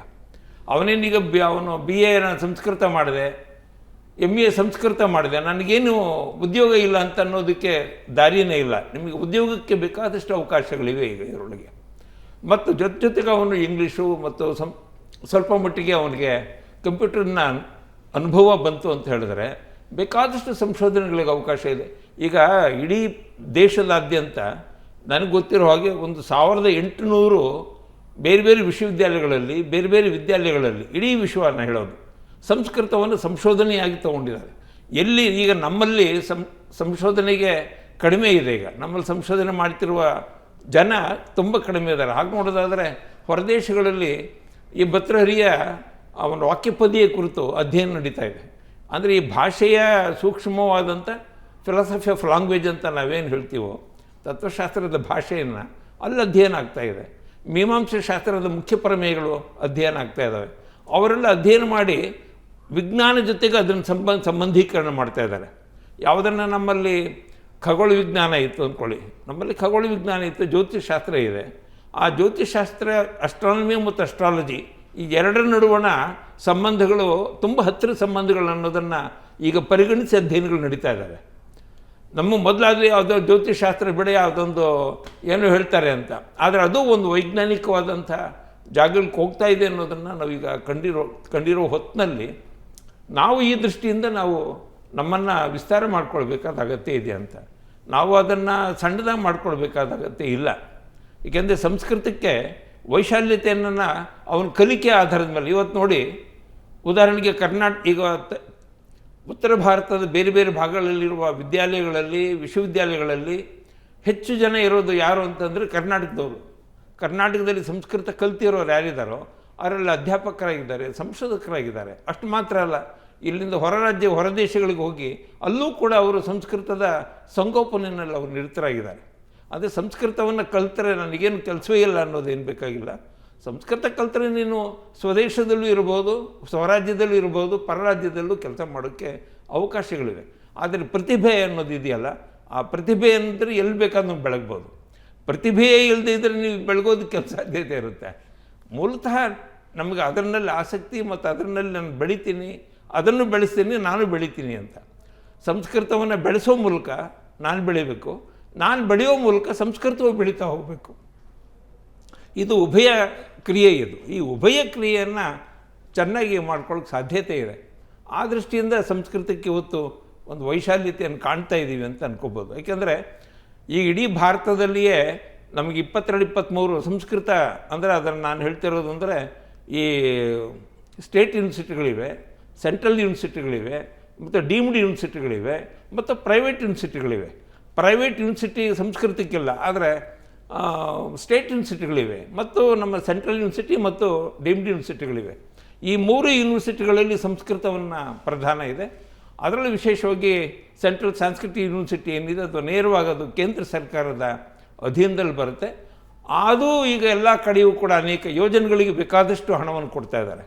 ಅವನೇನೀಗ ಅವನು ಬಿ ಎ ಸಂಸ್ಕೃತ ಮಾಡಿದೆ, ಎಮ್ ಎ ಸಂಸ್ಕೃತ ಮಾಡಿದೆ, ನನಗೇನು ಉದ್ಯೋಗ ಇಲ್ಲ ಅಂತ ಅನ್ನೋದಕ್ಕೆ ದಾರಿಯೇ ಇಲ್ಲ. ನಿಮಗೆ ಉದ್ಯೋಗಕ್ಕೆ ಬೇಕಾದಷ್ಟು ಅವಕಾಶಗಳಿವೆ ಈಗ ಇದರೊಳಗೆ. ಮತ್ತು ಜೊತೆಗೆ ಅವನು ಇಂಗ್ಲೀಷು ಮತ್ತು ಸ್ವಲ್ಪ ಮಟ್ಟಿಗೆ ಅವನಿಗೆ ಕಂಪ್ಯೂಟರ್ನ ಅನುಭವ ಬಂತು ಅಂತ ಹೇಳಿದ್ರೆ ಬೇಕಾದಷ್ಟು ಸಂಶೋಧನೆಗಳಿಗೆ ಅವಕಾಶ ಇದೆ. ಈಗ ಇಡೀ ದೇಶದಾದ್ಯಂತ ನನಗೆ ಗೊತ್ತಿರೋ ಹಾಗೆ 1800 ಬೇರೆ ಬೇರೆ ವಿಶ್ವವಿದ್ಯಾಲಯಗಳಲ್ಲಿ, ಬೇರೆ ಬೇರೆ ವಿದ್ಯಾಲಯಗಳಲ್ಲಿ, ಇಡೀ ವಿಶ್ವವನ್ನು ಹೇಳೋದು, ಸಂಸ್ಕೃತವನ್ನು ಸಂಶೋಧನೆಯಾಗಿ ತಗೊಂಡಿದ್ದಾರೆ. ಎಲ್ಲಿ ಈಗ ನಮ್ಮಲ್ಲಿ ಸಂಶೋಧನೆಗೆ ಕಡಿಮೆ ಇದೆ. ಈಗ ನಮ್ಮಲ್ಲಿ ಸಂಶೋಧನೆ ಮಾಡ್ತಿರುವ ಜನ ತುಂಬ ಕಡಿಮೆ ಇದ್ದಾರೆ. ಹಾಗೆ ನೋಡೋದಾದರೆ ಹೊರದೇಶಗಳಲ್ಲಿ ಈ ಭರ್ತೃಹರಿಯ ಅವನ ವಾಕ್ಯಪದಿಯ ಕುರಿತು ಅಧ್ಯಯನ ನಡೀತಾ ಇದೆ. ಅಂದರೆ ಈ ಭಾಷೆಯ ಸೂಕ್ಷ್ಮವಾದಂಥ ಫಿಲಾಸಫಿ ಆಫ್ ಲ್ಯಾಂಗ್ವೇಜ್ ಅಂತ ನಾವೇನು ಹೇಳ್ತೀವೋ, ತತ್ವಶಾಸ್ತ್ರದ ಭಾಷೆಯನ್ನು ಅಲ್ಲಿ ಅಧ್ಯಯನ ಆಗ್ತಾಯಿದೆ. ಮೀಮಾಂಸೆ ಶಾಸ್ತ್ರದ ಮುಖ್ಯ ಪ್ರಮೇಯಗಳು ಅಧ್ಯಯನ ಆಗ್ತಾ ಇದ್ದಾವೆ. ಅವರೆಲ್ಲ ಅಧ್ಯಯನ ಮಾಡಿ ವಿಜ್ಞಾನ ಜೊತೆಗೆ ಅದನ್ನು ಸಂಬಂಧೀಕರಣ ಮಾಡ್ತಾ ಇದ್ದಾರೆ. ಯಾವುದನ್ನು ನಮ್ಮಲ್ಲಿ ಖಗೋಳ ವಿಜ್ಞಾನ ಇತ್ತು ಅಂದ್ಕೊಳ್ಳಿ, ನಮ್ಮಲ್ಲಿ ಖಗೋಳ ವಿಜ್ಞಾನ ಇತ್ತು, ಜ್ಯೋತಿಷಶಾಸ್ತ್ರ ಇದೆ. ಆ ಜ್ಯೋತಿಷಶಾಸ್ತ್ರ, ಅಸ್ಟ್ರಾನಮಿ ಮತ್ತು ಅಸ್ಟ್ರಾಲಜಿ ಈ ಎರಡರ ನಡುವಣ ಸಂಬಂಧಗಳು ತುಂಬ ಹತ್ತಿರ ಸಂಬಂಧಗಳು ಅನ್ನೋದನ್ನು ಈಗ ಪರಿಗಣಿಸಿ ಅಧ್ಯಯನಗಳು ನಡೀತಾ ಇದ್ದಾವೆ. ನಮ್ಮ ಮೊದಲಾದರೆ ಯಾವುದೋ ಜ್ಯೋತಿಷಶಾಸ್ತ್ರ ಬಿಡ ಯಾವುದೊಂದು ಏನೋ ಹೇಳ್ತಾರೆ ಅಂತ, ಆದರೆ ಅದು ಒಂದು ವೈಜ್ಞಾನಿಕವಾದಂಥ ಜಾಗಕ್ಕೆ ಹೋಗ್ತಾ ಇದೆ ಅನ್ನೋದನ್ನು ನಾವೀಗ ಕಂಡಿರೋ ಹೊತ್ತಿನಲ್ಲಿ ನಾವು ಈ ದೃಷ್ಟಿಯಿಂದ ನಾವು ನಮ್ಮನ್ನು ವಿಸ್ತಾರ ಮಾಡ್ಕೊಳ್ಬೇಕಾದ ಅಗತ್ಯ ಇದೆ ಅಂತ. ನಾವು ಅದನ್ನು ಸಣ್ಣದಾಗಿ ಮಾಡ್ಕೊಳ್ಬೇಕಾದ ಅಗತ್ಯ ಇಲ್ಲ. ಏಕೆಂದರೆ ಸಂಸ್ಕೃತಕ್ಕೆ ವೈಶಾಲ್ಯತೆಯನ್ನು ಅವನ ಕಲಿಕೆ ಆಧಾರದ ಮೇಲೆ ಇವತ್ತು ನೋಡಿ, ಉದಾಹರಣೆಗೆ ಈಗ ಉತ್ತರ ಭಾರತದ ಬೇರೆ ಬೇರೆ ಭಾಗಗಳಲ್ಲಿರುವ ವಿದ್ಯಾಲಯಗಳಲ್ಲಿ, ವಿಶ್ವವಿದ್ಯಾಲಯಗಳಲ್ಲಿ ಹೆಚ್ಚು ಜನ ಇರೋದು ಯಾರು ಅಂತಂದರೆ ಕರ್ನಾಟಕದವರು. ಕರ್ನಾಟಕದಲ್ಲಿ ಸಂಸ್ಕೃತ ಕಲ್ತಿರೋರು ಯಾರಿದ್ದಾರೋ ಅವರೆಲ್ಲ ಅಧ್ಯಾಪಕರಾಗಿದ್ದಾರೆ, ಸಂಶೋಧಕರಾಗಿದ್ದಾರೆ. ಅಷ್ಟು ಮಾತ್ರ ಅಲ್ಲ, ಇಲ್ಲಿಂದ ಹೊರದೇಶಗಳಿಗೆ ಹೋಗಿ ಅಲ್ಲೂ ಕೂಡ ಅವರು ಸಂಸ್ಕೃತದ ಸಂಗೋಪನೆಯಲ್ಲಿ ಅವರು ನಿರತರಾಗಿದ್ದಾರೆ. ಅದೇ ಸಂಸ್ಕೃತವನ್ನು ಕಲ್ತರೆ ನನಗೇನು ಕೆಲಸವೇ ಇಲ್ಲ ಅನ್ನೋದೇನು ಬೇಕಾಗಿಲ್ಲ. ಸಂಸ್ಕೃತ ಕಲ್ತರೆ ನೀನು ಸ್ವದೇಶದಲ್ಲೂ ಇರ್ಬೋದು, ಸ್ವರಾಜ್ಯದಲ್ಲೂ ಇರ್ಬೋದು, ಪರರಾಜ್ಯದಲ್ಲೂ ಕೆಲಸ ಮಾಡೋಕ್ಕೆ ಅವಕಾಶಗಳಿವೆ. ಆದರೆ ಪ್ರತಿಭೆ ಅನ್ನೋದು ಇದೆಯಲ್ಲ, ಆ ಪ್ರತಿಭೆ ಅಂದರೆ ಎಲ್ಲಿ ಬೇಕಾದ್ರೂ ಬೆಳಗ್ಬೋದು. ಪ್ರತಿಭೆಯೇ ಇಲ್ಲದೆ ಇದ್ದರೆ ನೀವು ಬೆಳಗೋದಕ್ಕೆ ಸಾಧ್ಯತೆ ಇರುತ್ತೆ. ಮೂಲತಃ ನಮಗೆ ಅದರಲ್ಲಿ ಆಸಕ್ತಿ ಮತ್ತು ಅದರಲ್ಲಿ ನಾನು ಬೆಳಿತೀನಿ, ಅದನ್ನು ಬೆಳೆಸ್ತೀನಿ, ನಾನು ಬೆಳಿತೀನಿ ಅಂತ. ಸಂಸ್ಕೃತವನ್ನು ಬೆಳೆಸೋ ಮೂಲಕ ನಾನು ಬೆಳಿಬೇಕು, ನಾನು ಬೆಳೆಯೋ ಮೂಲಕ ಸಂಸ್ಕೃತವು ಬೆಳೀತಾ ಹೋಗಬೇಕು. ಇದು ಉಭಯ ಕ್ರಿಯೆ. ಈ ಉಭಯ ಕ್ರಿಯೆಯನ್ನು ಚೆನ್ನಾಗಿ ಮಾಡ್ಕೊಳ್ಳೋಕ್ಕೆ ಸಾಧ್ಯತೆ ಇದೆ. ಆ ದೃಷ್ಟಿಯಿಂದ ಸಂಸ್ಕೃತಕ್ಕೆ ಇವತ್ತು ಒಂದು ವೈಶಾಲ್ಯತೆಯನ್ನು ಕಾಣ್ತಾ ಇದ್ದೀವಿ ಅಂತ ಅನ್ಕೋಬೋದು. ಯಾಕೆಂದರೆ ಈ ಇಡೀ ಭಾರತದಲ್ಲಿಯೇ ನಮಗೆ 22-23 ಸಂಸ್ಕೃತ ಅಂದರೆ ಅದನ್ನು ನಾನು ಹೇಳ್ತಿರೋದು ಅಂದರೆ ಈ ಸ್ಟೇಟ್ ಯೂನಿವರ್ಸಿಟಿಗಳಿವೆ, ಸೆಂಟ್ರಲ್ ಯೂನಿವರ್ಸಿಟಿಗಳಿವೆ, ಮತ್ತು ಡೀಮ್ಡ್ ಯೂನಿವರ್ಸಿಟಿಗಳಿವೆ, ಮತ್ತು ಪ್ರೈವೇಟ್ ಯೂನಿವರ್ಸಿಟಿಗಳಿವೆ. ಪ್ರೈವೇಟ್ ಯೂನಿವರ್ಸಿಟಿ ಸಂಸ್ಕೃತಕ್ಕಿಲ್ಲ, ಆದರೆ ಸ್ಟೇಟ್ ಯೂನಿವರ್ಸಿಟಿಗಳಿವೆ, ಮತ್ತು ನಮ್ಮ ಸೆಂಟ್ರಲ್ ಯೂನಿವರ್ಸಿಟಿ ಮತ್ತು ಡೀಮ್ಡ್ ಯೂನಿವರ್ಸಿಟಿಗಳಿವೆ. ಈ 3 ಯೂನಿವರ್ಸಿಟಿಗಳಲ್ಲಿ ಸಂಸ್ಕೃತವನ್ನು ಪ್ರಧಾನ ಇದೆ. ಅದರಲ್ಲಿ ವಿಶೇಷವಾಗಿ ಸೆಂಟ್ರಲ್ ಸಾಂಸ್ಕೃತಿಕ್ ಯೂನಿವರ್ಸಿಟಿ ಏನಿದೆ ಅದು ನೇರವಾಗಿ ಅದು ಕೇಂದ್ರ ಸರ್ಕಾರದ ಅಧೀನದಲ್ಲಿ ಬರುತ್ತೆ. ಅದು ಈಗ ಎಲ್ಲ ಕಡೆಯೂ ಕೂಡ ಅನೇಕ ಯೋಜನೆಗಳಿಗೆ ಬೇಕಾದಷ್ಟು ಹಣವನ್ನು ಕೊಡ್ತಾ ಇದ್ದಾರೆ,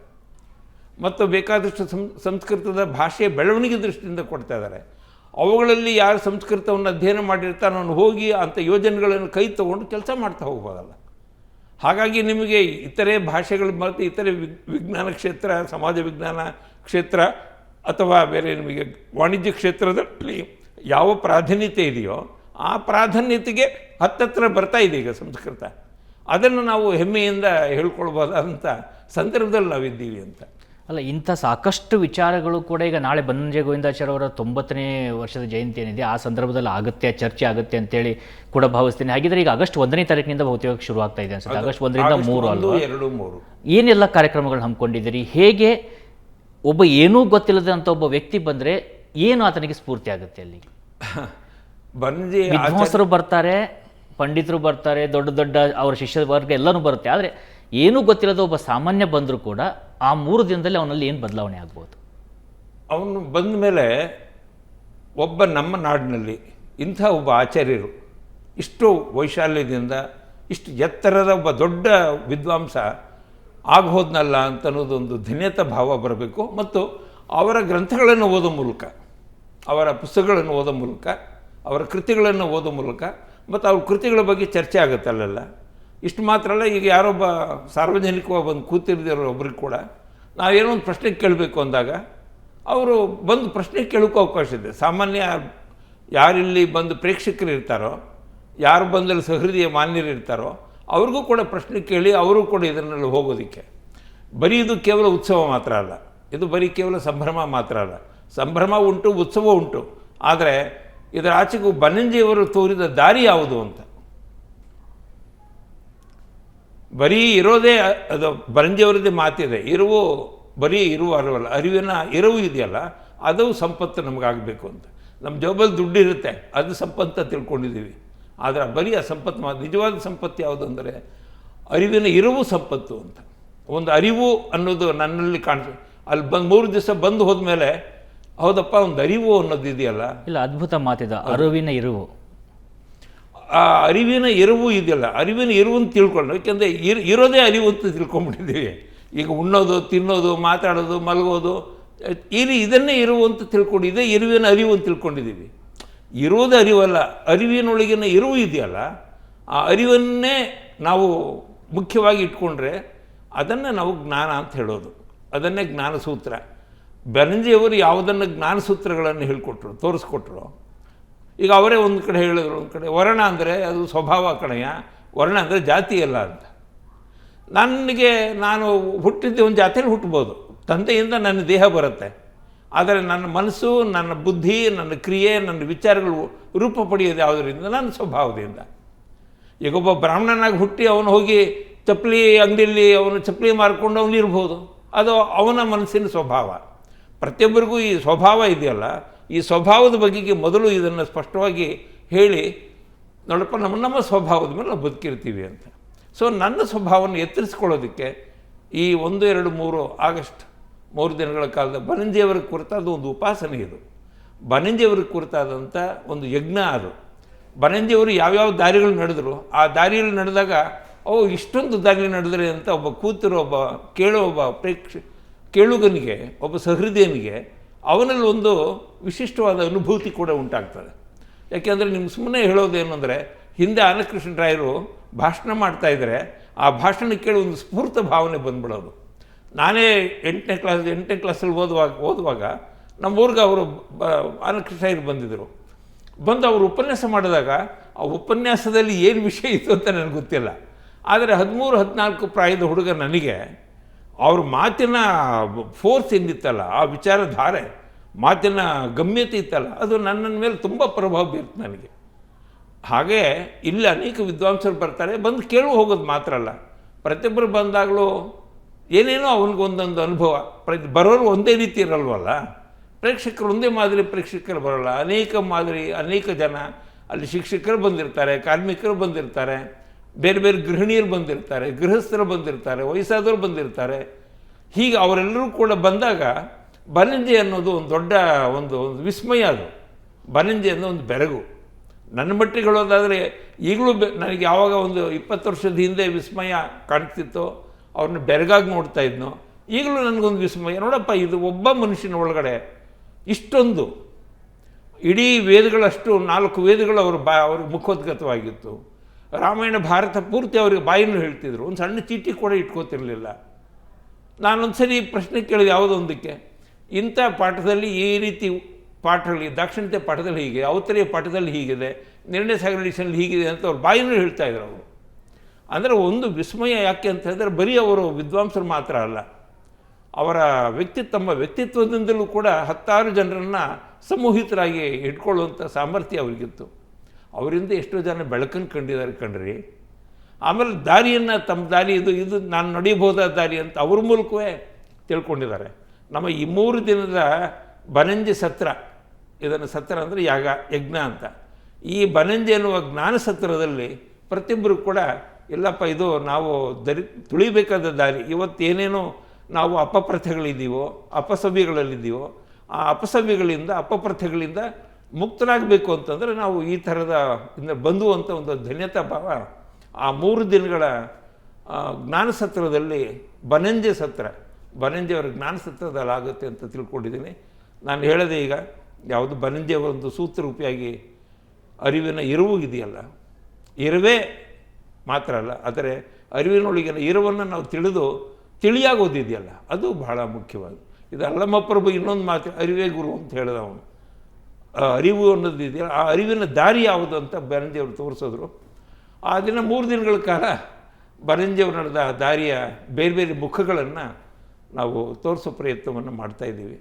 ಮತ್ತು ಬೇಕಾದಷ್ಟು ಸಂಸ್ಕೃತದ ಭಾಷೆಯ ಬೆಳವಣಿಗೆ ದೃಷ್ಟಿಯಿಂದ ಕೊಡ್ತಾ ಇದ್ದಾರೆ. ಅವುಗಳಲ್ಲಿ ಯಾರು ಸಂಸ್ಕೃತವನ್ನು ಅಧ್ಯಯನ ಮಾಡಿರ್ತಾರೋ ಅವನು ಹೋಗಿ ಅಂಥ ಯೋಜನೆಗಳನ್ನು ಕೈ ತೊಗೊಂಡು ಕೆಲಸ ಮಾಡ್ತಾ ಹೋಗ್ಬೋದಲ್ಲ. ಹಾಗಾಗಿ ನಿಮಗೆ ಇತರೆ ಭಾಷೆಗಳು ಮತ್ತು ಇತರೆ ವಿಜ್ಞಾನ ಕ್ಷೇತ್ರ, ಸಮಾಜ ವಿಜ್ಞಾನ ಕ್ಷೇತ್ರ ಅಥವಾ ಬೇರೆ ನಿಮಗೆ ವಾಣಿಜ್ಯ ಕ್ಷೇತ್ರದಲ್ಲಿ ಯಾವ ಪ್ರಾಧಾನ್ಯತೆ ಇದೆಯೋ ಆ ಪ್ರಾಧಾನ್ಯತೆಗೆ ಹತ್ತತ್ರ ಬರ್ತಾ ಇದೆ ಈಗ ಸಂಸ್ಕೃತ. ಅದನ್ನು ನಾವು ಹೆಮ್ಮೆಯಿಂದ ಹೇಳ್ಕೊಳ್ಬೋದಾದಂಥ ಸಂದರ್ಭದಲ್ಲಿ ನಾವಿದ್ದೀವಿ ಅಂತ. ಅಲ್ಲ, ಇಂಥ ಸಾಕಷ್ಟು ವಿಚಾರಗಳು ಕೂಡ ಈಗ ನಾಳೆ ಬನ್ನಂಜೆ ಗೋವಿಂದಾಚಾರ್ಯ ಅವರ 90ನೇ ವರ್ಷದ ಜಯಂತಿ ಏನಿದೆ ಆ ಸಂದರ್ಭದಲ್ಲಿ ಆಗುತ್ತೆ, ಚರ್ಚೆ ಆಗುತ್ತೆ ಅಂತೇಳಿ ಕೂಡ ಭಾವಿಸ್ತೀನಿ. ಹಾಗಿದ್ರೆ ಈಗ ಆಗಸ್ಟ್ 1ನೇ ತಾರೀಕಿನಿಂದ ಬಹುತೇಕ ಶುರು ಆಗ್ತಾ ಇದೆ ಅನ್ಸುತ್ತೆ. ಆಗಸ್ಟ್ 1ರಿಂದ 3 ಅಲ್ವಾ? 2-3 ಏನೆಲ್ಲ ಕಾರ್ಯಕ್ರಮಗಳು ಹಮ್ಮಿಕೊಂಡಿದ್ದೀರಿ? ಹೇಗೆ ಒಬ್ಬ ಏನೂ ಗೊತ್ತಿಲ್ಲದಂಥ ಒಬ್ಬ ವ್ಯಕ್ತಿ ಬಂದರೆ ಏನು ಆತನಿಗೆ ಸ್ಫೂರ್ತಿ ಆಗುತ್ತೆ? ಅಲ್ಲಿ ಬನ್ನಂಜೆ ವಿದ್ವಾಂಸರು ಬರ್ತಾರೆ, ಪಂಡಿತರು ಬರ್ತಾರೆ, ದೊಡ್ಡ ದೊಡ್ಡ ಅವರ ಶಿಷ್ಯ ವರ್ಗ ಎಲ್ಲನೂ ಬರುತ್ತೆ. ಆದರೆ ಏನೂ ಗೊತ್ತಿಲ್ಲದ ಒಬ್ಬ ಸಾಮಾನ್ಯ ಬಂದರೂ ಕೂಡ ಆ 3 ದಿನದಲ್ಲಿ ಅವನಲ್ಲಿ ಏನು ಬದಲಾವಣೆ ಆಗ್ಬೋದು? ಅವನು ಬಂದ ಮೇಲೆ ಒಬ್ಬ ನಮ್ಮ ನಾಡಿನಲ್ಲಿ ಇಂಥ ಒಬ್ಬ ಆಚಾರ್ಯರು ಇಷ್ಟು ವೈಶಾಲ್ಯದಿಂದ ಇಷ್ಟು ಎತ್ತರದ ಒಬ್ಬ ದೊಡ್ಡ ವಿದ್ವಾಂಸ ಆಗೋದ್ನಲ್ಲ ಅಂತ ಅನ್ನೋದೊಂದು ಧನ್ಯತಾ ಭಾವ ಬರಬೇಕು. ಮತ್ತು ಅವರ ಗ್ರಂಥಗಳನ್ನು ಓದೋ ಮೂಲಕ, ಅವರ ಪುಸ್ತಕಗಳನ್ನು ಓದೋ ಮೂಲಕ, ಅವರ ಕೃತಿಗಳನ್ನು ಓದೋ ಮೂಲಕ ಮತ್ತು ಅವ್ರ ಕೃತಿಗಳ ಬಗ್ಗೆ ಚರ್ಚೆ ಆಗುತ್ತೆ ಅಲ್ಲೆಲ್ಲ. ಇಷ್ಟು ಮಾತ್ರ ಅಲ್ಲ, ಈಗ ಯಾರೊಬ್ಬ ಸಾರ್ವಜನಿಕವಾಗಿ ಬಂದು ಕೂತಿರ್ದಿರೋ ಒಬ್ರಿಗೆ ಕೂಡ ನಾವೇನೋ ಒಂದು ಪ್ರಶ್ನೆ ಕೇಳಬೇಕು ಅಂದಾಗ ಅವರು ಬಂದು ಪ್ರಶ್ನೆ ಕೇಳೋಕ್ಕೂ ಅವಕಾಶ ಇದೆ. ಸಾಮಾನ್ಯ ಯಾರಿಲ್ಲಿ ಬಂದು ಪ್ರೇಕ್ಷಕರು ಇರ್ತಾರೋ, ಯಾರು ಬಂದಲ್ಲಿ ಸಹೃದಯ ಮಾನ್ಯರು ಇರ್ತಾರೋ ಅವ್ರಿಗೂ ಕೂಡ ಪ್ರಶ್ನೆ ಕೇಳಿ ಅವರು ಕೂಡ ಇದನ್ನೆಲ್ಲ ಹೋಗೋದಕ್ಕೆ. ಬರೀ ಇದು ಕೇವಲ ಉತ್ಸವ ಮಾತ್ರ ಅಲ್ಲ, ಇದು ಬರೀ ಕೇವಲ ಸಂಭ್ರಮ ಮಾತ್ರ ಅಲ್ಲ. ಸಂಭ್ರಮ ಉಂಟು, ಉತ್ಸವ ಉಂಟು. ಆದರೆ ಇದರ ಆಚೆಗೂ ಬನ್ನಂಜಿಯವರು ತೋರಿದ ದಾರಿ ಯಾವುದು ಅಂತ ಬರೀ ಇರೋದೇ ಅದು ಬನ್ನಂಜಿಯವರದ್ದೇ ಮಾತಿದೆ. ಇರುವು ಬರೀ ಇರುವ ಅರಿವಲ್ಲ, ಅರಿವಿನ ಇರುವು ಇದೆಯಲ್ಲ ಅದು ಸಂಪತ್ತು ನಮಗಾಗಬೇಕು ಅಂತ. ನಮ್ಮ ಜೋಬಲ್ಲಿ ದುಡ್ಡು ಇರುತ್ತೆ, ಅದು ಸಂಪತ್ತು ತಿಳ್ಕೊಂಡಿದ್ದೀವಿ. ಆದರೆ ಬರೀ ಆ ಸಂಪತ್ತು ನಿಜವಾದ ಸಂಪತ್ತು ಯಾವುದು ಅಂದರೆ ಅರಿವಿನ ಇರುವು ಸಂಪತ್ತು ಅಂತ. ಒಂದು ಅರಿವು ಅನ್ನೋದು ನನ್ನಲ್ಲಿ ಕಾಣಿಸ್ತದೆ. ಅಲ್ಲಿ ಬಂದು 3 ದಿವಸ ಬಂದು ಹೋದ್ಮೇಲೆ ಹೌದಪ್ಪ ಒಂದು ಅರಿವು ಅನ್ನೋದು ಇದೆಯಲ್ಲ, ಇಲ್ಲ ಅದ್ಭುತ ಮಾತಿದ ಅರಿವಿನ ಇರುವು. ಆ ಅರಿವಿನ ಇರುವು ಇದೆಯಲ್ಲ, ಅರಿವಿನ ಇರುವನ್ನು ತಿಳ್ಕೊಂಡು, ಏಕೆಂದರೆ ಇರೋದೇ ಅರಿವು ಅಂತ ತಿಳ್ಕೊಂಡ್ಬಿಟ್ಟಿದ್ದೀವಿ. ಈಗ ಉಣ್ಣೋದು, ತಿನ್ನೋದು, ಮಾತಾಡೋದು, ಮಲಗೋದು, ಇದನ್ನೇ ಇರುವು ಅಂತ ತಿಳ್ಕೊಂಡು ಇದೇ ಇರುವಿನ ಅರಿವು ಅಂತ ತಿಳ್ಕೊಂಡಿದ್ದೀವಿ. ಇರೋದು ಅರಿವಲ್ಲ, ಅರಿವಿನೊಳಗಿನ ಇರುವು ಇದೆಯಲ್ಲ, ಆ ಅರಿವನ್ನೇ ನಾವು ಮುಖ್ಯವಾಗಿ ಇಟ್ಕೊಂಡ್ರೆ ಅದನ್ನು ನಾವು ಜ್ಞಾನ ಅಂತ ಹೇಳೋದು. ಅದನ್ನೇ ಜ್ಞಾನಸೂತ್ರ. ಬನ್ನಂಜಿಯವರು ಯಾವುದನ್ನು ಜ್ಞಾನಸೂತ್ರಗಳನ್ನು ಹೇಳಿಕೊಟ್ರು, ತೋರಿಸ್ಕೊಟ್ರು. ಈಗ ಅವರೇ ಒಂದು ಕಡೆ ಹೇಳಿದ್ರು, ಒಂದು ಕಡೆ ವರ್ಣ ಅಂದರೆ ಅದು ಸ್ವಭಾವ ಕಣೆಯ, ವರ್ಣ ಅಂದರೆ ಜಾತಿ ಅಲ್ಲ ಅಂತ. ನಾನು ಹುಟ್ಟಿದ್ದೆ ಒಂದು ಜಾತಿಯಲ್ಲಿ ಹುಟ್ಟಬೋದು, ತಂದೆಯಿಂದ ನನ್ನ ದೇಹ ಬರುತ್ತೆ. ಆದರೆ ನನ್ನ ಮನಸ್ಸು, ನನ್ನ ಬುದ್ಧಿ, ನನ್ನ ಕ್ರಿಯೆ, ನನ್ನ ವಿಚಾರಗಳು ರೂಪ ಪಡೆಯೋದು ಯಾವುದರಿಂದ? ನನ್ನ ಸ್ವಭಾವದಿಂದ. ಈಗ ಒಬ್ಬ ಬ್ರಾಹ್ಮಣನಾಗಿ ಹುಟ್ಟಿ ಅವನು ಹೋಗಿ ಚಪ್ಪಲಿ ಅಂಗಡಿಯಲ್ಲಿ ಅವನು ಚಪ್ಪಲಿ ಮಾರ್ಕೊಂಡು ಅವನು ಇರ್ಬೋದು, ಅದು ಅವನ ಮನಸ್ಸಿನ ಸ್ವಭಾವ. ಪ್ರತಿಯೊಬ್ಬರಿಗೂ ಈ ಸ್ವಭಾವ ಇದೆಯಲ್ಲ, ಈ ಸ್ವಭಾವದ ಬಗೆಗೆ ಮೊದಲು ಇದನ್ನು ಸ್ಪಷ್ಟವಾಗಿ ಹೇಳಿ, ನೋಡಪ್ಪ ನಮ್ಮ ಸ್ವಭಾವದ ಮೇಲೆ ನಾವು ಬದುಕಿರ್ತೀವಿ ಅಂತ. ಸೊ ನನ್ನ ಸ್ವಭಾವವನ್ನು ಎತ್ತರಿಸ್ಕೊಳ್ಳೋದಕ್ಕೆ ಈ 1, 2, 3 ಆಗಸ್ಟ್ 3 ದಿನಗಳ ಕಾಲದ ಬನ್ನಂಜಿಯವರ ಕುರಿತಾದ ಒಂದು ಉಪಾಸನೆ ಇದು. ಬನ್ನಂಜಿಯವರ ಕುರಿತಾದಂಥ ಒಂದು ಯಜ್ಞ ಅದು. ಬನ್ನಂಜಿಯವರು ಯಾವ್ಯಾವ ದಾರಿಗಳು ನಡೆದರು, ಆ ದಾರಿಯಲ್ಲಿ ನಡೆದಾಗ ಇಷ್ಟೊಂದು ದಾರಿ ನಡೆದರೆ ಅಂತ ಒಬ್ಬ ಕೂತಿರೋ ಒಬ್ಬ ಕೇಳುಗನಿಗೆ, ಒಬ್ಬ ಸಹೃದಯನಿಗೆ ಅವನಲ್ಲಿ ಒಂದು ವಿಶಿಷ್ಟವಾದ ಅನುಭೂತಿ ಕೂಡ ಉಂಟಾಗ್ತದೆ. ಯಾಕೆಂದರೆ ನಿಮ್ಗೆ ಸುಮ್ಮನೆ ಹೇಳೋದೇನು ಅಂದರೆ, ಹಿಂದೆ ಆನಕೃಷ್ಣರಾಯರು ಭಾಷಣ ಮಾಡ್ತಾಯಿದ್ರೆ ಆ ಭಾಷಣ ಕೇಳಿ ಒಂದು ಸ್ಫೂರ್ತ ಭಾವನೆ ಬಂದ್ಬಿಡೋದು. ನಾನೇ 8ನೇ ಕ್ಲಾಸಲ್ಲಿ ಓದುವಾಗ ನಮ್ಮ ಊರಿಗೆ ಅವರು ಆನಕೃಷ್ಣರಾಯರು ಬಂದಿದ್ದರು. ಬಂದು ಅವರು ಉಪನ್ಯಾಸ ಮಾಡಿದಾಗ ಆ ಉಪನ್ಯಾಸದಲ್ಲಿ ಏನು ವಿಷಯ ಇತ್ತು ಅಂತ ನನಗೆ ಗೊತ್ತಿಲ್ಲ. ಆದರೆ 13-14 ಪ್ರಾಯದ ಹುಡುಗ ನನಗೆ ಅವ್ರ ಮಾತಿನ ಫೋರ್ಸ್ ಏನಿತ್ತಲ್ಲ, ಆ ವಿಚಾರಧಾರೆ, ಮಾತಿನ ಗಮ್ಯತೆ ಇತ್ತಲ್ಲ, ಅದು ನನ್ನ ಮೇಲೆ ತುಂಬ ಪ್ರಭಾವ ಬೀರುತ್ತೆ ನನಗೆ. ಹಾಗೆ ಇಲ್ಲಿ ಅನೇಕ ವಿದ್ವಾಂಸರು ಬರ್ತಾರೆ, ಬಂದು ಕೇಳು ಹೋಗೋದು ಮಾತ್ರ ಅಲ್ಲ, ಪ್ರತಿಯೊಬ್ಬರು ಬಂದಾಗಲೂ ಏನೇನೋ ಅವನಿಗೊಂದೊಂದು ಅನುಭವ. ಬರೋರು ಒಂದೇ ರೀತಿ ಇರಲ್ವಲ್ಲ, ಪ್ರೇಕ್ಷಕರು ಒಂದೇ ಮಾದರಿ ಪ್ರೇಕ್ಷಕರು ಬರೋಲ್ಲ, ಅನೇಕ ಜನ ಅಲ್ಲಿ ಶಿಕ್ಷಕರು ಬಂದಿರ್ತಾರೆ, ಕಾರ್ಮಿಕರು ಬಂದಿರ್ತಾರೆ, ಬೇರೆ ಬೇರೆ ಗೃಹಿಣಿಯರು ಬಂದಿರ್ತಾರೆ, ಗೃಹಸ್ಥರು ಬಂದಿರ್ತಾರೆ, ವಯಸ್ಸಾದವರು ಬಂದಿರ್ತಾರೆ. ಹೀಗೆ ಅವರೆಲ್ಲರೂ ಕೂಡ ಬಂದಾಗ ಬನ್ನಂಜಿ ಅನ್ನೋದು ಒಂದು ದೊಡ್ಡ ಒಂದು ವಿಸ್ಮಯ. ಅದು ಬನ್ನಂಜಿ ಅನ್ನೋ ಒಂದು ಬೆರಗು. ನನ್ನ ಮಟ್ಟಿಗೆ ಹೇಳೋದಾದರೆ ಈಗಲೂ ನನಗೆ ಯಾವಾಗ ಒಂದು 20 ವರ್ಷದ ಹಿಂದೆ ವಿಸ್ಮಯ ಕಾಣ್ತಿತ್ತೋ, ಅವ್ರನ್ನ ಬೆರಗಾಗಿ ನೋಡ್ತಾ ಇದ್ನೋ, ಈಗಲೂ ನನಗೊಂದು ವಿಸ್ಮಯ. ನೋಡಪ್ಪ, ಇದು ಒಬ್ಬ ಮನುಷ್ಯನ ಒಳಗಡೆ ಇಷ್ಟೊಂದು ಇಡೀ ವೇದಗಳಷ್ಟು 4 ವೇದಗಳು ಅವ್ರಿಗೆ ಮುಖೋದ್ಗತವಾಗಿತ್ತು. ರಾಮಾಯಣ ಭಾರತ ಪೂರ್ತಿ ಅವ್ರಿಗೆ ಬಾಯಿನೂ ಹೇಳ್ತಿದ್ರು, ಒಂದು ಸಣ್ಣ ಚೀಟಿ ಕೂಡ ಇಟ್ಕೋತಿರಲಿಲ್ಲ. ನಾನೊಂದು ಸರಿ ಪ್ರಶ್ನೆ ಕೇಳಿದೆ ಯಾವುದೊಂದಕ್ಕೆ, ಇಂಥ ಪಾಠದಲ್ಲಿ ಈ ರೀತಿ ಪಾಠಗಳು, ದಾಕ್ಷಿಣ್ಯತೆ ಪಾಠದಲ್ಲಿ ಹೀಗೆ, ಔತ್ತರೀಯ ಪಾಠದಲ್ಲಿ ಹೀಗಿದೆ, ನಿರ್ಣಯ ಸಾಗರ ಎಡಿಷನಲ್ಲಿ ಹೀಗಿದೆ ಅಂತ ಅವ್ರು ಬಾಯಿನೂ ಹೇಳ್ತಾಯಿದ್ರು ಅವರು. ಅಂದರೆ ಒಂದು ವಿಸ್ಮಯ. ಯಾಕೆ ಅಂತ ಹೇಳಿದ್ರೆ ಬರೀ ಅವರು ವಿದ್ವಾಂಸರು ಮಾತ್ರ ಅಲ್ಲ, ಅವರ ತಮ್ಮ ವ್ಯಕ್ತಿತ್ವದಿಂದಲೂ ಕೂಡ 10 ಜನರನ್ನು ಸಮೂಹಿತರಾಗಿ ಇಟ್ಕೊಳ್ಳುವಂಥ ಸಾಮರ್ಥ್ಯ ಅವರಿಗಿತ್ತು. ಅವರಿಂದ ಎಷ್ಟೋ ಜನ ಬೆಳಕನ್ನು ಕಂಡಿದ್ದಾರೆ ಕಣ್ರಿ. ಆಮೇಲೆ ದಾರಿಯನ್ನು, ತಮ್ಮ ದಾರಿ ಇದು ನಾನು ನಡೆಯಬಹುದಾದ ದಾರಿ ಅಂತ ಅವ್ರ ಮೂಲಕವೇ ತಿಳ್ಕೊಂಡಿದ್ದಾರೆ. ನಮ್ಮ ಈ 3 ದಿನದ ಬನ್ನಂಜಿ ಸತ್ರ, ಇದನ್ನು ಸತ್ರ ಅಂದರೆ ಯಜ್ಞ ಅಂತ, ಈ ಬನಂಜೆ ಎನ್ನುವ ಜ್ಞಾನಸತ್ರದಲ್ಲಿ ಪ್ರತಿಯೊಬ್ಬರು ಕೂಡ ಇಲ್ಲಪ್ಪ ಇದು ನಾವು ತುಳಿಬೇಕಾದ ದಾರಿ. ಇವತ್ತೇನೇನೋ ನಾವು ಅಪಪ್ರಥೆಗಳಿದ್ದೀವೋ, ಅಪಸವ್ಯಗಳಲ್ಲಿದ್ದೀವೋ, ಆ ಅಪಸವ್ಯಗಳಿಂದ ಅಪಪ್ರಥೆಗಳಿಂದ ಮುಕ್ತರಾಗಬೇಕು ಅಂತಂದರೆ ನಾವು ಈ ಥರದ ಬಂದುವಂಥ ಒಂದು ಧನ್ಯತಾ ಭಾವ ಆ 3 ದಿನಗಳ ಜ್ಞಾನಸತ್ರದಲ್ಲಿ ಬನಂಜೆ ಸತ್ರ, ಬನಂಜೆಯವರ ಜ್ಞಾನಸತ್ರದಲ್ಲಿ ಆಗುತ್ತೆ ಅಂತ ತಿಳ್ಕೊಂಡಿದ್ದೀನಿ. ನಾನು ಹೇಳಿದೆ ಈಗ ಯಾವುದು ಬನಂಜೆಯವರ ಒಂದು ಸೂತ್ರರೂಪಿಯಾಗಿ ಅರಿವಿನ ಇರುವು ಇದೆಯಲ್ಲ, ಇರುವೇ ಮಾತ್ರ ಅಲ್ಲ, ಆದರೆ ಅರಿವಿನೊಳಗಿನ ಇರುವನ್ನು ನಾವು ತಿಳಿಯಾಗೋದಿದೆಯಲ್ಲ, ಅದು ಬಹಳ ಮುಖ್ಯವಾದ. ಇದು ಅಲ್ಲಮಪ್ರಭು ಇನ್ನೊಂದು ಮಾತು, ಅರಿವೇ ಗುರು ಅಂತ ಹೇಳಿದ ಅವನು. ಅರಿವು ಅನ್ನೋದು ಇದೆಯಲ್ಲ, ಆ ಅರಿವಿನ ದಾರಿ ಯಾವುದು ಅಂತ ಬನಂಜೆಯವರು ತೋರಿಸಿದ್ರು. ಆ ದಿನ 3 ದಿನಗಳ ಕಾಲ ಬನಂಜೆಯವರು ನಡೆದ ದಾರಿಯ ಬೇರೆ ಬೇರೆ ಮುಖಗಳನ್ನು ನಾವು ತೋರಿಸೋ ಪ್ರಯತ್ನವನ್ನು ಮಾಡ್ತಾಯಿದ್ದೀವಿ.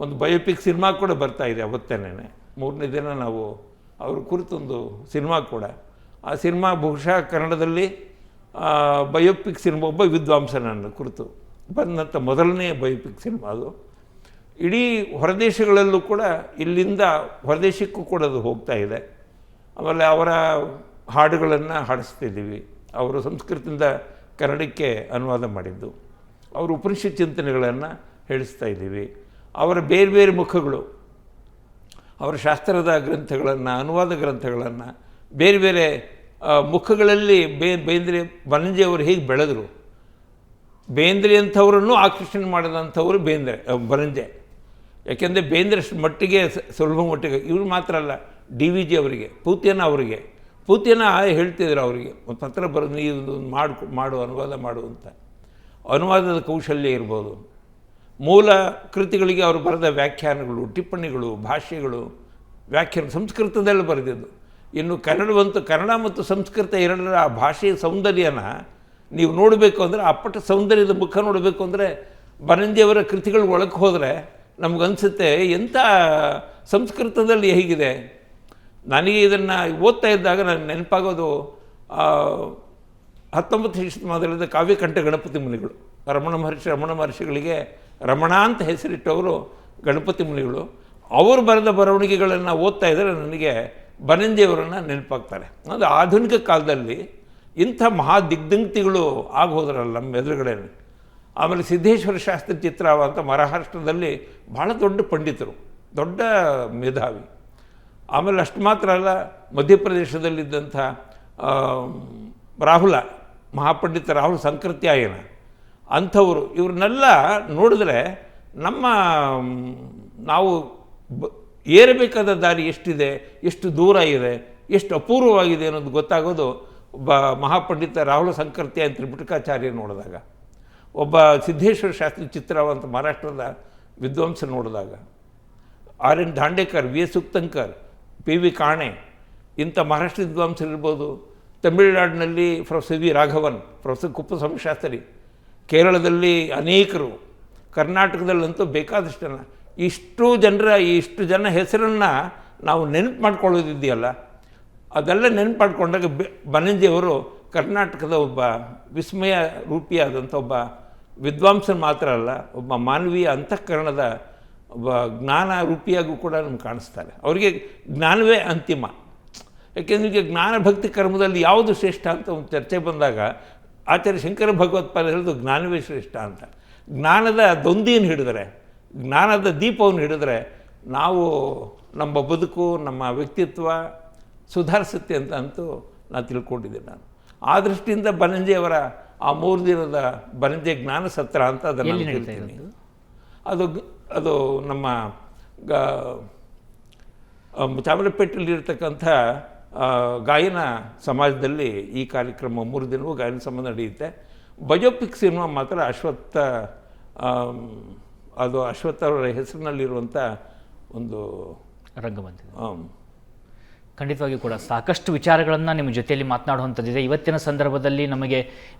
ಒಂದು ಬಯೋಪಿಕ್ ಸಿನಿಮಾ ಕೂಡ ಬರ್ತಾಯಿದೆ ಅವತ್ತೇನೆ. 3ನೇ ದಿನ ನಾವು ಅವ್ರ ಕುರಿತೊಂದು ಸಿನಿಮಾ ಕೂಡ, ಆ ಸಿನಿಮಾ ಬಹುಶಃ ಕನ್ನಡದಲ್ಲಿ ಬಯೋಪಿಕ್ ಸಿನಿಮಾ, ಒಬ್ಬ ವಿದ್ವಾಂಸನನ್ನು ಕುರಿತು ಬಂದಂಥ ಮೊದಲನೇ ಬಯೋಪಿಕ್ ಸಿನಿಮಾ ಅದು. ಇಡೀ ಹೊರದೇಶಗಳಲ್ಲೂ ಕೂಡ, ಇಲ್ಲಿಂದ ಹೊರದೇಶಕ್ಕೂ ಕೂಡ ಅದು ಹೋಗ್ತಾ ಇದೆ. ಆಮೇಲೆ ಅವರ ಹಾಡುಗಳನ್ನು ಹಾಡಿಸ್ತಿದ್ದೀವಿ, ಅವರು ಸಂಸ್ಕೃತದಿಂದ ಕನ್ನಡಕ್ಕೆ ಅನುವಾದ ಮಾಡಿದ್ದು, ಅವರ ಉಪನಿಷತ್ ಚಿಂತನೆಗಳನ್ನು ಹೇಳಿಸ್ತಾ ಇದ್ದೀವಿ. ಅವರ ಬೇರೆ ಬೇರೆ ಮುಖಗಳು, ಅವರ ಶಾಸ್ತ್ರದ ಗ್ರಂಥಗಳನ್ನು, ಅನುವಾದ ಗ್ರಂಥಗಳನ್ನು, ಬೇರೆ ಬೇರೆ ಮುಖಗಳಲ್ಲಿ ಬೇಂದ್ರೆ ಬನಂಜೆಯವರು ಹೇಗೆ ಬೆಳೆದರು, ಬೇಂದ್ರೆ ಅಂಥವರನ್ನು ಆಕರ್ಷಣೆ ಮಾಡಿದಂಥವರು ಬನಂಜೆ. ಯಾಕೆಂದರೆ ಬೇಂದ್ರೆ ಮಟ್ಟಿಗೆ ಸುಲಭ ಮಟ್ಟಿಗೆ ಇವರು ಮಾತ್ರ ಅಲ್ಲ, DVG ಅವರಿಗೆ, ಪೂತ್ಯನ ಹೇಳ್ತಿದ್ರು ಅವರಿಗೆ ಒಂದು ಪತ್ರ ಬರೋದು, ನೀವು ಮಾಡು ಅನುವಾದ ಮಾಡು ಅಂತ. ಅನುವಾದದ ಕೌಶಲ್ಯ ಇರ್ಬೋದು, ಮೂಲ ಕೃತಿಗಳಿಗೆ ಅವರು ಬರೆದ ವ್ಯಾಖ್ಯಾನಗಳು, ಟಿಪ್ಪಣಿಗಳು, ಭಾಷ್ಯಗಳು, ವ್ಯಾಖ್ಯಾನ ಸಂಸ್ಕೃತದಲ್ಲಿ ಬರೆದಿದ್ದು. ಇನ್ನು ಕನ್ನಡ ಮತ್ತು ಸಂಸ್ಕೃತ ಎರಡರ ಆ ಭಾಷೆಯ ಸೌಂದರ್ಯನ ನೀವು ನೋಡಬೇಕು ಅಂದರೆ, ಅಪ್ಪಟ ಸೌಂದರ್ಯದ ಮುಖ ನೋಡಬೇಕು ಅಂದರೆ ಬನಂಜೆಯವರ ಕೃತಿಗಳು ಒಳಗೆ ಹೋದರೆ ನಮಗನ್ಸುತ್ತೆ ಎಂಥ ಸಂಸ್ಕೃತದಲ್ಲಿ ಹೇಗಿದೆ. ನನಗೆ ಇದನ್ನು ಓದ್ತಾ ಇದ್ದಾಗ ನನಗೆ ನೆನಪಾಗೋದು 19ನೇ ಶತಮಾನದಲ್ಲಿದ್ದ ಕಾವ್ಯಕಂಠ ಗಣಪತಿ ಮುನಿಗಳು, ರಮಣ ಮಹರ್ಷಿಗಳಿಗೆ ರಮಣ ಅಂತ ಹೆಸರಿಟ್ಟವರು ಗಣಪತಿ ಮುನಿಗಳು. ಅವರು ಬರೆದ ಬರವಣಿಗೆಗಳನ್ನು ಓದ್ತಾ ಇದ್ದರೆ ನನಗೆ ಬನಂಜೆಯವರನ್ನು ನೆನಪಾಗ್ತಾರೆ. ಅದು ಆಧುನಿಕ ಕಾಲದಲ್ಲಿ ಇಂಥ ಮಹಾ ದಿಗ್ಧಂಕ್ತಿಗಳು ಆಗೋದ್ರಲ್ಲ ನಮ್ಮ ಎದುರುಗಡೆ. ಆಮೇಲೆ ಸಿದ್ದೇಶ್ವರ ಶಾಸ್ತ್ರಿ ಚಿತ್ರಾವ ಅಂತ ಮಹಾರಾಷ್ಟ್ರದಲ್ಲಿ ಭಾಳ ದೊಡ್ಡ ಪಂಡಿತರು, ದೊಡ್ಡ ಮೇಧಾವಿ. ಆಮೇಲೆ ಅಷ್ಟು ಮಾತ್ರ ಅಲ್ಲ, ಮಧ್ಯಪ್ರದೇಶದಲ್ಲಿದ್ದಂಥ ಮಹಾಪಂಡಿತ ರಾಹುಲ ಸಂಕೃತ್ಯಾಯನ ಅಂಥವರು, ಇವ್ರನ್ನೆಲ್ಲ ನೋಡಿದ್ರೆ ನಾವು ಏರಬೇಕಾದ ದಾರಿ ಎಷ್ಟಿದೆ, ಎಷ್ಟು ದೂರ ಇದೆ, ಎಷ್ಟು ಅಪೂರ್ವವಾಗಿದೆ ಅನ್ನೋದು ಗೊತ್ತಾಗೋದು ಒಬ್ಬ ಮಹಾಪಂಡಿತ ರಾಹುಲ ಸಂಕೃತ್ಯಾಯನ ತ್ರಿಪಿಟಕಾಚಾರ್ಯ ನೋಡಿದಾಗ, ಒಬ್ಬ ಸಿದ್ದೇಶ್ವರ ಶಾಸ್ತ್ರಿ ಚಿತ್ರಾವ ಅಂತ ಮಹಾರಾಷ್ಟ್ರದ ವಿದ್ವಾಂಸ ನೋಡಿದಾಗ, RN ದಾಂಡೇಕರ್, V.S. ಸುಕ್ತಂಕರ್, P.V. ಕಾಣೆ ಇಂಥ ಮಹಾರಾಷ್ಟ್ರ ವಿದ್ವಾಂಸರಿರ್ಬೋದು. ತಮಿಳುನಾಡಿನಲ್ಲಿ professor V. Raghavan, professor Kuppaswamy Shastri, ಕೇರಳದಲ್ಲಿ ಅನೇಕರು, ಕರ್ನಾಟಕದಲ್ಲಂತೂ ಬೇಕಾದಷ್ಟು ಜನ. ಇಷ್ಟು ಜನ ಹೆಸರನ್ನು ನಾವು ನೆನಪು ಮಾಡ್ಕೊಳ್ಳೋದಿದೆಯಲ್ಲ, ಅದೆಲ್ಲ ನೆನಪು ಮಾಡಿಕೊಂಡಾಗ ಬನಂಜೆಯವರು ಕರ್ನಾಟಕದ ಒಬ್ಬ ವಿಸ್ಮಯ ರೂಪಿಯಾದಂಥ ಒಬ್ಬ ವಿದ್ವಾಂಸನ ಮಾತ್ರ ಅಲ್ಲ, ಒಬ್ಬ ಮಾನವೀಯ ಅಂತಃಕರಣದ ಒಬ್ಬ ಜ್ಞಾನ ರೂಪಿಯಾಗೂ ಕೂಡ ನಮ್ಗೆ ಕಾಣಿಸ್ತಾರೆ. ಅವರಿಗೆ ಜ್ಞಾನವೇ ಅಂತಿಮ. ಯಾಕೆಂದರೆ ಈಗ ಜ್ಞಾನ ಭಕ್ತಿ ಕರ್ಮದಲ್ಲಿ ಯಾವುದು ಶ್ರೇಷ್ಠ ಅಂತ ಒಂದು ಚರ್ಚೆ ಬಂದಾಗ ಆಚಾರ್ಯ ಶಂಕರ ಭಗವತ್ಪಾದ ಹೇಳಿದ್ರು ಜ್ಞಾನವೇ ಶ್ರೇಷ್ಠ ಅಂತ. ಜ್ಞಾನದ ದೊಂದಿಯನ್ನು ಹಿಡಿದರೆ, ಜ್ಞಾನದ ದೀಪವನ್ನು ಹಿಡಿದ್ರೆ ನಾವು ನಮ್ಮ ಬದುಕು, ನಮ್ಮ ವ್ಯಕ್ತಿತ್ವ ಸುಧಾರಿಸುತ್ತೆ ಅಂತ ಅಂತೂ ನಾನು ತಿಳ್ಕೊಂಡಿದ್ದೆ. ನಾನು ಆ ದೃಷ್ಟಿಯಿಂದ ಬನಂಜೆಯವರ ಆ 3 ದಿನದ ಬನಂಜೆ ಜ್ಞಾನ ಸತ್ರ ಅಂತ ಅದನ್ನು ಹೇಳ್ತೀನಿ. ಅದು ನಮ್ಮ ಚಾಮರಾಜಪೇಟೆಯಲ್ಲಿರ್ತಕ್ಕಂಥ ಗಾಯನ ಸಮಾಜದಲ್ಲಿ ಈ ಕಾರ್ಯಕ್ರಮ 3 ದಿನವೂ ಗಾಯನ ಸಮಾಜ ನಡೆಯುತ್ತೆ. ಬಯೋಪಿಕ್ ಸಿನಿಮಾ ಮಾತ್ರ ಅಶ್ವತ್ಥ ಅವರ ಹೆಸರಿನಲ್ಲಿರುವಂಥ ಒಂದು ರಂಗಮಂದಿರ. ಖಂಡಿತವಾಗಿ ಕೂಡ ಸಾಕಷ್ಟು ವಿಚಾರಗಳನ್ನು ನಿಮ್ಮ ಜೊತೆಯಲ್ಲಿ ಮಾತನಾಡುವಂಥದ್ದಿದೆ. ಇವತ್ತಿನ ಸಂದರ್ಭದಲ್ಲಿ ನಮಗೆ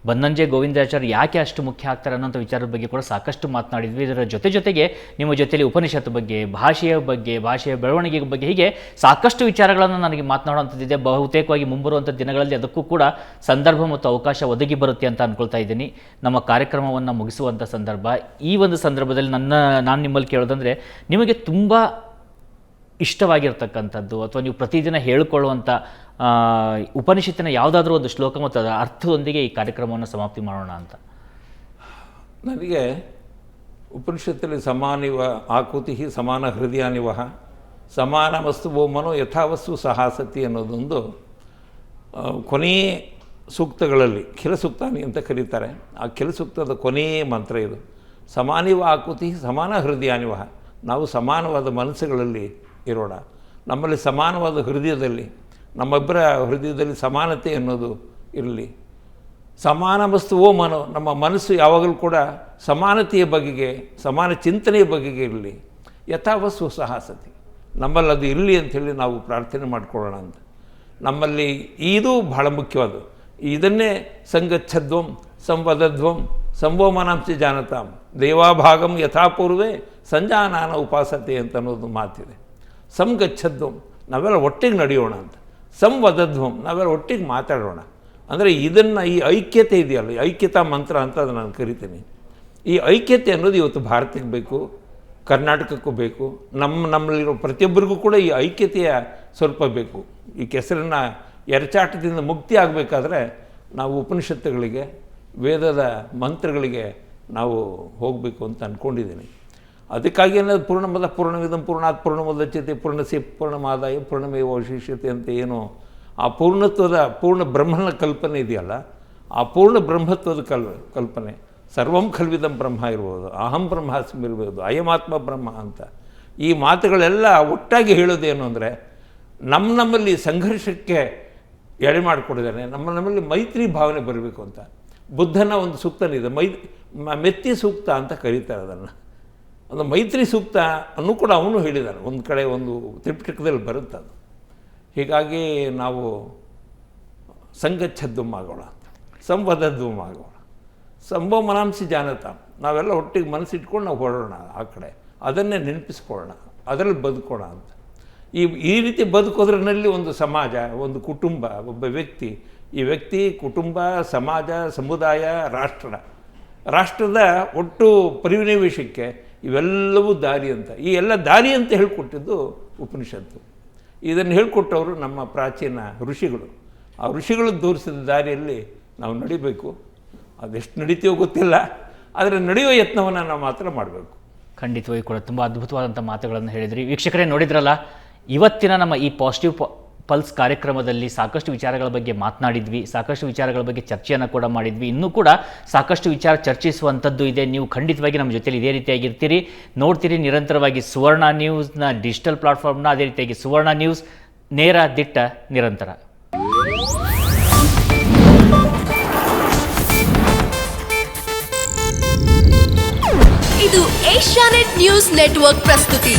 ಬನ್ನಂಜೆ ಗೋವಿಂದಾಚಾರ್ಯ ಯಾಕೆ ಅಷ್ಟು ಮುಖ್ಯ ಆಗ್ತಾರೆ ಅನ್ನೋಂಥ ವಿಚಾರದ ಬಗ್ಗೆ ಕೂಡ ಸಾಕಷ್ಟು ಮಾತನಾಡಿದ್ವಿ. ಇದರ ಜೊತೆಗೆ ನಿಮ್ಮ ಜೊತೆಯಲ್ಲಿ ಉಪನಿಷತ್ತು ಬಗ್ಗೆ, ಭಾಷೆಯ ಬೆಳವಣಿಗೆ ಬಗ್ಗೆ, ಹೀಗೆ ಸಾಕಷ್ಟು ವಿಚಾರಗಳನ್ನು ನನಗೆ ಮಾತನಾಡುವಂಥದ್ದಿದೆ. ಬಹುತೇಕವಾಗಿ ಮುಂಬರುವಂಥ ದಿನಗಳಲ್ಲಿ ಅದಕ್ಕೂ ಕೂಡ ಸಂದರ್ಭ ಮತ್ತು ಅವಕಾಶ ಒದಗಿ ಬರುತ್ತೆ ಅಂತ ಅಂದ್ಕೊಳ್ತಾ ಇದ್ದೀನಿ. ನಮ್ಮ ಕಾರ್ಯಕ್ರಮವನ್ನು ಮುಗಿಸುವಂಥ ಸಂದರ್ಭ. ಈ ಒಂದು ಸಂದರ್ಭದಲ್ಲಿ ನಾನು ನಿಮ್ಮಲ್ಲಿ ಕೇಳೋದಂದರೆ, ನಿಮಗೆ ತುಂಬ ಇಷ್ಟವಾಗಿರ್ತಕ್ಕಂಥದ್ದು ಅಥವಾ ನೀವು ಪ್ರತಿದಿನ ಹೇಳಿಕೊಳ್ಳುವಂಥ ಉಪನಿಷತ್ತಿನ ಯಾವುದಾದ್ರೂ ಒಂದು ಶ್ಲೋಕ ಮತ್ತು ಅದರ ಅರ್ಥದೊಂದಿಗೆ ಈ ಕಾರ್ಯಕ್ರಮವನ್ನು ಸಮಾಪ್ತಿ ಮಾಡೋಣ ಅಂತ. ನನಗೆ ಉಪನಿಷತ್ತಲ್ಲಿ ಸಮಾನಿವ ಆಕೃತಿ ಸಮಾನ ಹೃದಯಾನಿವ ಸಮಾನ ವಸ್ತುವೋ ಮನೋ ಯಥಾವಸ್ತು ಸಹಾಸತಿ ಅನ್ನೋದೊಂದು ಕೊನೆಯ ಸೂಕ್ತಗಳಲ್ಲಿ ಖಿಲಸೂಕ್ತಾನಿ ಅಂತ ಕರೀತಾರೆ. ಆ ಖಿಲಸೂಕ್ತದ ಕೊನೆಯ ಮಂತ್ರ ಇದು. ಸಮಾನಿವ ಆಕೃತಿ ಸಮಾನ ಹೃದಯಾನಿವ. ನಾವು ಸಮಾನವಾದ ಮನಸ್ಸುಗಳಲ್ಲಿ ಇರೋಣ. ನಮ್ಮಲ್ಲಿ ಸಮಾನವಾದ ಹೃದಯದಲ್ಲಿ, ನಮ್ಮಿಬ್ಬರ ಹೃದಯದಲ್ಲಿ ಸಮಾನತೆ ಅನ್ನೋದು ಇರಲಿ. ಸಮಾನ ವಸ್ತುವೋ ಮನೋ, ನಮ್ಮ ಮನಸ್ಸು ಯಾವಾಗಲೂ ಕೂಡ ಸಮಾನತೆಯ ಬಗೆಗೆ, ಸಮಾನ ಚಿಂತನೆಯ ಬಗೆಗೆ ಇರಲಿ. ಯಥಾವಸ್ತು ಸಹಾಸತಿ, ನಮ್ಮಲ್ಲಿ ಅದು ಇರಲಿ ಅಂಥೇಳಿ ನಾವು ಪ್ರಾರ್ಥನೆ ಮಾಡಿಕೊಳ್ಳೋಣ ಅಂತ. ನಮ್ಮಲ್ಲಿ ಇದು ಬಹಳ ಮುಖ್ಯವಾದ್ದು. ಇದನ್ನೇ ಸಂಗಚ್ಛದ್ವಂ ಸಂವದಧ್ವಂ ಸಂವೋಮನಾಂಶ ಜಾನತಾಂ ದೇವಾಭಾಗಂ ಯಥಾಪೂರ್ವೇ ಸಂಜಾನಾನ ಉಪಾಸತೆ ಅಂತ ಅನ್ನೋದು ಮಾತಿದೆ. ಸಂಗಚ್ಛದ್ವಂ, ನಾವೆಲ್ಲ ಒಟ್ಟಿಗೆ ನಡೆಯೋಣ ಅಂತ. ಸಂವದಧ್ವಂ, ನಾವೆಲ್ಲ ಒಟ್ಟಿಗೆ ಮಾತಾಡೋಣ. ಅಂದರೆ ಇದನ್ನು, ಈ ಐಕ್ಯತೆ ಇದೆಯಲ್ಲ, ಈ ಐಕ್ಯತಾ ಮಂತ್ರ ಅಂತ ಅದು ನಾನು ಕರಿತೀನಿ. ಈ ಐಕ್ಯತೆ ಅನ್ನೋದು ಇವತ್ತು ಭಾರತಕ್ಕೆ ಬೇಕು, ಕರ್ನಾಟಕಕ್ಕೂ ಬೇಕು, ನಮ್ಮಲ್ಲಿರೋ ಪ್ರತಿಯೊಬ್ಬರಿಗೂ ಕೂಡ ಈ ಐಕ್ಯತೆಯ ಸ್ವಲ್ಪ ಬೇಕು. ಈ ಕೆಸರನ್ನು ಎರಚಾಟದಿಂದ ಮುಕ್ತಿ ಆಗಬೇಕಾದ್ರೆ ನಾವು ಉಪನಿಷತ್ತುಗಳಿಗೆ, ವೇದದ ಮಂತ್ರಗಳಿಗೆ ನಾವು ಹೋಗಬೇಕು ಅಂತ ಅಂದ್ಕೊಂಡಿದ್ದೀನಿ. ಅದಕ್ಕಾಗಿ ಅನ್ನೋದು ಪೂರ್ಣಮದ ಪೂರ್ಣವಿದಂ ಪೂರ್ಣಾತ್ ಪೂರ್ಣಮುದಚ್ಯತೆ ಪೂರ್ಣಸಿ ಪೂರ್ಣಮಾದಾಯ ಪೂರ್ಣಮೇವ ಅವಶಿಷ್ಯತೆ ಅಂತ ಏನು ಆ ಪೂರ್ಣತ್ವದ, ಪೂರ್ಣ ಬ್ರಹ್ಮನ ಕಲ್ಪನೆ ಇದೆಯಲ್ಲ, ಆ ಪೂರ್ಣ ಬ್ರಹ್ಮತ್ವದ ಕಲ್ಪನೆ ಸರ್ವಂ ಖಲ್ವಿದಂ ಬ್ರಹ್ಮ ಇರ್ಬೋದು, ಅಹಂ ಬ್ರಹ್ಮಾಸ್ಮಿ ಇರ್ಬೋದು, ಅಯಮಾತ್ಮ ಬ್ರಹ್ಮ ಅಂತ ಈ ಮಾತುಗಳೆಲ್ಲ ಒಟ್ಟಾಗಿ ಹೇಳೋದೇನು ಅಂದರೆ ನಮ್ಮಲ್ಲಿ ಸಂಘರ್ಷಕ್ಕೆ ಎಡೆ ಮಾಡಿಕೊಡಿದ್ದಾನೆ. ನಮ್ಮಲ್ಲಿ ಮೈತ್ರಿ ಭಾವನೆ ಬರಬೇಕು ಅಂತ. ಬುದ್ಧನ ಒಂದು ಸೂಕ್ತನಿದೆ, ಮೆತ್ತಿ ಸೂಕ್ತ ಅಂತ ಕರೀತಾರೆ ಅದನ್ನು. ಒಂದು ಮೈತ್ರಿ ಸೂಕ್ತ ಅನ್ನು ಕೂಡ ಅವನು ಹೇಳಿದ್ದಾನೆ. ಒಂದು ಕಡೆ ಒಂದು ತ್ರಿಪಿಟಕದಲ್ಲಿ ಬರುತ್ತೆ ಅದು. ಹೀಗಾಗಿ ನಾವು ಸಂಗಚ್ಛದ್ವಂ ಆಗೋಣ, ಸಂವದಧ್ವಂ ಆಗೋಣ, ಸಂಭೋಮನಾಂಸಿ ಜಾನತ, ನಾವೆಲ್ಲ ಒಟ್ಟಿಗೆ ಮನಸ್ಸಿಟ್ಕೊಂಡು ನಾವು ಹೊರಡೋಣ ಆ ಕಡೆ, ಅದನ್ನೇ ನೆನಪಿಸ್ಕೊಳ್ಳೋಣ, ಅದರಲ್ಲಿ ಬದುಕೋಣ ಅಂತ. ಈ ರೀತಿ ಬದುಕೋದ್ರಲ್ಲಿ ಒಂದು ಸಮಾಜ, ಒಂದು ಕುಟುಂಬ, ಒಬ್ಬ ವ್ಯಕ್ತಿ, ಈ ವ್ಯಕ್ತಿ, ಕುಟುಂಬ, ಸಮಾಜ, ಸಮುದಾಯ, ರಾಷ್ಟ್ರದ ಒಟ್ಟು ಪರಿನಿವೇಶಕ್ಕೆ ಇವೆಲ್ಲವೂ ದಾರಿ ಅಂತ, ಈ ಎಲ್ಲ ದಾರಿ ಅಂತ ಹೇಳಿಕೊಟ್ಟಿದ್ದು ಉಪನಿಷತ್ತು. ಇದನ್ನು ಹೇಳಿಕೊಟ್ಟವರು ನಮ್ಮ ಪ್ರಾಚೀನ ಋಷಿಗಳು. ಆ ಋಷಿಗಳು ತೋರಿಸಿದ ದಾರಿಯಲ್ಲಿ ನಾವು ನಡಿಬೇಕು. ಅದೆಷ್ಟು ನಡೀತೀವೋ ಗೊತ್ತಿಲ್ಲ, ಆದರೆ ನಡೆಯುವ ಯತ್ನವನ್ನು ನಾವು ಮಾತ್ರ ಮಾಡಬೇಕು. ಖಂಡಿತವಾಗಿ ಕೂಡ ತುಂಬ ಅದ್ಭುತವಾದಂಥ ಮಾತುಗಳನ್ನು ಹೇಳಿದ್ರಿ. ವೀಕ್ಷಕರೇ, ನೋಡಿದ್ರಲ್ಲ, ಇವತ್ತಿನ ನಮ್ಮ ಈ ಪಾಸಿಟಿವ್ ಪಲ್ಸ್ ಕಾರ್ಯಕ್ರಮದಲ್ಲಿ ಸಾಕಷ್ಟು ವಿಚಾರಗಳ ಬಗ್ಗೆ ಮಾತನಾಡಿದ್ವಿ, ಸಾಕಷ್ಟು ವಿಚಾರಗಳ ಬಗ್ಗೆ ಚರ್ಚೆಯನ್ನು ಕೂಡ ಮಾಡಿದ್ವಿ. ಇನ್ನೂ ಕೂಡ ಸಾಕಷ್ಟು ವಿಚಾರ ಚರ್ಚಿಸುವಂಥದ್ದು ಇದೆ. ನೀವು ಖಂಡಿತವಾಗಿ ನಮ್ಮ ಜೊತೆಲಿ ಇದೇ ರೀತಿಯಾಗಿರ್ತೀರಿ, ನೋಡ್ತೀರಿ ನಿರಂತರವಾಗಿ ಸುವರ್ಣ ನ್ಯೂಸ್ನ ಡಿಜಿಟಲ್ ಪ್ಲಾಟ್ಫಾರ್ಮ್ನ, ಅದೇ ರೀತಿಯಾಗಿ ಸುವರ್ಣ ನ್ಯೂಸ್, ನೇರ, ದಿಟ್ಟ, ನಿರಂತರ. ಇದು ಏಷ್ಯಾನೆಟ್ ನ್ಯೂಸ್ ನೆಟ್ವರ್ಕ್ ಪ್ರಸ್ತುತಿ.